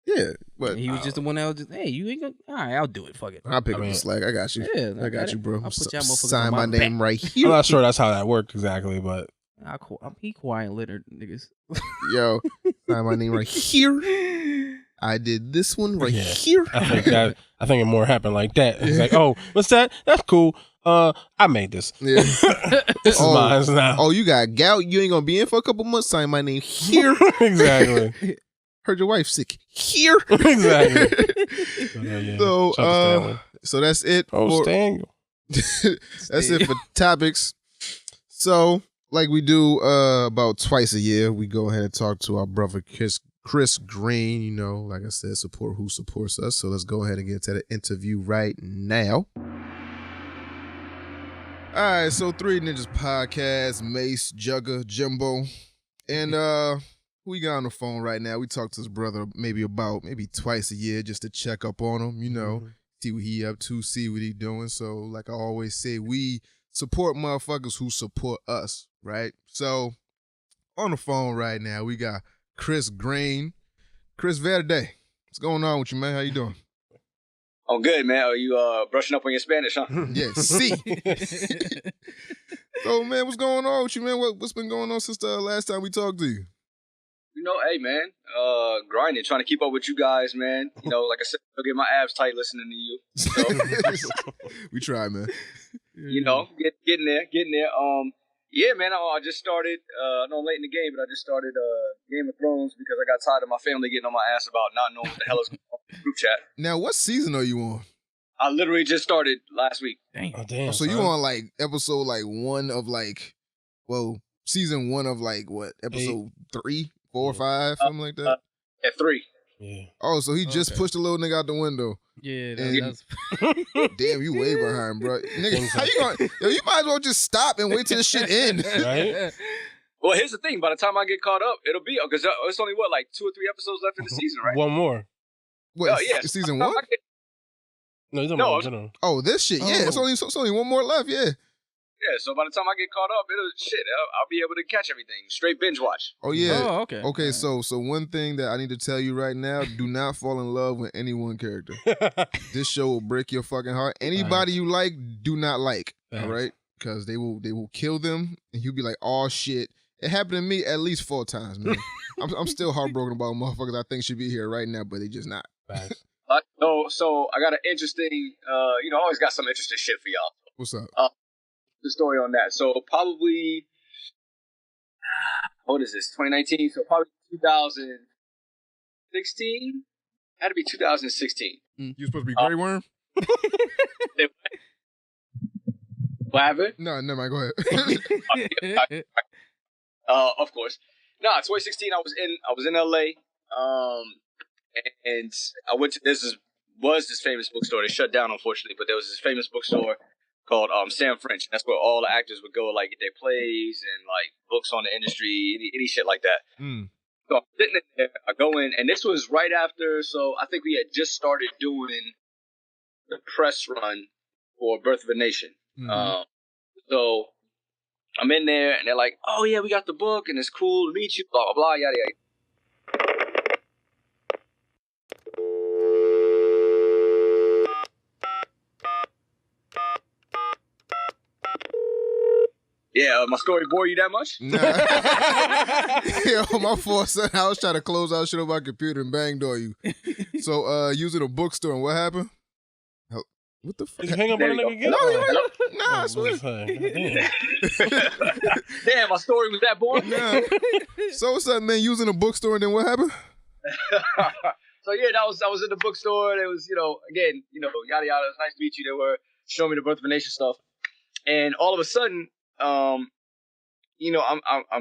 Speaker 6: Yeah, but
Speaker 13: And he was just the one that was just, hey, you ain't gonna. All right, I'll do it. Fuck it.
Speaker 6: I'll pick up the slack. I got you.
Speaker 13: Yeah,
Speaker 6: I got you, bro.
Speaker 13: I'll put y'all motherfuckers
Speaker 6: Sign
Speaker 13: on
Speaker 6: my
Speaker 13: my
Speaker 6: name
Speaker 13: back.
Speaker 6: right here.
Speaker 10: I'm not sure that's how that worked exactly, but
Speaker 13: He quiet and littered niggas.
Speaker 6: Yo, sign my name right here. I did this one right
Speaker 10: yeah.
Speaker 6: here.
Speaker 10: I think it more happened like that. It's like, oh, what's that? That's cool. I made this.
Speaker 6: Yeah.
Speaker 10: This is mine now.
Speaker 6: Oh, you got gout. You ain't gonna be in for a couple months. Sign my name here.
Speaker 10: Exactly.
Speaker 6: Heard your wife sick here.
Speaker 10: Exactly. Yeah.
Speaker 6: So that's it.
Speaker 10: Oh,
Speaker 6: for-
Speaker 10: Stangle.
Speaker 6: That's it for topics. So, like we do about twice a year, we go ahead and talk to our brother Chris Greene. You know, like I said, support who supports us. So let's go ahead and get to the interview right now. All right, so Three Ninjas Podcast, Mace, Jugger, Jimbo, and who we got on the phone right now? We talk to his brother maybe twice a year just to check up on him, you know, see what he up to, see what he doing. So like I always say, we support motherfuckers who support us, right? So on the phone right now, we got Chris Greene. Chris Verde, what's going on with you, man? How you doing?
Speaker 12: I'm good, man. Are you brushing up on your Spanish, huh?
Speaker 6: Yeah, see. So, man, what's going on with you, man? What's been going on since the last time we talked to you?
Speaker 12: You know, hey, man, grinding, trying to keep up with you guys, man. You know, like I said, I'll get my abs tight listening to you. So,
Speaker 6: we try, man.
Speaker 12: you know, getting there. Yeah, man, I just started, I know I'm late in the game, but I just started Game of Thrones because I got tired of my family getting on my ass about not knowing what the hell is going on in the group chat.
Speaker 6: Now, what season are you on?
Speaker 12: I literally just started last week.
Speaker 13: Damn.
Speaker 10: Oh, damn.
Speaker 6: So you on like episode like one of like, well, season one of like what? Episode 3, 4, 5, something like that?
Speaker 12: At 3.
Speaker 10: Yeah.
Speaker 6: Oh, so he just pushed the little nigga out the window.
Speaker 13: Yeah,
Speaker 6: And- Damn, you way behind, bro. Nigga, how you going? Yo, you might as well just stop and wait till the shit end.
Speaker 10: Right?
Speaker 12: Well, here's the thing. By the time I get caught up, it'll be, because it's only, like 2 or 3 episodes left in the season, right?
Speaker 10: One more.
Speaker 6: What?
Speaker 12: Oh, yeah.
Speaker 6: Season 1?
Speaker 10: No, he's on
Speaker 12: No,
Speaker 10: in general.
Speaker 6: Oh, this shit. Yeah, it's only one more left. Yeah.
Speaker 12: Yeah, so by the time I get caught up, I'll be able to catch everything. Straight binge watch.
Speaker 6: Oh yeah.
Speaker 13: Oh, okay.
Speaker 6: Okay, so one thing that I need to tell you right now: do not fall in love with any one character. This show will break your fucking heart. Anybody you like, do not like. All right, because they will kill them, and you'll be like, oh shit. It happened to me at least 4 times, man. I'm still heartbroken about motherfuckers I think should be here right now, but they just not.
Speaker 12: So I got an interesting, I always got some interesting shit for y'all.
Speaker 6: What's up?
Speaker 12: The story on that. So probably, what is this? 2019. So probably 2016. Had to be 2016.
Speaker 6: You supposed to be Grey Worm?
Speaker 12: What happened?
Speaker 6: No, never mind. Go ahead.
Speaker 12: Of course. No, 2016. I was in LA. And I went to this famous bookstore. They shut down, unfortunately, but there was this famous bookstore called Sam French. That's where all the actors would go, like, get their plays and like books on the industry, any shit like that. So I'm sitting in there, I go in, and this was right after. So I think we had just started doing the press run for Birth of a Nation. So I'm in there, and they're like, "Oh yeah, we got the book, and it's cool to meet you." Blah blah blah, yada yada. Yeah, my story bore you that much?
Speaker 6: Nah. Yo, my fault, son. I was trying to close out shit on my computer and bang door you. So, using a bookstore, and what happened? What the fuck?
Speaker 10: Did you hang up on a nigga again?
Speaker 6: No, you ain't. Nah, I swear.
Speaker 12: Damn, my story was that boring?
Speaker 6: Nah. So what's up, man? Using a bookstore, and then what happened?
Speaker 12: So yeah, I was in the bookstore. It was, again, yada yada. It was nice to meet you. They were showing me the Birth of a Nation stuff, and all of a sudden, I'm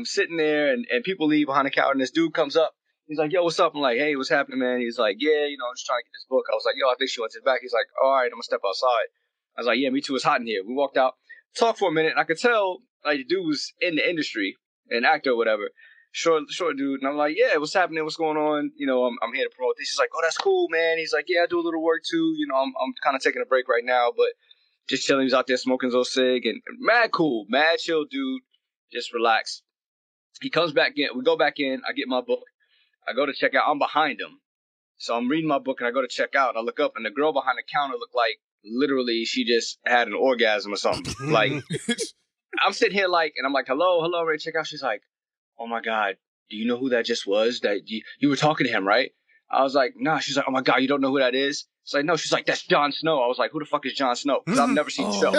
Speaker 12: sitting there, and people leave behind the counter, and this dude comes up. He's like, yo, what's up? I'm like, hey, what's happening, man? He's like, yeah, I'm just trying to get this book. I was like, yo, I think she wants it back. He's like, all right, I'm gonna step outside. I was like, yeah, me too. It's hot in here. We walked out, talked for a minute, and I could tell like the dude was in the industry, an actor or whatever. Short dude. And I'm like, yeah, what's happening? What's going on? I'm here to promote this. He's like, oh, that's cool, man. He's like, yeah, I do a little work too. I'm kind of taking a break right now, but just chilling. He's out there smoking his cig and mad cool, mad chill dude. Just relax. He comes back in. We go back in. I get my book. I go to check out. I'm behind him. So I'm reading my book and I go to check out. I look up and the girl behind the counter looked like literally she just had an orgasm or something. Like, I'm sitting here and I'm like, hello, I'm ready to check out. She's like, oh my God, do you know who that just was? That you were talking to him, right? I was like, nah. She's like, oh my God, you don't know who that is? It's like, no. She's like, that's Jon Snow. I was like, who the fuck is Jon Snow? Because I've never seen the show.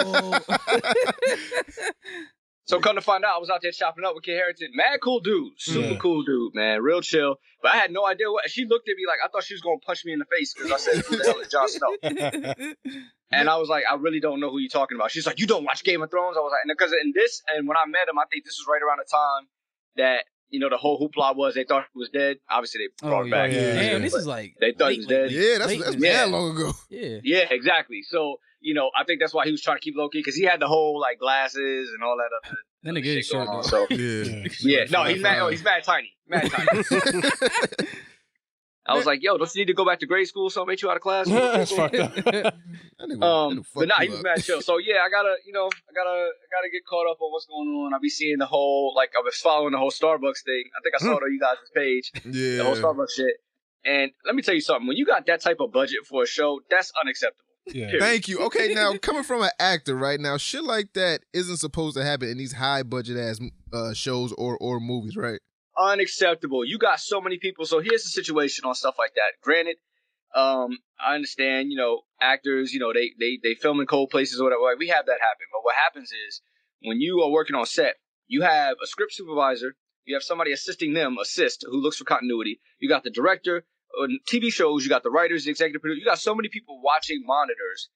Speaker 12: So come to find out, I was out there chopping up with Kid Harington. Mad cool dude. Super cool dude, man. Real chill. But I had no idea what. She looked at me like I thought she was going to punch me in the face because I said, who the hell is Jon Snow? And I was like, I really don't know who you're talking about. She's like, you don't watch Game of Thrones? I was like, because in this, and when I met him, I think this was right around the time that, the whole hoopla was they thought he was dead. Obviously, they brought him back.
Speaker 13: Yeah. Damn, this is like
Speaker 12: they thought he was dead.
Speaker 6: Yeah, that's mad long ago.
Speaker 12: Yeah, exactly. So, I think that's why he was trying to keep low key because he had the whole like glasses and all that other.
Speaker 13: That nigga is short.
Speaker 12: On, so. Yeah. No, he's mad. Oh, he's mad tiny. Mad tiny. I was like, yo, don't you need to go back to grade school? So I made you out of class.
Speaker 10: That's fucked up.
Speaker 12: But nah, he was mad chill. So yeah, I gotta get caught up on what's going on. I'll be seeing the whole I was following the whole Starbucks thing. I think I saw it on you guys' page.
Speaker 6: Yeah.
Speaker 12: The whole Starbucks shit. And let me tell you something. When you got that type of budget for a show, that's unacceptable.
Speaker 10: Yeah.
Speaker 6: Thank you. Okay, now coming from an actor right now, shit like that isn't supposed to happen in these high budget ass shows or movies, right?
Speaker 12: Unacceptable. You got so many people. So here's the situation on stuff like that. Granted, I understand, actors, they film in cold places or whatever. Like, we have that happen. But what happens is when you are working on set, you have a script supervisor, you have somebody assisting them, who looks for continuity. You got the director. On TV shows, you got the writers, the executive producer. You got so many people watching monitors,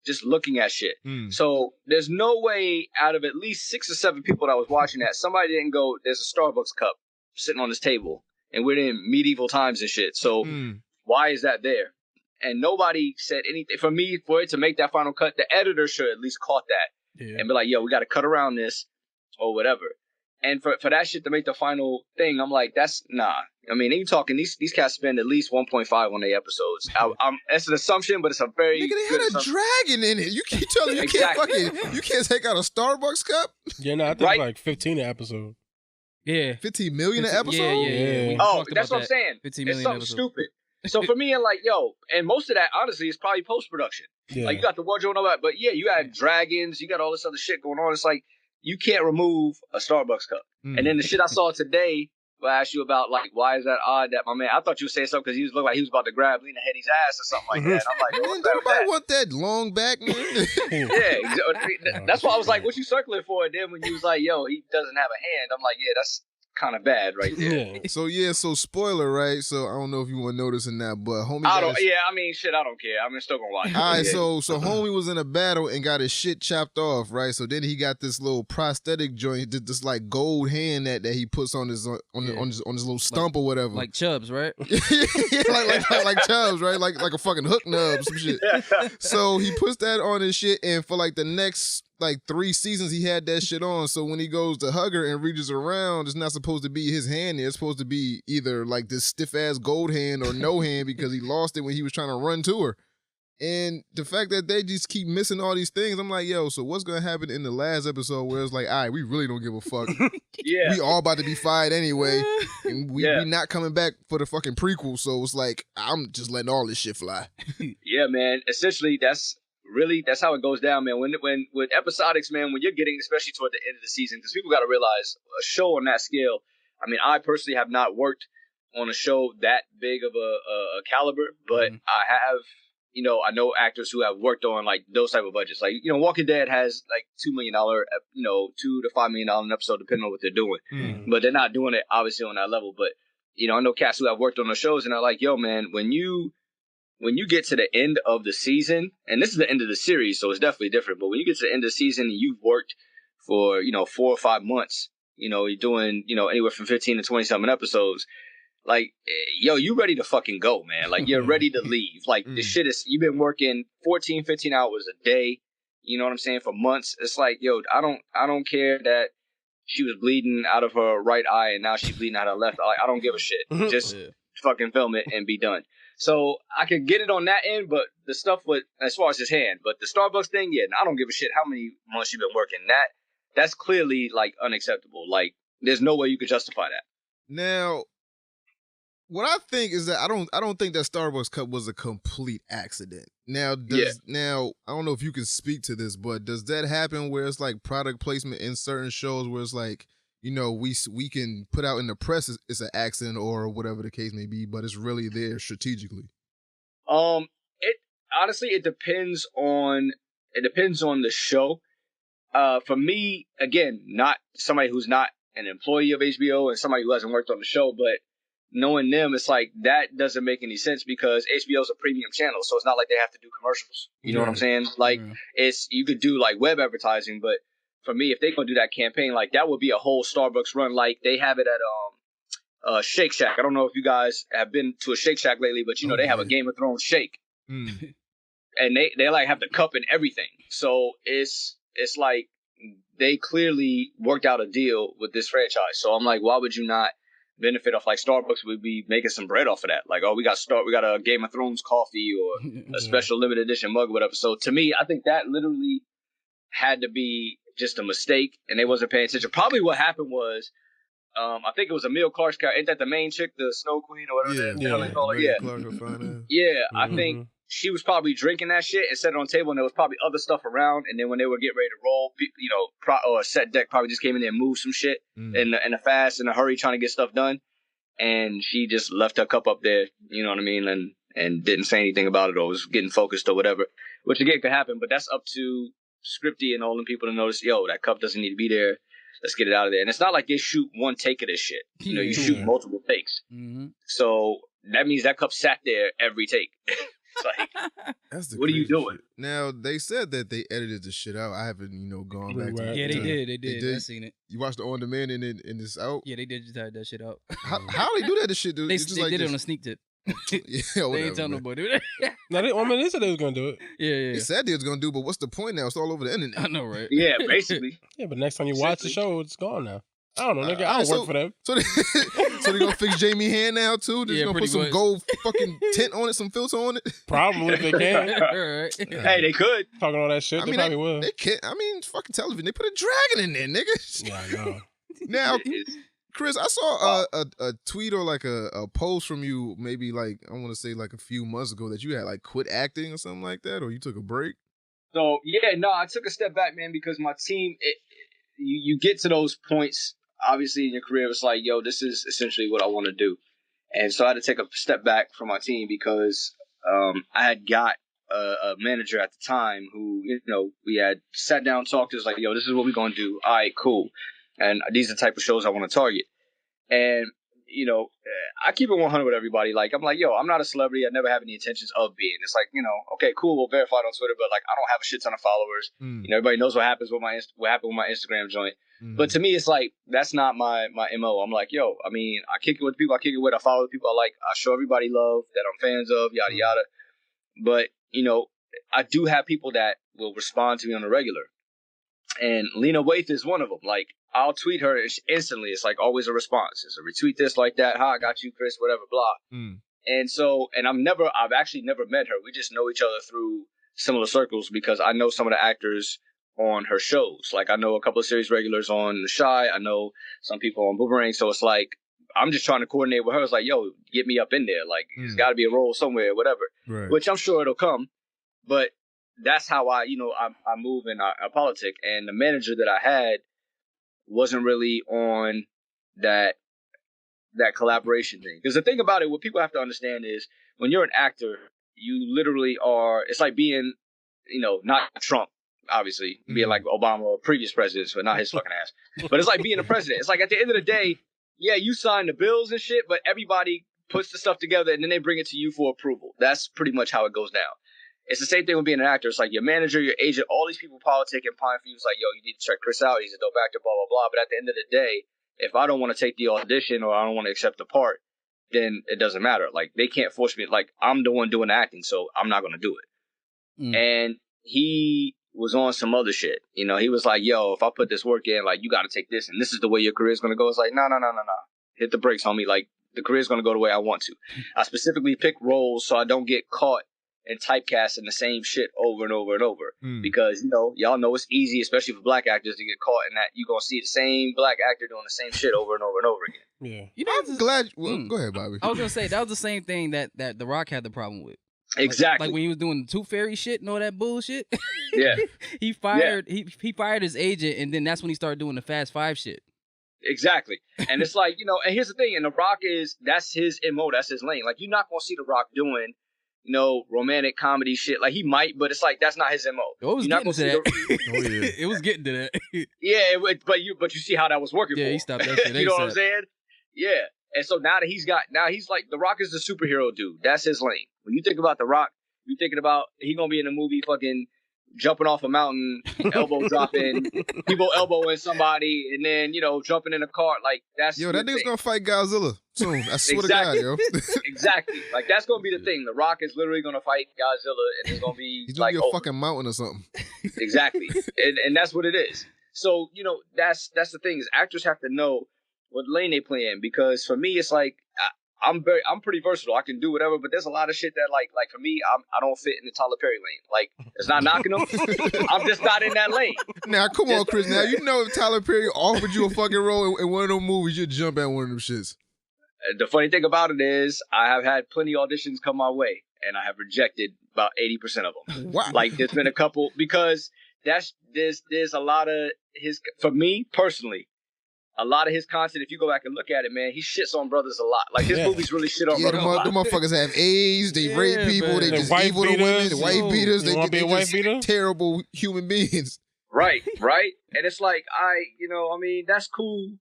Speaker 12: just looking at shit. So there's no way out of at least 6 or 7 people that was watching that, somebody didn't go, there's a Starbucks cup sitting on this table. And we're in medieval times and shit. So why is that there? And nobody said anything. For me, for it to make that final cut, the editor should at least caught that and be like, yo, we got to cut around this or whatever. And for that shit to make the final thing, I'm like, that's nah. I mean, you talking these cats spend at least 1.5 on their episodes. That's an assumption, but it's a very
Speaker 6: nigga, they had a dragon in it. You keep telling me you can't take out a Starbucks cup?
Speaker 10: Yeah, no, I think like 15 an episode.
Speaker 13: Yeah,
Speaker 6: 15 million an episode.
Speaker 13: Yeah.
Speaker 12: Oh, that's what I'm saying.
Speaker 13: 15 million
Speaker 12: it's something
Speaker 13: episode.
Speaker 12: stupid. So for me, I'm like, yo, and most of that, honestly, is probably post production.
Speaker 10: Yeah.
Speaker 12: Like you got the wardrobe and all that, but yeah, you had dragons, you got all this other shit going on. It's like you can't remove a Starbucks cup. And then the shit I saw today, I asked you about like, why is that odd that my man? I thought you were saying something because he looked like he was about to grab Lena Headey's ass or something like that. And I'm like,
Speaker 6: man, nobody want that long back, man.
Speaker 12: Yeah, that's why I was like, what you circling for? And then when you was like, yo, he doesn't have a hand, I'm like, yeah, that's kind of bad right there.
Speaker 6: So spoiler, right? So I don't know if you want to notice in that, but homie,
Speaker 12: I don't care. I'm still gonna watch it.
Speaker 6: All right, so homie was in a battle and got his shit chopped off, right? So then he got this little prosthetic joint, this like gold hand that he puts on his little stump or whatever,
Speaker 13: like Chubbs, right?
Speaker 6: like Chubbs, right? Like a fucking hook nub, some shit. So he puts that on his shit, and for like the next 3 seasons he had that shit on. So when he goes to hug her and reaches around, it's not supposed to be his hand. It's supposed to be either like this stiff ass gold hand or no hand because he lost it when he was trying to run to her. And the fact that they just keep missing all these things, I'm like, yo, so what's gonna happen in the last episode where it's like, all right, we really don't give a fuck. We all about to be fired anyway, and we not coming back for the fucking prequel. So it's like, I'm just letting all this shit fly.
Speaker 12: Yeah, man. Essentially, that's really, that's how it goes down, man. When with episodics, man, when you're getting, especially toward the end of the season, because people got to realize a show on that scale. I mean, I personally have not worked on a show that big of a caliber, but I have, you know, I know actors who have worked on like those type of budgets. Like, you know, Walking Dead has like $2 million, you know, $2 to $5 million an episode, depending on what they're doing. But they're not doing it obviously on that level. But you know, I know cats who have worked on those shows, and they're like, yo, man, when you get to the end of the season, and this is the end of the series, so it's definitely different. But when you get to the end of the season and you've worked for, you know, 4 or 5 months, you know, you're doing, you know, anywhere from 15 to 20 something episodes. Like, yo, you ready to fucking go, man. Like, you're ready to leave. Like, the shit is, you've been working 14, 15 hours a day, you know what I'm saying, for months. It's like, yo, I don't care that she was bleeding out of her right eye and now she's bleeding out of her left eye. I don't give a shit. Just fucking film it and be done. So I could get it on that end, but the stuff with, as far as his hand, but the Starbucks thing, yeah, I don't give a shit how many months you've been working. That's clearly, like, unacceptable. Like, there's no way you could justify that.
Speaker 6: Now, what I think is that I don't think that Starbucks cup was a complete accident. Now, now I don't know if you can speak to this, but does that happen where it's like product placement in certain shows where it's like, you know, we can put out in the press it's an accident or whatever the case may be, but it's really there strategically?
Speaker 12: It honestly, it depends on the show. For me, again, not somebody who's not an employee of HBO and somebody who hasn't worked on the show, but knowing them, it's like that doesn't make any sense because HBO is a premium channel, so it's not like they have to do commercials. You know what I'm saying? Like, it's, you could do like web advertising, but for me, if they gonna do that campaign, like that would be a whole Starbucks run. Like they have it at Shake Shack. I don't know if you guys have been to a Shake Shack lately, but you know they have a Game of Thrones shake, and they like have the cup and everything. So it's like they clearly worked out a deal with this franchise. So I'm like, why would you not benefit off, like Starbucks would be making some bread off of that? Like, oh, we got a Game of Thrones coffee or a special limited edition mug or whatever. So to me, I think that literally had to be just a mistake and they wasn't paying attention. Probably what happened was, I think it was Emilia Clarke's character. Ain't that the main chick, the Snow Queen or whatever the hell they call her? Yeah. I think she was probably drinking that shit and set it on the table, and there was probably other stuff around. And then when they were getting ready to roll, you know, or set deck probably just came in there and moved some shit in a fast, in a hurry, trying to get stuff done. And she just left her cup up there, you know what I mean, and didn't say anything about it or was getting focused or whatever, which again could happen. But that's up to Scripty and all them people to notice, yo, that cup doesn't need to be there. Let's get it out of there. And it's not like they shoot one take of this shit. You know, you shoot multiple takes. So that means that cup sat there every take. Like, what are you doing?
Speaker 6: Shit. Now, they said that they edited the shit out. I haven't, you know, gone back to
Speaker 13: Yeah, they did. I seen it.
Speaker 6: You watched the on demand and it's out?
Speaker 13: Yeah, they did just have that shit out.
Speaker 6: How they do that? This shit, dude.
Speaker 13: They did it on a sneak tip.
Speaker 6: Yeah, whatever,
Speaker 13: they ain't telling nobody, dude.
Speaker 10: No, they said they was gonna do it.
Speaker 13: Yeah.
Speaker 6: They said they was gonna do, but what's the point now? It's all over the internet.
Speaker 13: I know, right?
Speaker 12: Yeah, basically.
Speaker 10: Yeah, but next time you watch the show, it's gone now. I don't know, nigga. I don't work for them.
Speaker 6: So they gonna fix Jamie hand now too? They're gonna put some gold fucking tint on it, some filter on it?
Speaker 10: Probably if they can.
Speaker 12: Hey, they could.
Speaker 10: Talking all that shit, they probably will.
Speaker 6: They can't. I mean, fucking television. They put a dragon in there, nigga.
Speaker 10: Yeah, I know.
Speaker 6: Now, Chris, I saw a tweet or like a post from you, maybe like, I want to say like a few months ago, that you had like quit acting or something like that, or you took a break.
Speaker 12: So yeah, no, I took a step back, man, because my team, you get to those points, obviously in your career, it's like, yo, this is essentially what I want to do. And so I had to take a step back from my team because I had got a manager at the time who, you know, we had sat down, talked to us like, yo, this is what we're going to do. All right, cool. And these are the type of shows I want to target. And, you know, I keep it 100 with everybody. Like, I'm like, yo, I'm not a celebrity. I never have any intentions of being. It's like, you know, okay, cool, we'll verify it on Twitter, but like, I don't have a shit ton of followers. You know, everybody knows what happened with my Instagram joint. But to me, it's like, that's not my MO. I'm like, yo, I mean, I kick it with the people I kick it with. I follow the people I like. I show everybody love that I'm fans of, yada, yada. But, you know, I do have people that will respond to me on a regular. And Lena Waithe is one of them. Like, I'll tweet her instantly. It's like always a response. It's a retweet this, like that. Hi, I got you, Chris, whatever, blah. And so, and I've actually never met her. We just know each other through similar circles because I know some of the actors on her shows. Like, I know a couple of series regulars on The Shy. I know some people on Boomerang. So it's like, I'm just trying to coordinate with her. It's like, yo, get me up in there. Like, there's got to be a role somewhere, whatever.
Speaker 6: Right.
Speaker 12: Which I'm sure it'll come. But that's how I move and I politic. And the manager that I had wasn't really on that collaboration thing. Because the thing about it, what people have to understand is when you're an actor, you literally are. It's like being, not Trump, obviously, being like Obama or previous presidents, but not his fucking ass. But it's like being a president. It's like at the end of the day, yeah, you sign the bills and shit, but everybody puts the stuff together and then they bring it to you for approval. That's pretty much how it goes down. It's the same thing with being an actor. It's like your manager, your agent, all these people politic and pine for you. It's like, yo, you need to check Chris out. He's a dope actor, blah, blah, blah. But at the end of the day, if I don't want to take the audition or I don't want to accept the part, then it doesn't matter. Like, they can't force me. Like, I'm the one doing the acting, so I'm not going to do it. And he was on some other shit. He was like, yo, if I put this work in, like, you got to take this, and this is the way your career is going to go. It's like, no. Hit the brakes, homie. Like, the career is going to go the way I want to. I specifically pick roles so I don't get caught and typecast in the same shit over and over and over. Because, y'all know it's easy, especially for black actors, to get caught in that. You're going to see the same black actor doing the same shit over and over and over again.
Speaker 10: Yeah.
Speaker 6: I'm glad. Well, go ahead, Bobby.
Speaker 13: I was gonna say that was the same thing that The Rock had the problem with.
Speaker 12: Exactly.
Speaker 13: Like when he was doing the Tooth Fairy shit and all that bullshit.
Speaker 12: Yeah.
Speaker 13: he fired his agent, and then that's when he started doing the Fast Five shit.
Speaker 12: Exactly. And it's like, and here's the thing, and The Rock that's his MO, that's his lane. Like, you're not gonna see The Rock doing romantic comedy shit. Like, he might, but it's like that's not his MO.
Speaker 13: It was getting to that. It was getting to that.
Speaker 12: Yeah, but you see how that was working for him.
Speaker 13: Yeah, he stopped that shit.
Speaker 12: You know what I'm saying? Yeah. And so now that he's like, The Rock is the superhero dude. That's his lane. When you think about The Rock, you're thinking about he gonna be in a movie fucking jumping off a mountain, elbow dropping, people elbowing somebody, and then, jumping in a car. Like, that's
Speaker 6: that nigga's gonna fight Godzilla soon. I swear
Speaker 12: exactly.
Speaker 6: to God, yo.
Speaker 12: Exactly. Like, that's gonna be the thing. The Rock is literally gonna fight Godzilla, and it's gonna be
Speaker 6: he's gonna be a fucking mountain or something.
Speaker 12: Exactly. And that's what it is. So, that's the thing, is actors have to know what lane they play in, because for me, it's like, I'm pretty versatile. I can do whatever, but there's a lot of shit that like for me, I don't fit in the Tyler Perry lane. Like, it's not knocking him. I'm just not in that lane.
Speaker 6: Now, come on, Chris. Now, if Tyler Perry offered you a fucking role in one of those movies, you'd jump at one of them shits.
Speaker 12: The funny thing about it is, I have had plenty of auditions come my way, and I have rejected about 80% of them.
Speaker 6: Wow.
Speaker 12: Like, there's been a couple, because there's a lot of his, for me personally, a lot of his content, if you go back and look at it, man, he shits on brothers a lot. Like, his movies really shit on brothers a lot.
Speaker 6: The motherfuckers have AIDS, they rape people, man. They just evil to women, the wife beaters, they just terrible human beings.
Speaker 12: Right. And it's like, that's cool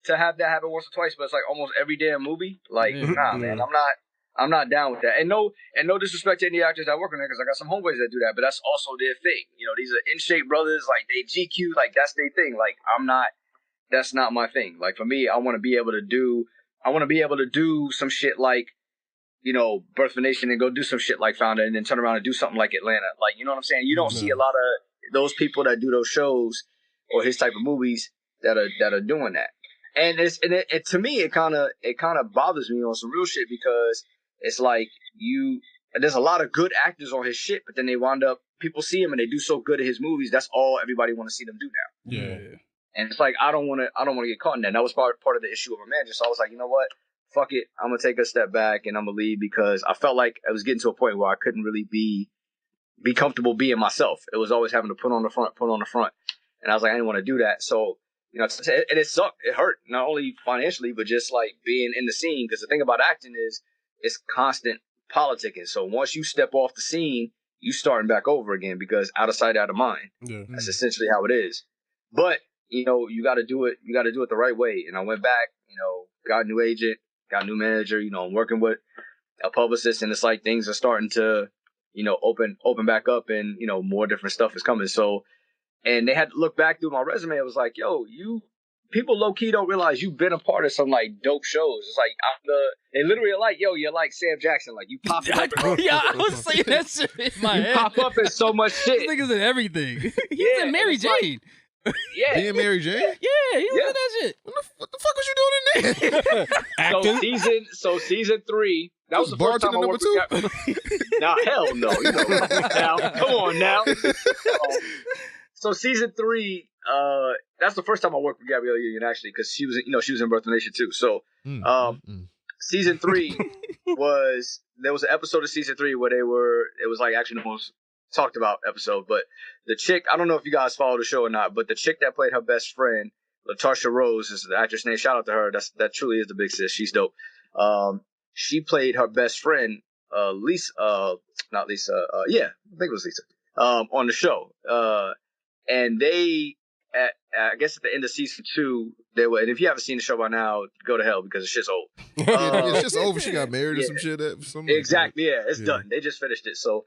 Speaker 12: to have that happen once or twice, but it's like almost every damn movie. Like, nah, man, I'm not down with that. And no disrespect to any actors that work on there, because I got some homeboys that do that, but that's also their thing. These are in-shape brothers, like, they GQ, like, that's their thing. Like, that's not my thing. Like, for me, I want to be able to do some shit like, Birth of a Nation, and go do some shit like Founder, and then turn around and do something like Atlanta. Like, you know what I'm saying? You don't see a lot of those people that do those shows or his type of movies that are doing that. And to me, it kind of bothers me on some real shit, because it's like there's a lot of good actors on his shit, but then they wind up, people see him and they do so good at his movies. That's all everybody want to see them do now.
Speaker 10: Yeah.
Speaker 12: And it's like, I don't want to get caught in that. And that was part of the issue of my manager. So I was like, you know what? Fuck it. I'm going to take a step back and I'm going to leave, because I felt like I was getting to a point where I couldn't really be comfortable being myself. It was always having to put on the front. And I was like, I didn't want to do that. So, and it sucked. It hurt, not only financially, but just like being in the scene. Because the thing about acting is it's constant politicking. So once you step off the scene, you starting back over again, because out of sight, out of mind. Yeah. That's essentially how it is. But you got to do it. You got to do it the right way. And I went back, got a new agent, got a new manager. I'm working with a publicist, and it's like things are starting to, open back up, and more different stuff is coming. So, and they had to look back through my resume. It was like, yo, people low key don't realize you've been a part of some like dope shows. It's like they literally are like, yo, you're like Sam Jackson. Like, you pop up.
Speaker 13: Yeah, I was saying that shit in my head.
Speaker 12: You pop up in so much shit.
Speaker 13: This nigga's in everything. He's in Mary Jane.
Speaker 12: Yeah.
Speaker 6: Being Mary Jane?
Speaker 13: Yeah, he was in that shit.
Speaker 6: What the fuck was you doing in there?
Speaker 10: Acting?
Speaker 12: So season 3, that was the first time I worked with Nah, hell no. Now, come on now. So season 3, that's the first time I worked with Gabrielle Union, actually, because she was in Birth of a Nation too. So season 3 there was an episode of season 3 where it was like actually the most talked about episode, but the chick, I don't know if you guys follow the show or not, but the chick that played her best friend, LaTarsha Rose is the actress name. Shout out to her. That truly is the big sis. She's dope. She played her best friend, not Lisa. Yeah, I think it was Lisa. On the show. And they, I guess at the end of season 2, they were. And if you haven't seen the show by now, go to hell because the shit's old.
Speaker 6: It's just over. She got married or some shit.
Speaker 12: Exactly. Yeah, it's done. They just finished it. So,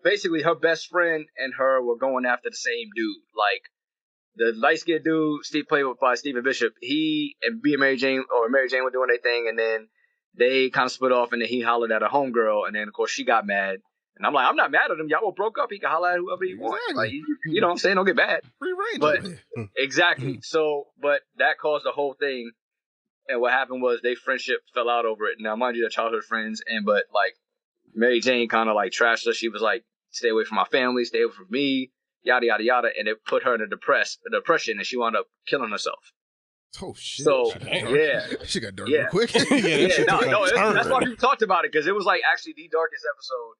Speaker 12: basically, her best friend and her were going after the same dude. Like the light skinned dude, played by Stephen Bishop. He and Mary Jane were doing their thing, and then they kind of split off, and then he hollered at a homegirl, and then of course she got mad. And I'm like, I'm not mad at him. Y'all were broke up. He can holler at whoever he wants. Like, you know what I'm saying? Don't get mad.
Speaker 6: Free range.
Speaker 12: But exactly. So, but that caused the whole thing. And what happened was their friendship fell out over it. Now, mind you, they're childhood friends. But like Mary Jane kind of like trashed her. She was like, stay away from my family, stay away from me, yada, yada, yada. And it put her in a depression, and she wound up killing herself.
Speaker 6: Oh, shit.
Speaker 12: So,
Speaker 6: She got dark real quick.
Speaker 12: That's why people talked about it, because it was like actually the darkest episode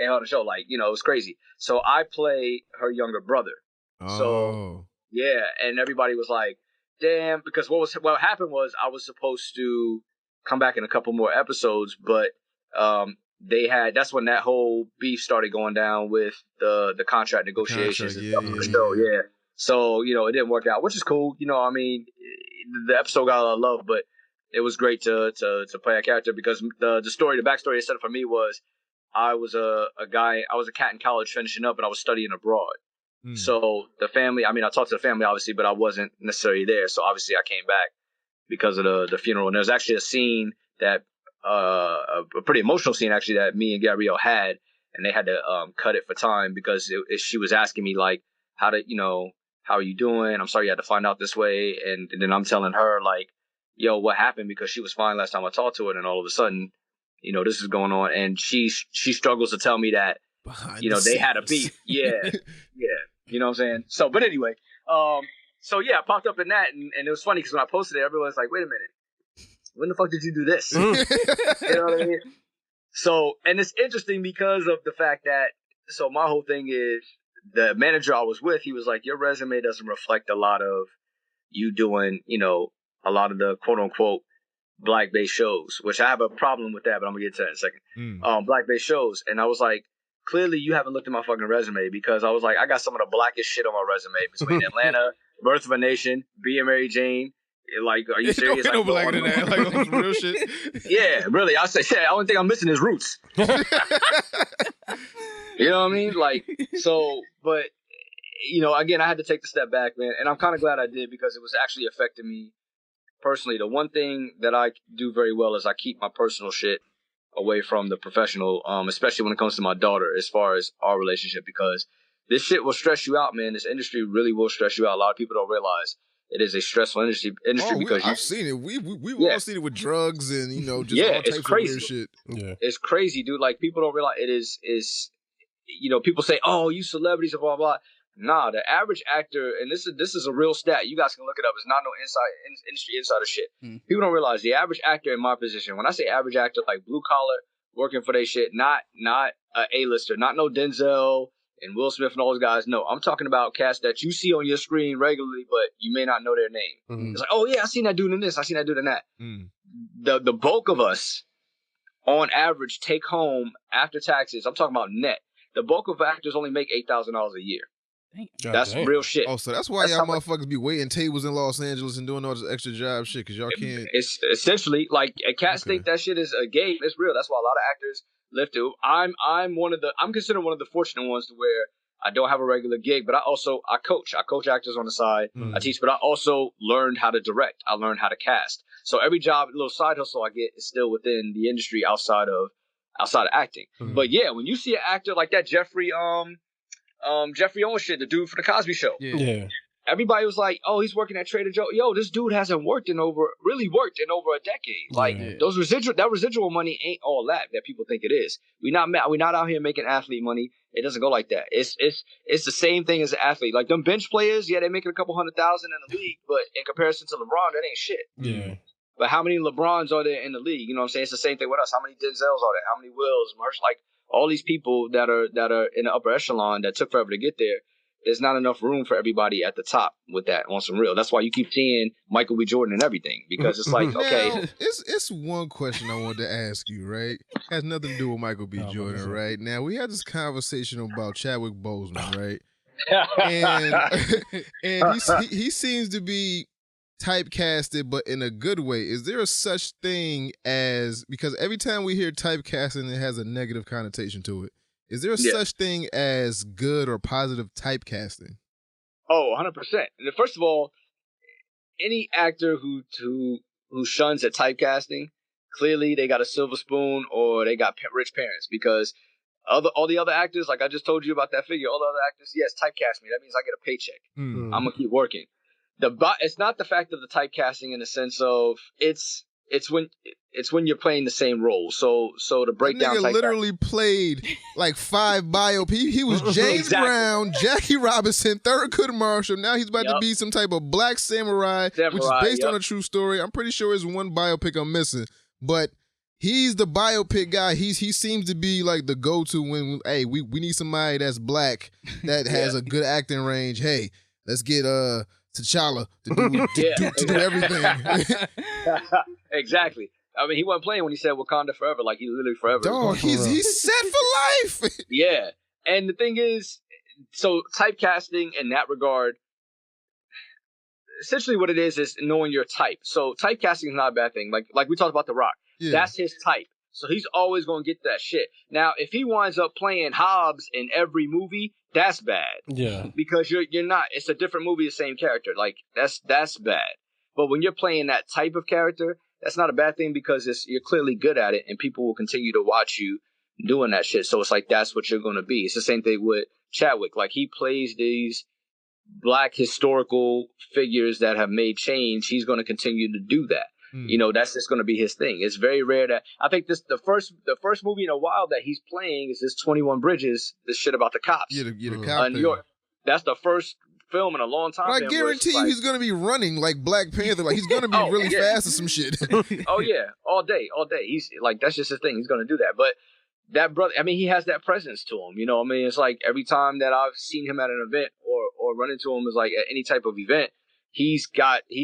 Speaker 12: on the show. Like, it was crazy. So I play her younger brother. So and everybody was like, damn, because what happened was I was supposed to come back in a couple more episodes, but that's when that whole beef started going down with the contract negotiations and stuff on the show. So, it didn't work out, which is cool. I mean, the episode got a lot of love, but it was great to play a character, because the backstory set up for me was I was a cat in college finishing up, and I was studying abroad. So the family, I mean, I talked to the family, obviously, but I wasn't necessarily there. So obviously I came back because of the funeral. And there was actually a scene that, a pretty emotional scene, actually, that me and Gabrielle had, and they had to cut it for time, because she was asking me, like, how are you doing? I'm sorry you had to find out this way. And then I'm telling her, like, yo, what happened? Because she was fine last time I talked to her, and all of a sudden, this is going on. And she struggles to tell me that, they had a beef. Yeah. You know what I'm saying? So, but anyway, I popped up in that, and it was funny because when I posted it, everyone was like, wait a minute, when the fuck did you do this? You know what I mean? So, and it's interesting because of the fact that, so my whole thing is, the manager I was with, he was like, your resume doesn't reflect a lot of you doing, a lot of the quote unquote black-based shows, which I have a problem with that, but I'm gonna get to that in a second. Black-based shows. And I was like, clearly you haven't looked at my fucking resume, because I was like, I got some of the blackest shit on my resume between Atlanta, Birth of a Nation, Being Mary Jane. Like, are you serious?
Speaker 6: No blacker than that. Like, on some real shit.
Speaker 12: Yeah, really. I say, the only thing I'm missing is roots. You know what I mean? Like, so, but, again, I had to take the step back, man. And I'm kind of glad I did, because it was actually affecting me personally. The one thing that I do very well is I keep my personal shit away from the professional, especially when it comes to my daughter, as far as our relationship, because this shit will stress you out, man. This industry really will stress you out. A lot of people don't realize it is a stressful industry because
Speaker 6: I've seen it. We've all seen it with drugs and just all types of weird shit.
Speaker 10: Yeah,
Speaker 12: it's crazy, dude. Like, people don't realize it is. People say, "Oh, you celebrities," and blah blah. Nah, the average actor, and this is a real stat. You guys can look it up. It's not no industry insider shit. People don't realize the average actor in my position. When I say average actor, like blue collar, working for their shit, not a A-lister, not no Denzel and Will Smith and all those guys. No, I'm talking about cast that you see on your screen regularly, but you may not know their name. It's like, oh yeah, I seen that dude in this, I seen that dude in that. The bulk of us, on average, take home after taxes. I'm talking about net. The bulk of actors only make $8,000 a year. That's real shit.
Speaker 6: Oh, so that's why y'all motherfuckers be waiting tables in Los Angeles and doing all this extra job shit, because y'all can't.
Speaker 12: It's essentially like cats think that shit is a game. It's real. That's why a lot of actors live to. I'm considered one of the fortunate ones to where I don't have a regular gig, but I coach. I coach actors on the side. I teach, but I also learned how to direct. I learned how to cast. So every job, little side hustle I get is still within the industry outside of acting. But yeah, when you see an actor like that Jeffrey Owens shit, the dude for the Cosby Show.
Speaker 10: Yeah.
Speaker 12: Everybody was like, "Oh, he's working at Trader Joe." Yo, this dude hasn't worked in over a decade. Like, that residual money ain't all that people think it is. We're not out here making athlete money. It doesn't go like that. It's the same thing as an athlete. Like, them bench players, yeah, they making a couple $100,000 in the league, but in comparison to LeBron, that ain't shit.
Speaker 10: Yeah.
Speaker 12: But how many LeBrons are there in the league? You know what I'm saying? It's the same thing with us. How many Denzels are there? How many Wills? Like, all these people that are in the upper echelon that took forever to get there. There's not enough room for everybody at the top with that on some real. That's why you keep seeing Michael B. Jordan and everything, because it's like, okay.
Speaker 6: Now, it's one question I wanted to ask you, right? Has nothing to do with Michael B. Jordan, right? Now, we had this conversation about Chadwick Boseman, right? and he seems to be typecasted, but in a good way. Is there a such thing as, because every time we hear typecasting, it has a negative connotation to it. Is there a such thing as good or positive typecasting?
Speaker 12: Oh, 100%. And first of all, any actor who shuns at typecasting, clearly they got a silver spoon or they got rich parents, because all the other actors, like I just told you about that figure, all the other actors, yes, typecast me. That means I get a paycheck. I'm going to keep working. It's not the fact of the typecasting in the sense of it's when you're playing the same role. So to break down,
Speaker 6: nigga literally played like 5 biopics. He was James Brown, Jackie Robinson, Thurgood Marshall. Now he's about to be some type of black samurai, which is based on a true story. I'm pretty sure it's one biopic I'm missing, but he's the biopic guy. He seems to be like the go-to when hey, we need somebody that's black that has a good acting range. Hey, let's get T'Challa to do everything.
Speaker 12: Exactly. I mean, he wasn't playing when he said Wakanda forever. Like, he literally forever.
Speaker 6: Dog, he's set for life.
Speaker 12: Yeah. And the thing is, so typecasting in that regard, essentially what it is knowing your type. So typecasting is not a bad thing. Like we talked about The Rock. Yeah. That's his type. So he's always going to get that shit. Now, if he winds up playing Hobbs in every movie, that's bad.
Speaker 10: Yeah.
Speaker 12: Because you're not, it's a different movie, the same character. Like, that's bad. But when you're playing that type of character, that's not a bad thing, because you're clearly good at it and people will continue to watch you doing that shit. So it's like, that's what you're going to be. It's the same thing with Chadwick. Like, he plays these black historical figures that have made change. He's going to continue to do that. You know, that's just going to be his thing. It's very rare that, I think the first movie in a while that he's playing is this 21 Bridges, this shit about the cops.
Speaker 6: Yeah, the cop
Speaker 12: New York. That's the first film in a long time.
Speaker 6: But I guarantee you he's going to be running like Black Panther. Like, he's going to be really fast or some shit.
Speaker 12: Oh, yeah. All day. He's like, that's just his thing. He's going to do that. But that brother, I mean, he has that presence to him. You know, I mean, it's like every time that I've seen him at an event or run into him is like at any type of event, he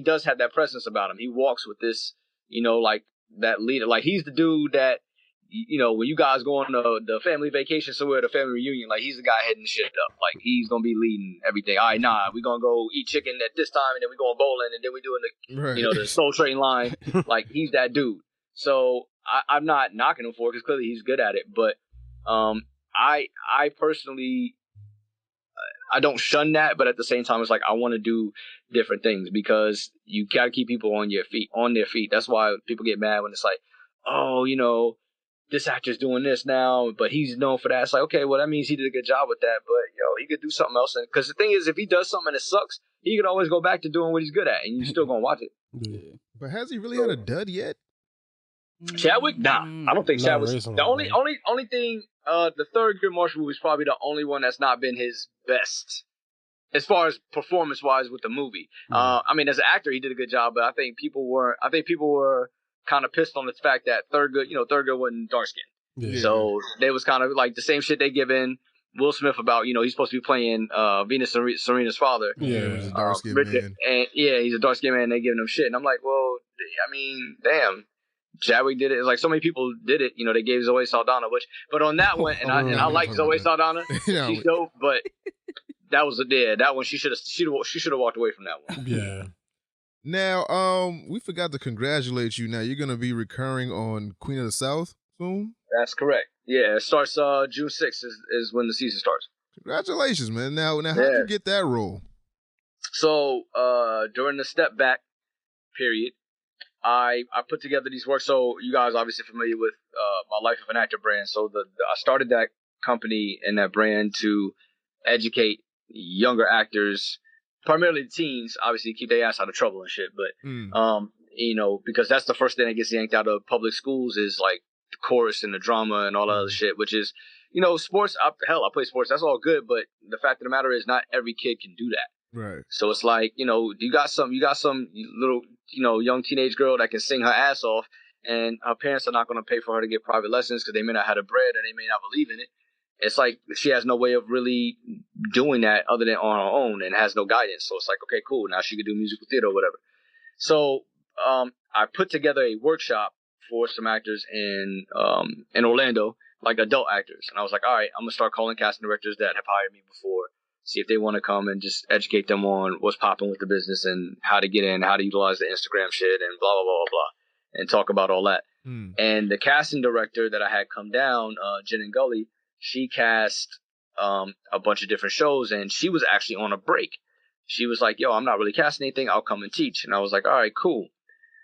Speaker 12: does have that presence about him. He walks with this, you know, like that leader. Like, he's the dude that, you know, when you guys go on the family vacation somewhere, the family reunion, like, he's the guy heading the shit up. Like, he's going to be leading everything. All right, we're going to go eat chicken at this time, and then we're going bowling, and then we're doing the the Soul Train line. Like, he's that dude. So I'm not knocking him for it, because clearly he's good at it. But I personally, I don't shun that, but at the same time, it's like, I want to do different things, because you got to keep people on their feet. That's why people get mad when it's like, oh, you know, this actor's doing this now, but he's known for that. It's like, okay, well, that means he did a good job with that, but, he could do something else. Because the thing is, if he does something and it sucks, he can always go back to doing what he's good at, and you're still going to watch it.
Speaker 6: Yeah. But has he really had a dud yet?
Speaker 12: Chadwick? Nah, I don't think Chadwick. The only thing, the Thurgood Marshall movie is probably the only one that's not been his best as far as performance-wise with the movie. I mean, as an actor, he did a good job, but I think people were kind of pissed on the fact that Thurgood wasn't dark-skinned. Yeah. So they was kind of like the same shit they given Will Smith about, he's supposed to be playing Venus and Serena's father.
Speaker 6: Yeah, he's a dark-skinned man.
Speaker 12: And yeah, he's a dark-skinned man, and they giving him shit. And I'm like, well, I mean, damn. Chadwick did it. It's like so many people did it. They gave Zoe Saldana, but on that one, and I like Zoe Saldana. She's dope, but that was that one she should have walked away from that one.
Speaker 10: Yeah.
Speaker 6: Now, we forgot to congratulate you. Now you're gonna be recurring on Queen of the South soon.
Speaker 12: That's correct. Yeah, it starts June 6th is when the season starts.
Speaker 6: Congratulations, man. Now how did you get that role?
Speaker 12: So during the step back period, I put together these works. So you guys are obviously familiar with my Life of an Actor brand. So I started that company and that brand to educate younger actors, primarily teens, obviously keep their ass out of trouble and shit. But because that's the first thing that gets yanked out of public schools is like the chorus and the drama and all that other shit, which is sports. I play sports. That's all good, but the fact of the matter is not every kid can do that.
Speaker 6: Right.
Speaker 12: So it's like, you got some little, young teenage girl that can sing her ass off, and her parents are not going to pay for her to get private lessons because they may not have the bread and they may not believe in it. It's like she has no way of really doing that other than on her own and has no guidance. So it's like, okay, cool. Now she could do musical theater or whatever. So I put together a workshop for some actors in Orlando, like adult actors. And I was like, all right, I'm going to start calling casting directors that have hired me before, see if they want to come and just educate them on what's popping with the business and how to get in, how to utilize the Instagram shit and blah, blah, blah, blah, blah, and talk about all that. And the casting director that I had come down, Jen and Gully, she cast a bunch of different shows, and she was actually on a break. She was like, yo, I'm not really casting anything. I'll come and teach. And I was like, all right, cool.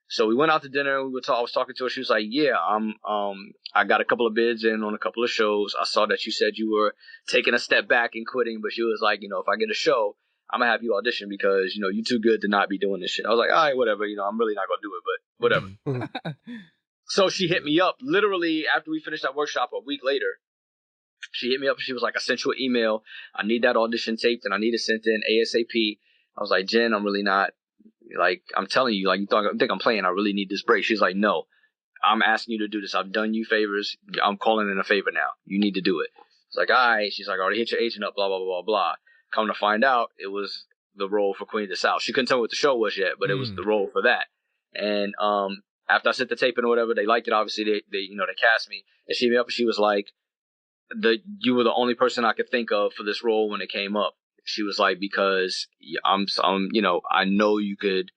Speaker 12: So we went out to dinner. I was talking to her. She was like, yeah, I got a couple of bids in on a couple of shows. I saw that you said you were taking a step back and quitting, but she was like, if I get a show, I'm going to have you audition because, you're too good to not be doing this shit. I was like, all right, whatever. I'm really not going to do it, but whatever. So she hit me up literally after we finished that workshop a week later. She hit me up and she was like, I sent you an email. I need that audition taped and I need it sent in ASAP. I was like, Jen, I'm really not, like, I'm telling you, like, you think I'm playing. I really need this break. She's like, no, I'm asking you to do this. I've done you favors. I'm calling in a favor now. You need to do it. It's like, all right. She's like, I already hit your agent up, blah, blah, blah, blah, blah. Come to find out, it was the role for Queen of the South. She couldn't tell me what the show was yet, but it was the role for that. And after I sent the tape in or whatever, they liked it. Obviously, they cast me. And she hit me up and she was like, you were the only person I could think of for this role when it came up. She was like, because I know you could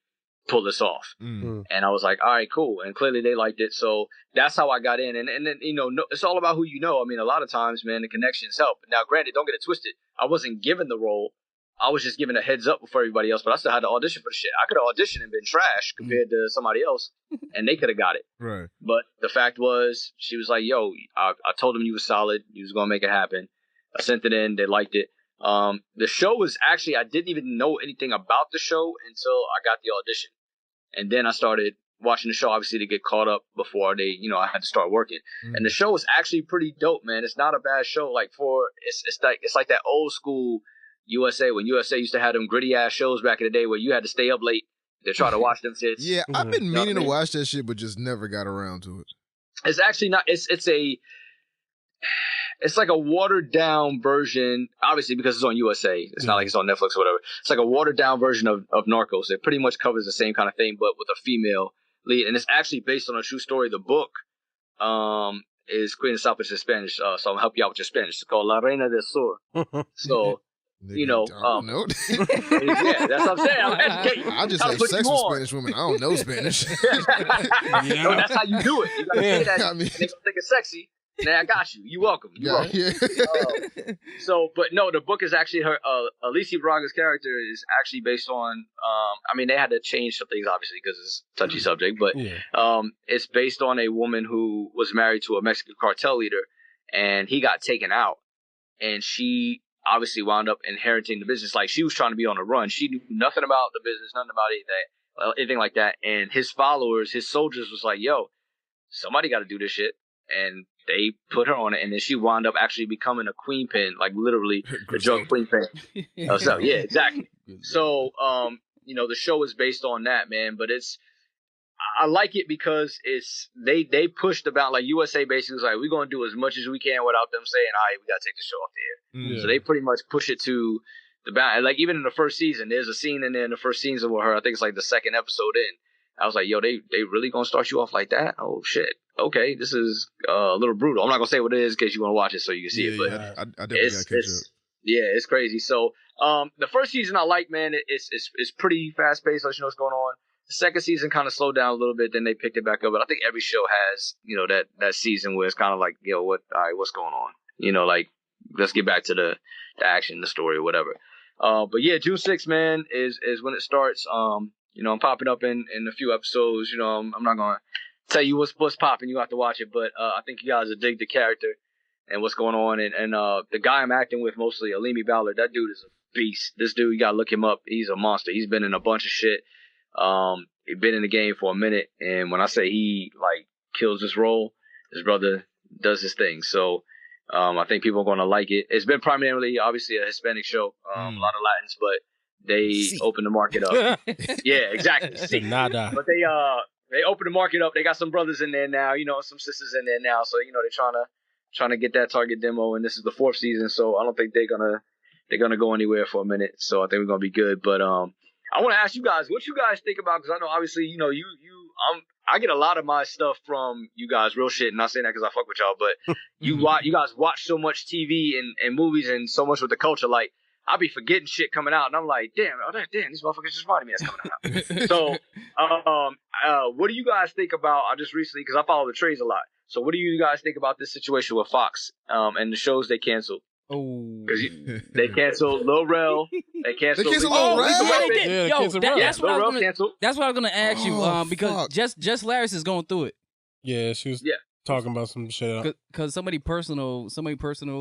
Speaker 12: pull this off. And I was like, all right, cool. And clearly they liked it. So that's how I got in. And then, it's all about who you know. I mean, a lot of times, man, the connections help. Now, granted, don't get it twisted. I wasn't given the role. I was just given a heads up before everybody else, but I still had to audition for the shit. I could have auditioned and been trash compared to somebody else, and they could have got it.
Speaker 6: Right.
Speaker 12: But the fact was, she was like, yo, I told them you was solid. You was going to make it happen. I sent it in. They liked it. The show was actually, I didn't even know anything about the show until I got the audition. And then I started watching the show, obviously, to get caught up before they, I had to start working. And the show was actually pretty dope, man. It's not a bad show. Like it's like that old school USA, when USA used to have them gritty ass shows back in the day where you had to stay up late to try to watch them shits.
Speaker 6: Yeah, I've been meaning to watch that shit, but just never got around to it.
Speaker 12: It's actually not. It's like a watered down version, obviously because it's on USA. It's not like it's on Netflix or whatever. It's like a watered down version of Narcos. It pretty much covers the same kind of thing, but with a female lead, and it's actually based on a true story. The book is Queen of the South, which is Spanish, so I'll help you out with your Spanish. It's called La Reina del Sur. So.
Speaker 6: Yeah,
Speaker 12: that's what I'm saying. I'm educating.
Speaker 6: I just have sex with Spanish women. I don't know Spanish.
Speaker 12: No, that's how you do it. You gotta say that. And they gonna think it's sexy. Now I got you. You welcome. You welcome. But no, the book is actually her. Alicia Braga's character is actually based on. They had to change some things obviously because it's a touchy subject, but it's based on a woman who was married to a Mexican cartel leader, and he got taken out, and she obviously wound up inheriting the business. Like, she was trying to be on the run. She knew nothing about the business, nothing about anything like that. And his followers, his soldiers was like, yo, somebody got to do this shit. And they put her on it. And then she wound up actually becoming a queen pin, like literally the drug queen pin. So, yeah, exactly. So, the show is based on that, man. But I like it because they pushed about, like, USA basically was like, we're going to do as much as we can without them saying, all right, we got to take the show off the air. So they pretty much push it to the bound. Like, even in the first season, there's a scene in there in the first season with her. I think it's like the second episode in. I was like, yo, they really going to start you off like that? Oh, shit. Okay, this is a little brutal. I'm not going to say what it is in case you want to watch it so you can see it. But
Speaker 6: I definitely got to catch up.
Speaker 12: Yeah, it's crazy. So the first season I like, man. It's pretty fast-paced. Let you know what's going on. The second season kind of slowed down a little bit, then they picked it back up. But I think every show has, that season where it's kind of like, yo, what's going on? Like, let's get back to the action, the story, or whatever. But yeah, June 6th, man, is when it starts. I'm popping up in a few episodes. I'm not gonna tell you what's popping. You have to watch it, but I think you guys will dig the character and what's going on. And the guy I'm acting with mostly, Alimi Ballard, that dude is a beast. This dude, you gotta look him up. He's a monster. He's been in a bunch of shit. He's been in the game for a minute, and when I say he like kills this role, his brother does his thing. So I think people are going to like it. It's been primarily, obviously, a Hispanic show, a lot of Latins, but they opened the market up. Yeah, exactly.
Speaker 10: Nada.
Speaker 12: But they they opened the market up. They got some brothers in there now, some sisters in there now. So they're trying to get that Target demo, and this is the 4th season. So I don't think they're gonna go anywhere for a minute. So I think we're gonna be good. But I want to ask you guys what you guys think about, because I know obviously I get a lot of my stuff from you guys, real shit. Not saying that because I fuck with y'all, but you guys watch so much TV and movies and so much with the culture. Like, I'll be forgetting shit coming out, and I'm like, damn, these motherfuckers just reminded me that's coming out. So, what do you guys think about? I just recently, because I follow the trades a lot. So, what do you guys think about this situation with Fox and the shows they canceled?
Speaker 13: Oh,
Speaker 12: because they canceled Lil Rel. They canceled
Speaker 13: Lil Rel. Yeah, they did. Yo, that's what
Speaker 12: Lil Rel canceled.
Speaker 13: That's what I was gonna ask you. Because just Laris is going through it.
Speaker 10: Yeah, she was talking about some shit.
Speaker 13: Because somebody personal,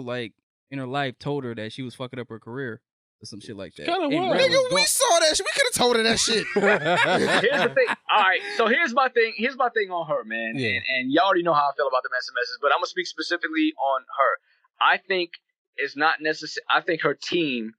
Speaker 13: like in her life told her that she was fucking up her career or some shit like that.
Speaker 6: Kind of nigga, we saw that shit. We could have told her that shit.
Speaker 12: Here's the thing. All right, so here's my thing. Here's my thing on her, man. Yeah. And y'all already know how I feel about the SMSs, but I'm gonna speak specifically on her. I think it's not necessary. I think her team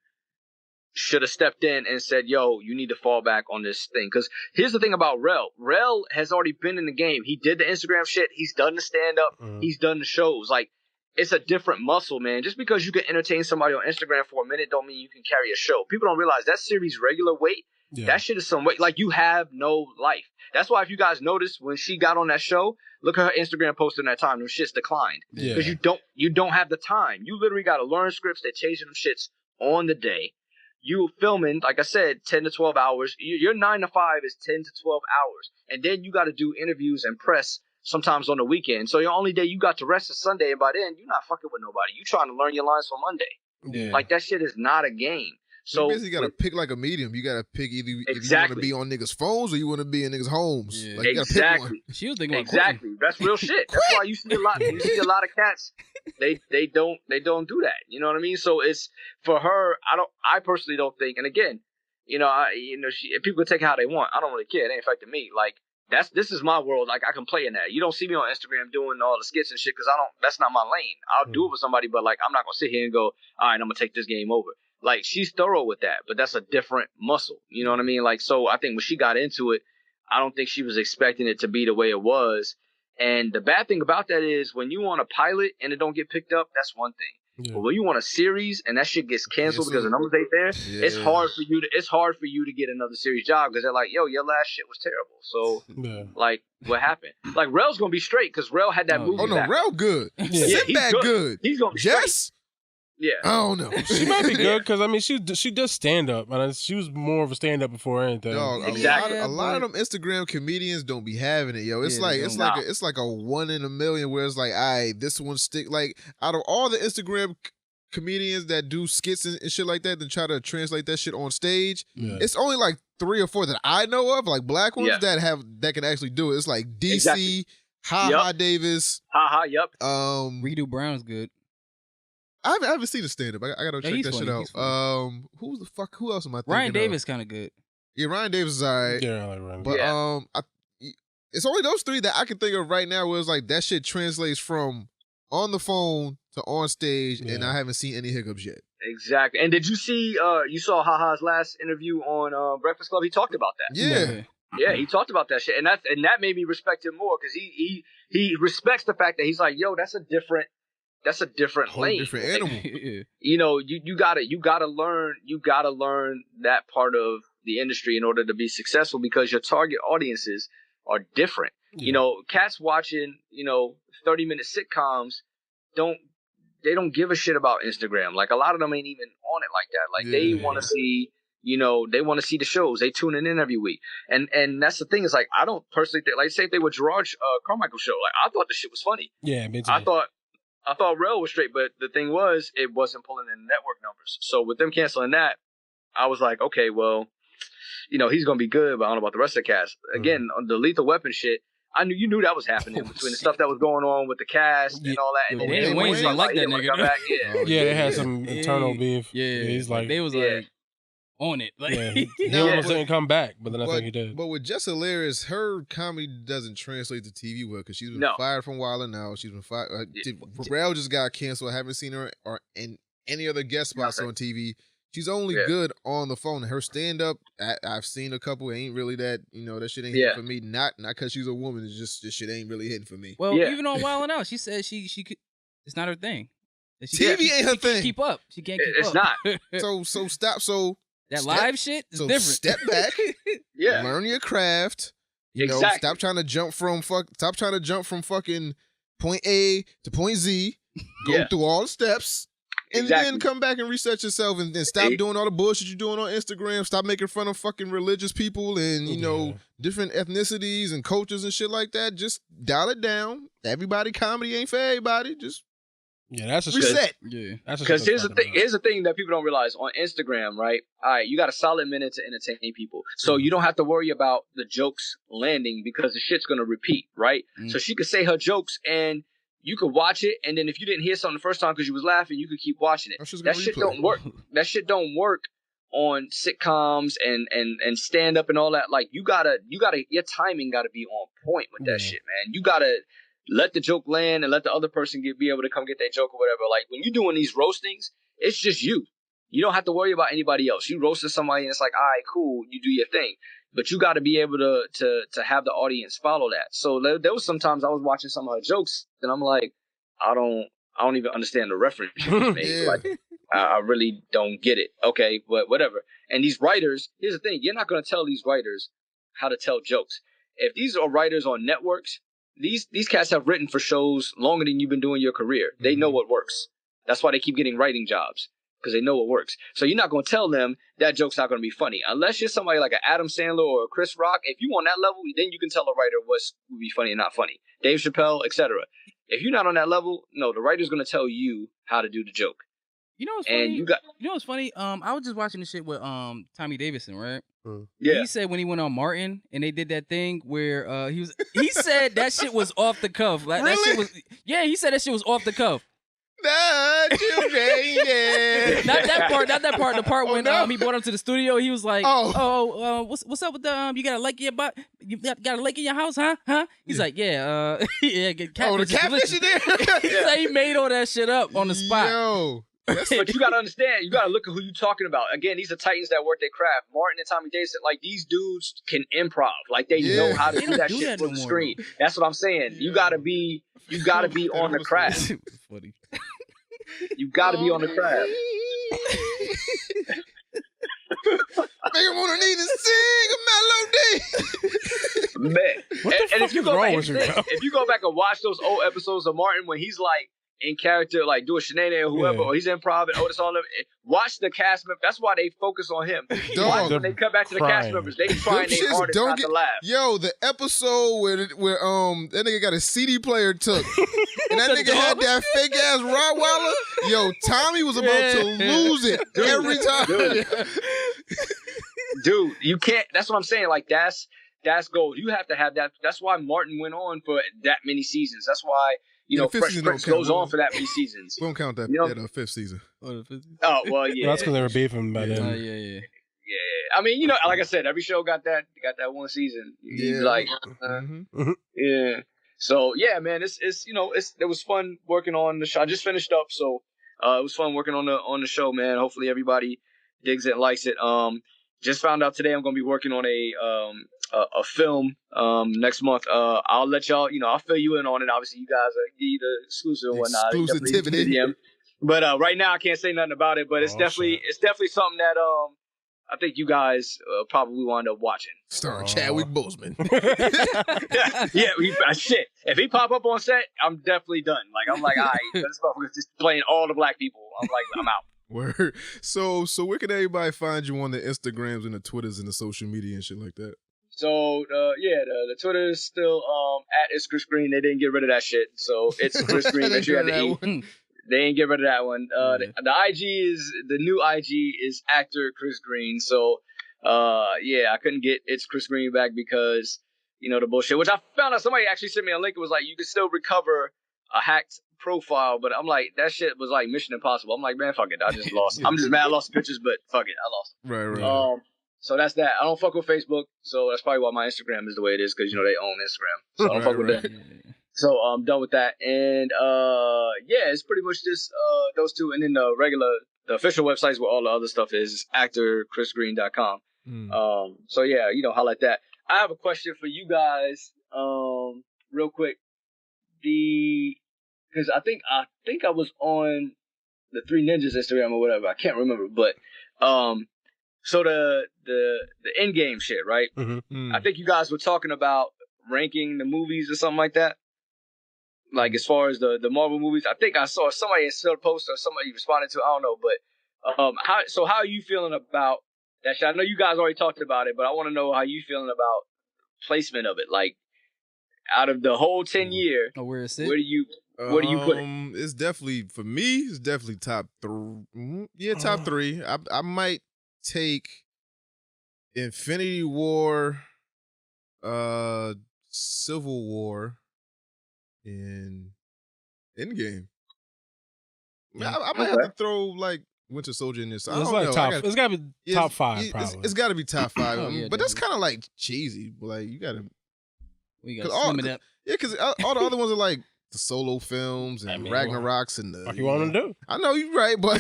Speaker 12: should have stepped in and said, yo, you need to fall back on this thing. Because here's the thing about Rel. Rel has already been in the game. He did the Instagram shit. He's done the stand-up. He's done the shows. Like, it's a different muscle, man. Just because you can entertain somebody on Instagram for a minute don't mean you can carry a show. People don't realize that series' regular weight, that shit is some weight. Like, you have no life. That's why if you guys noticed when she got on that show, look at her Instagram post in that time. Those shits declined. Because you don't have the time. You literally got to learn scripts. They're changing them shits on the day. You filming, like I said, 10 to 12 hours. Your 9 to 5 is 10 to 12 hours. And then you got to do interviews and press sometimes on the weekend. So your only day you got to rest is Sunday. And by then, you're not fucking with nobody. You trying to learn your lines for Monday.
Speaker 6: Yeah.
Speaker 12: Like, that shit is not a game. So
Speaker 6: you basically got to pick like a medium. You got to pick either if you want to be on niggas' phones or you want to be in niggas' homes.
Speaker 12: Yeah.
Speaker 6: Like, you gotta pick one.
Speaker 13: She was thinking
Speaker 12: exactly. That's real shit. That's why you see a lot of cats. They don't do that. You know what I mean? So it's for her. I personally don't think. And again, people can take it how they want. I don't really care. It ain't affecting me. Like, this is my world. Like, I can play in that. You don't see me on Instagram doing all the skits and shit because that's not my lane. I'll do it with somebody, but like, I'm not gonna sit here and go, all right, I'm gonna take this game over. Like, she's thorough with that, but that's a different muscle. You know what I mean? Like, so I think when she got into it, I don't think she was expecting it to be the way it was. And the bad thing about that is when you want a pilot and it don't get picked up, that's one thing. Yeah. But when you want a series and that shit gets canceled because the numbers ain't there, it's hard for you to get another series job because they're like, yo, your last shit was terrible. So like, what happened? Like, Rel's gonna be straight because Rel had that movie.
Speaker 6: Oh no, Rel good. Sit back good.
Speaker 12: He's gonna be straight. Yeah.
Speaker 6: I don't know.
Speaker 10: She might be good because I mean she does stand up, and she was more of a stand up before anything.
Speaker 6: Dog, exactly. A lot of them Instagram comedians don't be having it, yo. It's like a 1 in a million where it's like, this one stick. Like, out of all the Instagram comedians that do skits and shit like that, then try to translate that shit on stage, it's only like 3 or 4 that I know of, like black ones that can actually do it. It's like DC, Ha Davis,
Speaker 12: yep.
Speaker 13: Redo Brown's good.
Speaker 6: I haven't seen a stand up. I gotta check that shit out. Who else am I thinking
Speaker 13: Ryan
Speaker 6: of?
Speaker 13: Davis kind of good.
Speaker 6: Yeah, Ryan Davis is alright.
Speaker 10: Yeah, I like Ryan Davis.
Speaker 6: But it's only those 3 that I can think of right now where it's like that shit translates from on the phone to on stage, and I haven't seen any hiccups yet.
Speaker 12: Exactly. And did you see? You saw HaHa's last interview on Breakfast Club? He talked about that. Yeah, he talked about that shit, and that made me respect him more because he respects the fact that he's like, yo, that's a different lane.
Speaker 6: Different animal.
Speaker 12: You know, you gotta learn that part of the industry in order to be successful because your target audiences are different. You know, cats watching, 30-minute sitcoms don't give a shit about Instagram. Like, a lot of them ain't even on it like that. Like, they want to see, they want to see the shows. They tune in every week. And that's the thing is, like, I don't personally think, like, say if they were Gerard Carmichael's show, like, I thought the shit was funny.
Speaker 10: Yeah, me too.
Speaker 12: I thought Rel was straight, but the thing was, it wasn't pulling in network numbers. So with them canceling that, I was like, okay, well, he's gonna be good, but I don't know about the rest of the cast. Again, on the Lethal Weapon shit, you knew that was happening between the stuff that was going on with the cast and all that. And then
Speaker 13: Wayne's not like that nigga.
Speaker 10: They had some internal beef. Yeah, he's like,
Speaker 13: they was like on it. Like,
Speaker 10: he almost didn't come back, but then I think he did.
Speaker 6: But with Jess Hilarious, her comedy doesn't translate to TV well because she's been fired from Wild 'N Out. She's been fired. Rel just got canceled. I haven't seen her or in any other guest spots on TV. She's only good on the phone. Her stand up, I've seen a couple. Ain't really that. That shit ain't hitting for me. Not because she's a woman. It's just this shit ain't really hitting for me.
Speaker 13: Well, even on Wild 'N Out, she said she could. It's not her thing.
Speaker 6: TV ain't her thing.
Speaker 13: Keep up. She can't keep up.
Speaker 12: It's not.
Speaker 6: So stop. So
Speaker 13: that live shit is different.
Speaker 6: Step back. Learn your craft. You know, stop trying to jump from fucking point A to point Z. Go through all the steps. And then come back and reset yourself and then stop doing all the bullshit you're doing on Instagram. Stop making fun of fucking religious people and, different ethnicities and cultures and shit like that. Just dial it down. Everybody, comedy ain't for everybody. Just
Speaker 10: that's a
Speaker 6: reset.
Speaker 12: Because here's the thing that people don't realize on Instagram, right? All right, you got a solid minute to entertain people. So you don't have to worry about the jokes landing because the shit's going to repeat, right? So she could say her jokes and you could watch it, and then if you didn't hear something the first time because you was laughing, you could keep watching it. That shit don't work. That shit don't work on sitcoms and stand up and all that. Like you gotta your timing gotta be on point with that shit, man. You gotta let the joke land and let the other person be able to come get their joke or whatever. Like when you're doing these roastings, it's just you. You don't have to worry about anybody else. You roasted somebody and it's like, all right, cool, you do your thing. But you got to be able to have the audience follow that. So there was sometimes I was watching some of her jokes and I'm like, I don't even understand the reference you made. Like I really don't get it. Okay, but whatever. And these writers, here's the thing: you're not going to tell these writers how to tell jokes. If these are writers on networks, these cats have written for shows longer than you've been doing your career. They know what works. That's why they keep getting writing jobs. Because they know what works. So you're not going to tell them that joke's not going to be funny. Unless you're somebody like an Adam Sandler or a Chris Rock. If you on that level, then you can tell a writer what's would be funny and not funny. Dave Chappelle, etc. If you're not on that level, no, the writer's going to tell you how to do the joke.
Speaker 13: You know what's funny? You know what's funny? I was just watching this shit with Tommy Davidson, right?
Speaker 12: Yeah.
Speaker 13: He said when he went on Martin and they did that thing where he said that shit was off the cuff. Like,
Speaker 6: really?
Speaker 13: That shit was, he said that shit was off the cuff.
Speaker 6: Not you, baby.
Speaker 13: Not that part. The part when he brought him to the studio, he was like, what's up with the you got a lake in your butt? You got a lake in your house, huh? He's like, yeah,
Speaker 6: the catfish in there.
Speaker 13: He said he made all that shit up on the spot.
Speaker 6: Yo.
Speaker 12: But you gotta understand, you gotta look at who you're talking about. Again, these are titans that work their craft. Martin and Tommy Davidson, like these dudes can improv. Like they know how to do that shit for the screen. That's what I'm saying. You gotta be on the craft.
Speaker 13: Funny.
Speaker 12: You gotta be on the craft.
Speaker 6: Make him wanna need to sing a melody.
Speaker 12: Man.
Speaker 10: What the fuck is wrong with you, bro?
Speaker 12: If you go back and watch those old episodes of Martin when he's like in character, like do a shenanigan or whoever, or he's improv and Otis on them. Watch the cast members. That's why they focus on him. Watch when they come back to the cast members. They trying their hardest not to laugh.
Speaker 6: Yo, the episode where that nigga got a CD player took, and that nigga had that fake ass Rottweiler. Yo, Tommy was about to lose it every time.
Speaker 12: Dude, you can't. That's what I'm saying. Like that's gold. You have to have that. That's why Martin went on for that many seasons. That's why. Fresh Prince goes on for that many seasons.
Speaker 6: We don't count that fifth season.
Speaker 12: Oh, well, yeah.
Speaker 10: Well, that's because they were beefing by then.
Speaker 12: Yeah. I mean, like I said, every show got that one season.
Speaker 6: Yeah.
Speaker 12: Like, yeah. So yeah, man, it was fun working on the show. I just finished up, so it was fun working on the show, man. Hopefully everybody digs it and likes it. Just found out today I'm gonna be working on a film next month. I'll let y'all, I'll fill you in on it. Obviously, you guys are the exclusive and whatnot.
Speaker 6: Exclusivity.
Speaker 12: But right now I can't say nothing about it. But it's definitely something that I think you guys probably wind up watching.
Speaker 6: Starring Chadwick Boseman.
Speaker 12: Yeah, shit. If he pop up on set, I'm definitely done. Like I'm like, all right, this motherfucker's just playing all the black people. I'm like, I'm out.
Speaker 6: Word. So where can everybody find you on the Instagrams and the Twitters and the social media and shit like that?
Speaker 12: So the Twitter is still at It's Chris Greene. They didn't get rid of that shit, so it's Chris Greene that you had to eat. They ain't get rid of that one. The new IG is actor Chris Greene. So I couldn't get It's Chris Greene back because the bullshit. Which I found out somebody actually sent me a link. It was like you could still recover a hacked profile, but I'm like that shit was like Mission Impossible. I'm like, man, fuck it. I just lost. I'm just mad I lost the pictures, but fuck it, I lost.
Speaker 6: Right.
Speaker 12: So that's that. I don't fuck with Facebook, so that's probably why my Instagram is the way it is, because they own Instagram. So I don't fuck with that. So I'm done with that. And it's pretty much just those two, and then the regular the official website is where all the other stuff is actorchrisgreene.com. So yeah, holla at that. I have a question for you guys, real quick. Because I think I was on the Three Ninjas Instagram or whatever. I can't remember, but so the Endgame shit, right? I think you guys were talking about ranking the movies or something like that. Like as far as the Marvel movies, I think I saw somebody still a post or somebody responded to. I don't know, but how are you feeling about that shit? I know you guys already talked about it, but I want to know how you feeling about placement of it. Like out of the whole 10 year, where do you put it?
Speaker 6: It's definitely for me. It's definitely top 3. Yeah, top 3. I might take Infinity War, Civil War, and Endgame. I might have to throw like Winter Soldier in this. I don't know.
Speaker 10: It's got to be top 5, probably.
Speaker 6: It's got to be top 5.
Speaker 13: Yeah,
Speaker 6: but that's kind of like cheesy. Like you got to.
Speaker 13: We got to slim it up.
Speaker 6: Yeah, because all the other ones are like the solo films and Ragnaroks and the.
Speaker 10: What you want to do?
Speaker 6: I know you're right, but.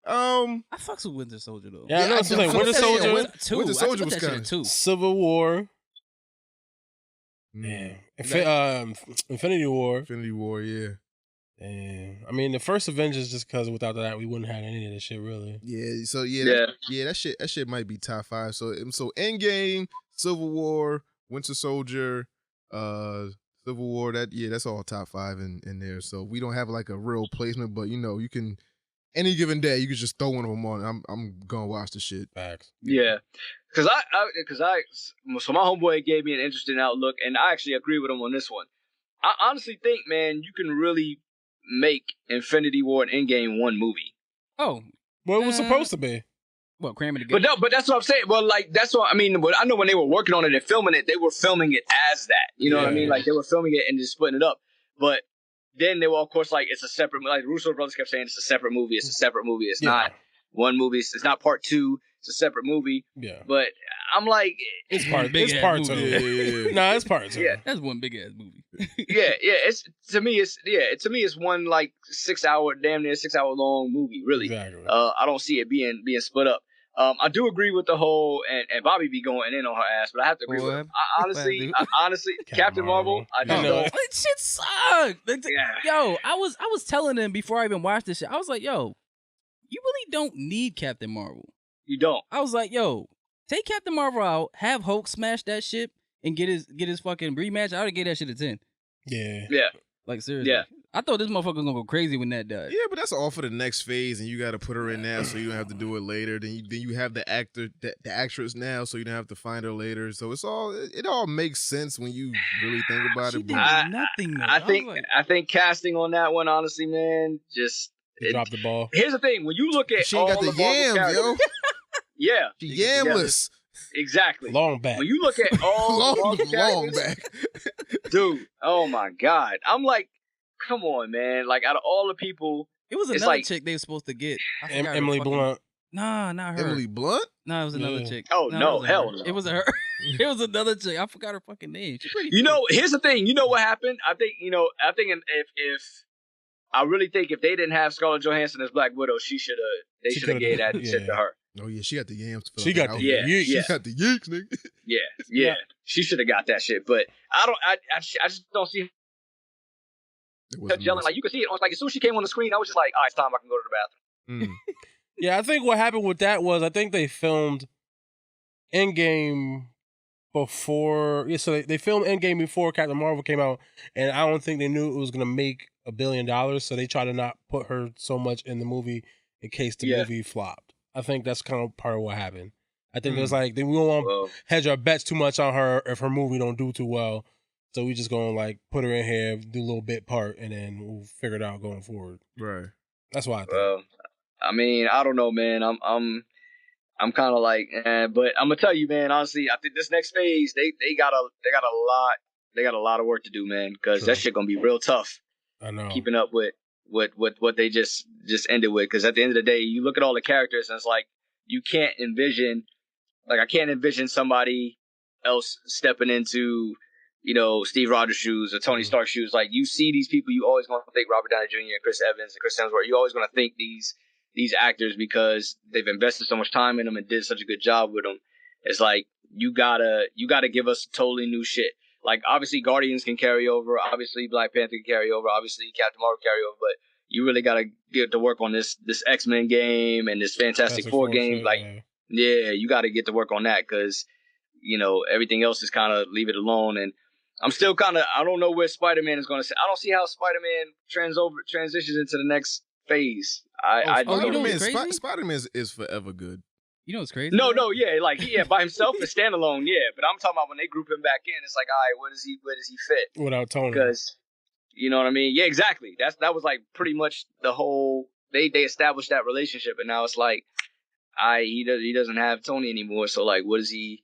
Speaker 13: I fucks with Winter Soldier though.
Speaker 10: Yeah, I know. Like Winter Soldier.
Speaker 6: Winter Soldier was kind
Speaker 13: of
Speaker 10: Civil War. Yeah. Infinity War.
Speaker 6: Infinity War, yeah.
Speaker 10: And I mean, the first Avengers, just because without that, we wouldn't have any of this shit, really.
Speaker 6: Yeah. So that shit might be top 5. So Endgame, Civil War, Winter Soldier, Civil War. That's all top 5 in there. So we don't have like a real placement, but you can any given day you can just throw one of them on. I'm gonna watch the shit.
Speaker 10: Facts.
Speaker 12: Yeah. So my homeboy gave me an interesting outlook, and I actually agree with him on this one. I honestly think, man, you can really make Infinity War and Endgame one movie.
Speaker 13: Oh,
Speaker 10: well, it was supposed to be.
Speaker 13: Well, cramming together.
Speaker 12: But that's what I'm saying. Well, like that's what I mean. I know when they were working on it and filming it, they were filming it as that. You know what I mean? Like they were filming it and just splitting it up. But then they were, of course, like it's a separate. Like the Russo brothers kept saying, it's a separate movie. It's a separate movie. It's not one movie. It's not part 2. It's a separate movie.
Speaker 10: Yeah.
Speaker 12: But I'm like,
Speaker 10: it's part 2. No, it's part 2.
Speaker 12: Yeah,
Speaker 13: that's one big ass movie.
Speaker 12: yeah. It's to me, it's one like 6 hour, damn near 6 hour long movie. Really.
Speaker 10: Exactly.
Speaker 12: I don't see it being split up. I do agree with the whole and Bobby be going in on her ass, but I have to agree with him. Honestly, Captain Marvel, I just don't.
Speaker 13: That shit sucked. Yo, I was telling them before I even watched this shit. I was like, yo, you really don't need Captain Marvel.
Speaker 12: You don't.
Speaker 13: I was like, yo, take Captain Marvel out, have Hulk smash that shit, and get his fucking rematch. I would give that shit a 10.
Speaker 10: Yeah.
Speaker 12: Yeah.
Speaker 13: Like seriously.
Speaker 12: Yeah.
Speaker 13: I thought this motherfucker was gonna go crazy when that died.
Speaker 6: Yeah, but that's all for the next phase, and you got to put her in now, so you don't have to do it later. Then you have the actress now, so you don't have to find her later. So it all makes sense when you really think about it.
Speaker 13: Did nothing. Though.
Speaker 12: I think casting on that one, honestly, man, just
Speaker 10: dropped the ball.
Speaker 12: Here's the thing: when you look at
Speaker 6: she ain't got the yams, yo.
Speaker 12: Yeah,
Speaker 6: she yamless.
Speaker 12: Exactly.
Speaker 10: Long back.
Speaker 12: When you look at all
Speaker 6: long back,
Speaker 12: dude. Oh my God, I'm like. Come on, man. Like, out of all the people...
Speaker 13: It was another chick they were supposed to get.
Speaker 10: Emily Blunt.
Speaker 13: Nah, not her.
Speaker 6: Emily Blunt?
Speaker 13: No, it was another chick.
Speaker 12: Oh, no, hell no.
Speaker 13: It wasn't her. It was another chick. I forgot her fucking name. She's pretty
Speaker 12: here's the thing. You know what happened? I think if I really think if they didn't have Scarlett Johansson as Black Widow, they should have gave that shit to her.
Speaker 6: Oh, yeah, she got the yams.
Speaker 10: She got the yeeks.
Speaker 6: She got the yeeks, nigga.
Speaker 12: Yeah. She should have got that shit. But I just don't see yelling. Like you could see it. Like as soon as she came on the screen, I was just like, "All right, it's time. I can go to the bathroom."
Speaker 10: Yeah, I think what happened with that was I think they filmed Endgame before. Yeah, so they filmed Endgame before Captain Marvel came out, and I don't think they knew it was gonna make $1 billion. So they tried to not put her so much in the movie in case the movie flopped. I think that's kind of part of what happened. I think it was like we don't want to hedge our bets too much on her if her movie don't do too well. So we just gonna like put her in here, do a little bit part, and then we'll figure it out going forward.
Speaker 6: Right.
Speaker 10: That's why I think.
Speaker 12: Well, I mean, I don't know, man. I'm kind of like, but I'm gonna tell you, man. Honestly, I think this next phase, they got a lot of work to do, man. Because that shit gonna be real tough.
Speaker 10: I know.
Speaker 12: Keeping up with what they just ended with. Because at the end of the day, you look at all the characters, and it's like you can't envision. Like I can't envision somebody else stepping into, Steve Rogers' shoes or Tony Stark's shoes. Like you see these people, you always gonna think Robert Downey Jr. and Chris Evans and Chris Hemsworth. You always gonna think these these actors because they've invested so much time in them and did such a good job with them. It's like you gotta give us totally new shit. Like obviously Guardians can carry over, obviously Black Panther can carry over, obviously Captain Marvel can carry over, but you really gotta get to work on this X-Men game and this Fantastic Four game. Like yeah, you gotta get to work on that because everything else is kind of leave it alone. And I'm still kind of I don't know where Spider-Man is gonna say. I don't see how Spider-Man transitions into the next phase.
Speaker 6: Spider-Man is forever good.
Speaker 13: You know what's crazy?
Speaker 12: No, yeah, like by himself and standalone, yeah. But I'm talking about when they group him back in, it's like, all right, where does he fit
Speaker 10: without Tony?
Speaker 12: Because you know what I mean? Yeah, exactly. That was like pretty much the whole. They established that relationship, and now it's like, he doesn't have Tony anymore. So like, what is he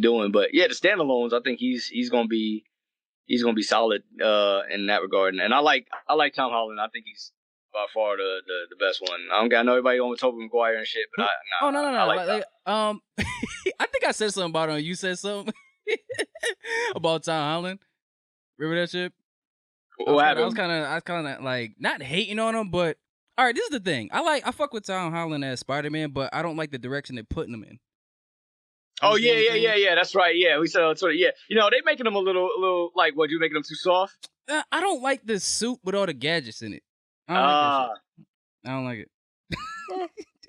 Speaker 12: doing? But yeah, the standalones, I think he's gonna be solid in that regard. And I like Tom Holland. I think he's by far the best one. I know everybody going with Tobey Maguire and shit, but
Speaker 13: no.
Speaker 12: I like
Speaker 13: I think I said something about him. You said something about Tom Holland. Remember that shit? I was kind of like not hating on him, but all right. This is the thing. I fuck with Tom Holland as Spider-Man, but I don't like the direction they're putting him in.
Speaker 12: Oh yeah. That's right. Yeah, we said sort of. Yeah, they making him a little like what? You making him too soft?
Speaker 13: I don't like the suit with all the gadgets in it. I don't like it.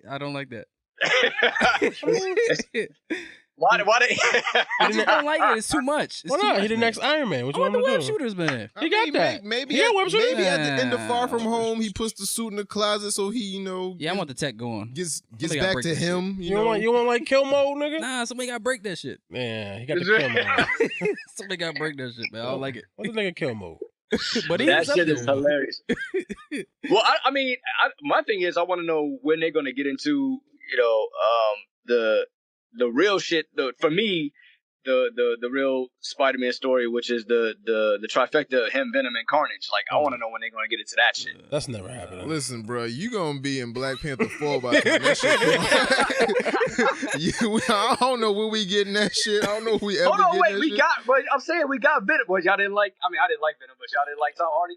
Speaker 13: I don't like that.
Speaker 12: Why
Speaker 13: I just don't like it. It's too much.
Speaker 10: Why not? He the next Iron Man. What you want to do?
Speaker 13: Web shooters, man.
Speaker 10: He got that.
Speaker 6: Maybe at the end of Far From Home, he puts the suit in the closet so he,
Speaker 13: Yeah, I want the tech going.
Speaker 6: Gets back to him.
Speaker 10: You want like kill mode, nigga?
Speaker 13: Nah, somebody got to break that shit.
Speaker 10: Yeah, he got the kill mode.
Speaker 13: Somebody got to break that shit, man. I don't like it.
Speaker 10: What's the nigga kill mode?
Speaker 13: But
Speaker 12: that shit is hilarious. Well, I mean, my thing is, I want to know when they're going to get into, the real shit. For me, the real Spider-Man story, which is the trifecta of him, Venom, and Carnage. Like, I want to know when they're going to get into that shit.
Speaker 10: That's never happening.
Speaker 6: Listen, bro, you gonna be in Black Panther 4 by the time that shit. I don't know when we getting that shit. I don't know if we ever.
Speaker 12: Hold on, wait,
Speaker 6: we
Speaker 12: I'm saying we got Venom. But y'all didn't like. I mean, I didn't like Venom, but y'all didn't like Tom Hardy.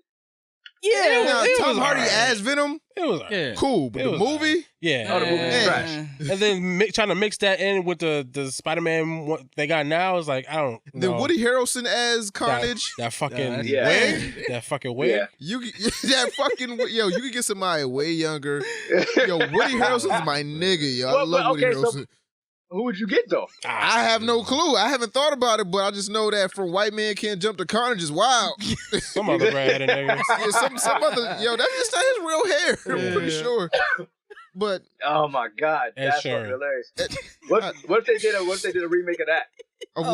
Speaker 6: Yeah, Tom Hardy as Venom.
Speaker 10: It was
Speaker 6: cool, but the movie,
Speaker 12: the movie was trash.
Speaker 10: And then trying to mix that in with the Spider-Man what they got now is like I don't.
Speaker 6: Then Woody Harrelson as Carnage.
Speaker 10: That fucking
Speaker 6: wig.
Speaker 10: That fucking wig.
Speaker 6: Yeah. You could get somebody way younger. Yo, Woody Harrelson's my nigga, yo. I love Woody Harrelson.
Speaker 12: So who would you get though?
Speaker 6: I have no clue. I haven't thought about it, but I just know that from White Man Can't Jump to Carnage is wild.
Speaker 10: Some other red niggas.
Speaker 6: Yeah, some other that's not his real hair. I'm pretty sure. But
Speaker 12: oh my god, that's fucking hilarious. What if they did a remake of that?
Speaker 6: Of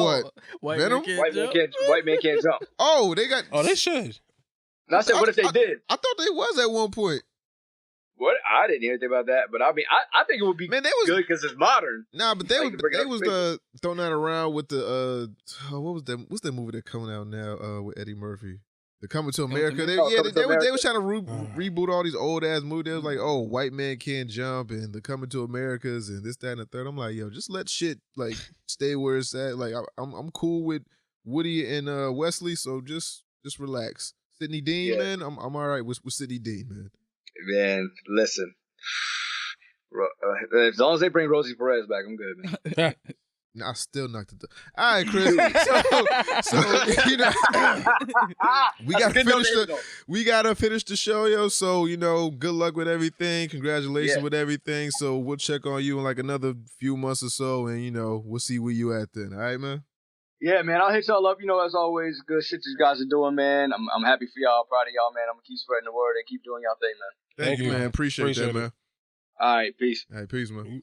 Speaker 6: what? Venom?
Speaker 12: White Man Can't Jump.
Speaker 6: Oh, they got.
Speaker 10: Oh, they should.
Speaker 12: And I said, what if they did?
Speaker 6: I thought they was at one point.
Speaker 12: What? I didn't hear anything about that, but I mean, I think it would be good because it's modern.
Speaker 6: Nah, but they was throwing that around with the what's that movie that's coming out now with Eddie Murphy? The Coming to America. They was trying to reboot all these old ass movies. They was like, oh, White Man Can't Jump and the Coming to Americas and this, that, and the third. I'm like, yo, just let shit like stay where it's at. Like I'm cool with Woody and Wesley, so just relax. Sidney Dean, man, I'm all right with Sidney Dean, man.
Speaker 12: Man, listen. As long as they bring Rosie Perez back, I'm good, man.
Speaker 6: I still knocked it. All right, Chris. So we gotta finish the show, yo. So good luck with everything. Congratulations with everything. So we'll check on you in like another few months or so, and we'll see where you at then. All right, man.
Speaker 12: Yeah, man. I'll hit y'all up. As always, good shit you guys are doing, man. I'm happy for y'all. Proud of y'all, man. I'm gonna keep spreading the word and keep doing y'all thing, man.
Speaker 6: Thank you, man. Appreciate that, man.
Speaker 12: All right, peace.
Speaker 6: All right, peace, man.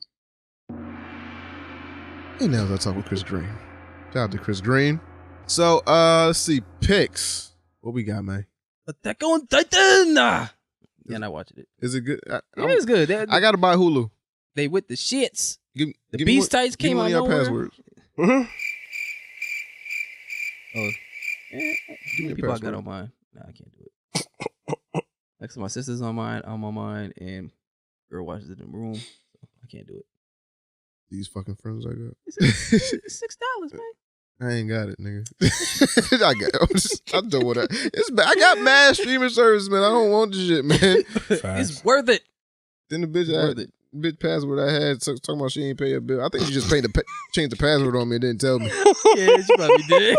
Speaker 6: And now let's talk with Chris Greene. Shout out to Chris Greene. So, let's see. Picks. What we got, man?
Speaker 13: Attack on Titan! Yeah, I watched it.
Speaker 6: Is it good?
Speaker 13: It is good.
Speaker 6: I got to buy Hulu.
Speaker 13: They with the shits.
Speaker 6: The
Speaker 13: Beast Tights came out nowhere.
Speaker 6: Passwords.
Speaker 13: Oh. How many people I got on mine? Nah, I can't do it. Like, so my sister's on mine, I'm on mine, and girl watches it in the room. So I can't do it.
Speaker 6: These fucking friends I got.
Speaker 13: It's $6, man.
Speaker 6: I ain't got it, nigga. I don't want that. I got mad streaming service, man. I don't want this shit, man.
Speaker 13: It's worth it.
Speaker 6: Then the bitch password I had talking about she ain't pay a bill. I think she just changed the password on me and didn't tell me.
Speaker 13: Yeah, she probably did.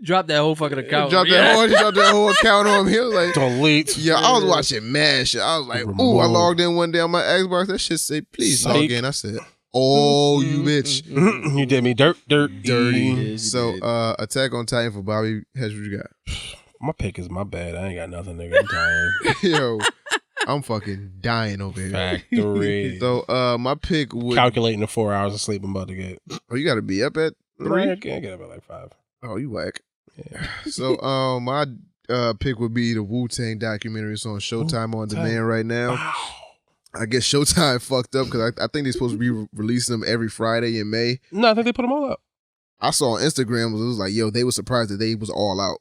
Speaker 13: Drop that whole fucking account.
Speaker 6: Dropped that whole account on me. It was like
Speaker 10: delete.
Speaker 6: Yeah, I was watching mad shit. I was like, ooh, I logged in one day on my Xbox. That shit say, please log in. I said, oh, you bitch.
Speaker 10: You did me dirty.
Speaker 6: So, Attack on Titan for Bobby. Here's what you got.
Speaker 10: My pick is my bad. I ain't got nothing, nigga. I'm tired.
Speaker 6: Yo, I'm fucking dying over here.
Speaker 10: Factory.
Speaker 6: So, my pick would...
Speaker 10: Calculating the 4 hours of sleep I'm about to get.
Speaker 6: Oh, you got to be up at 3?
Speaker 10: I can't get up at like 5.
Speaker 6: Oh, you whack.
Speaker 10: Yeah.
Speaker 6: So, my pick would be the Wu-Tang documentary. It's on Showtime on demand right now. I guess Showtime fucked up because I think they're supposed to be releasing them every Friday in May.
Speaker 10: No, I think they put them all up.
Speaker 6: I saw on Instagram, it was like, yo, they were surprised that they was all out.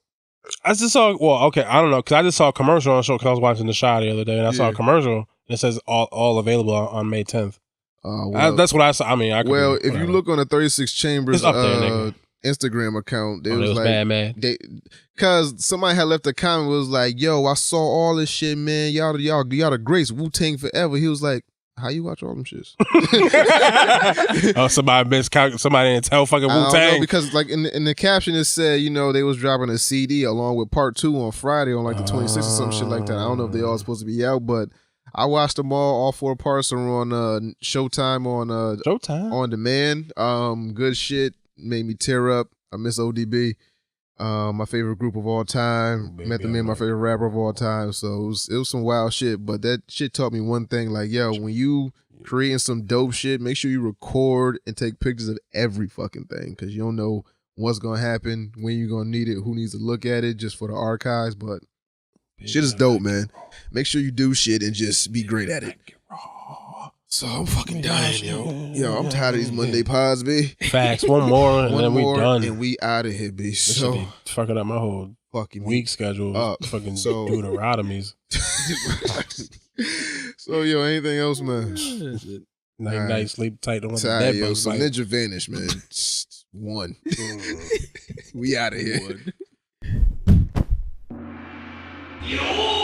Speaker 10: I just saw, I don't know, because I just saw a commercial on the show because I was watching The Chi the other day, and I saw a commercial, and it says all available on May 10th. That's what I saw. I mean,
Speaker 6: if you look on the 36 Chambers Instagram account, they was like,
Speaker 10: mad.
Speaker 6: Because somebody had left a comment, was like, yo, I saw all this shit, man. Y'all the greats, Wu-Tang forever. He was like, how you watch all them shits?
Speaker 10: Oh, somebody didn't tell fucking Wu-Tang.
Speaker 6: Because like in the caption it said, they was dropping a CD along with part 2 on Friday on like the 26th or some shit like that. I don't know if they all supposed to be out, but I watched them all 4 parts are on Showtime on demand. Good shit, made me tear up. I miss ODB. My favorite group of all time. Method Man, my favorite rapper of all time. So it was some wild shit. But that shit taught me one thing. Like, yo, when you creating some dope shit, make sure you record and take pictures of every fucking thing. Because you don't know what's going to happen, when you're going to need it, who needs to look at it just for the archives. But shit is dope, man. Make sure you do shit and just be great at it. So I'm fucking dying, yo. Yo, I'm tired of these Monday pods, B.
Speaker 10: Facts. One more, and then we done.
Speaker 6: And we out of here, B.
Speaker 10: This should be fucking up my whole fucking week schedule. Fucking Deuteronomies.
Speaker 6: So, yo, anything else, man?
Speaker 10: Night, sleep tight. Don't want
Speaker 6: tired,
Speaker 10: the
Speaker 6: yo.
Speaker 10: dead
Speaker 6: So Ninja vanished, man. 1. We out of here.
Speaker 11: Yo!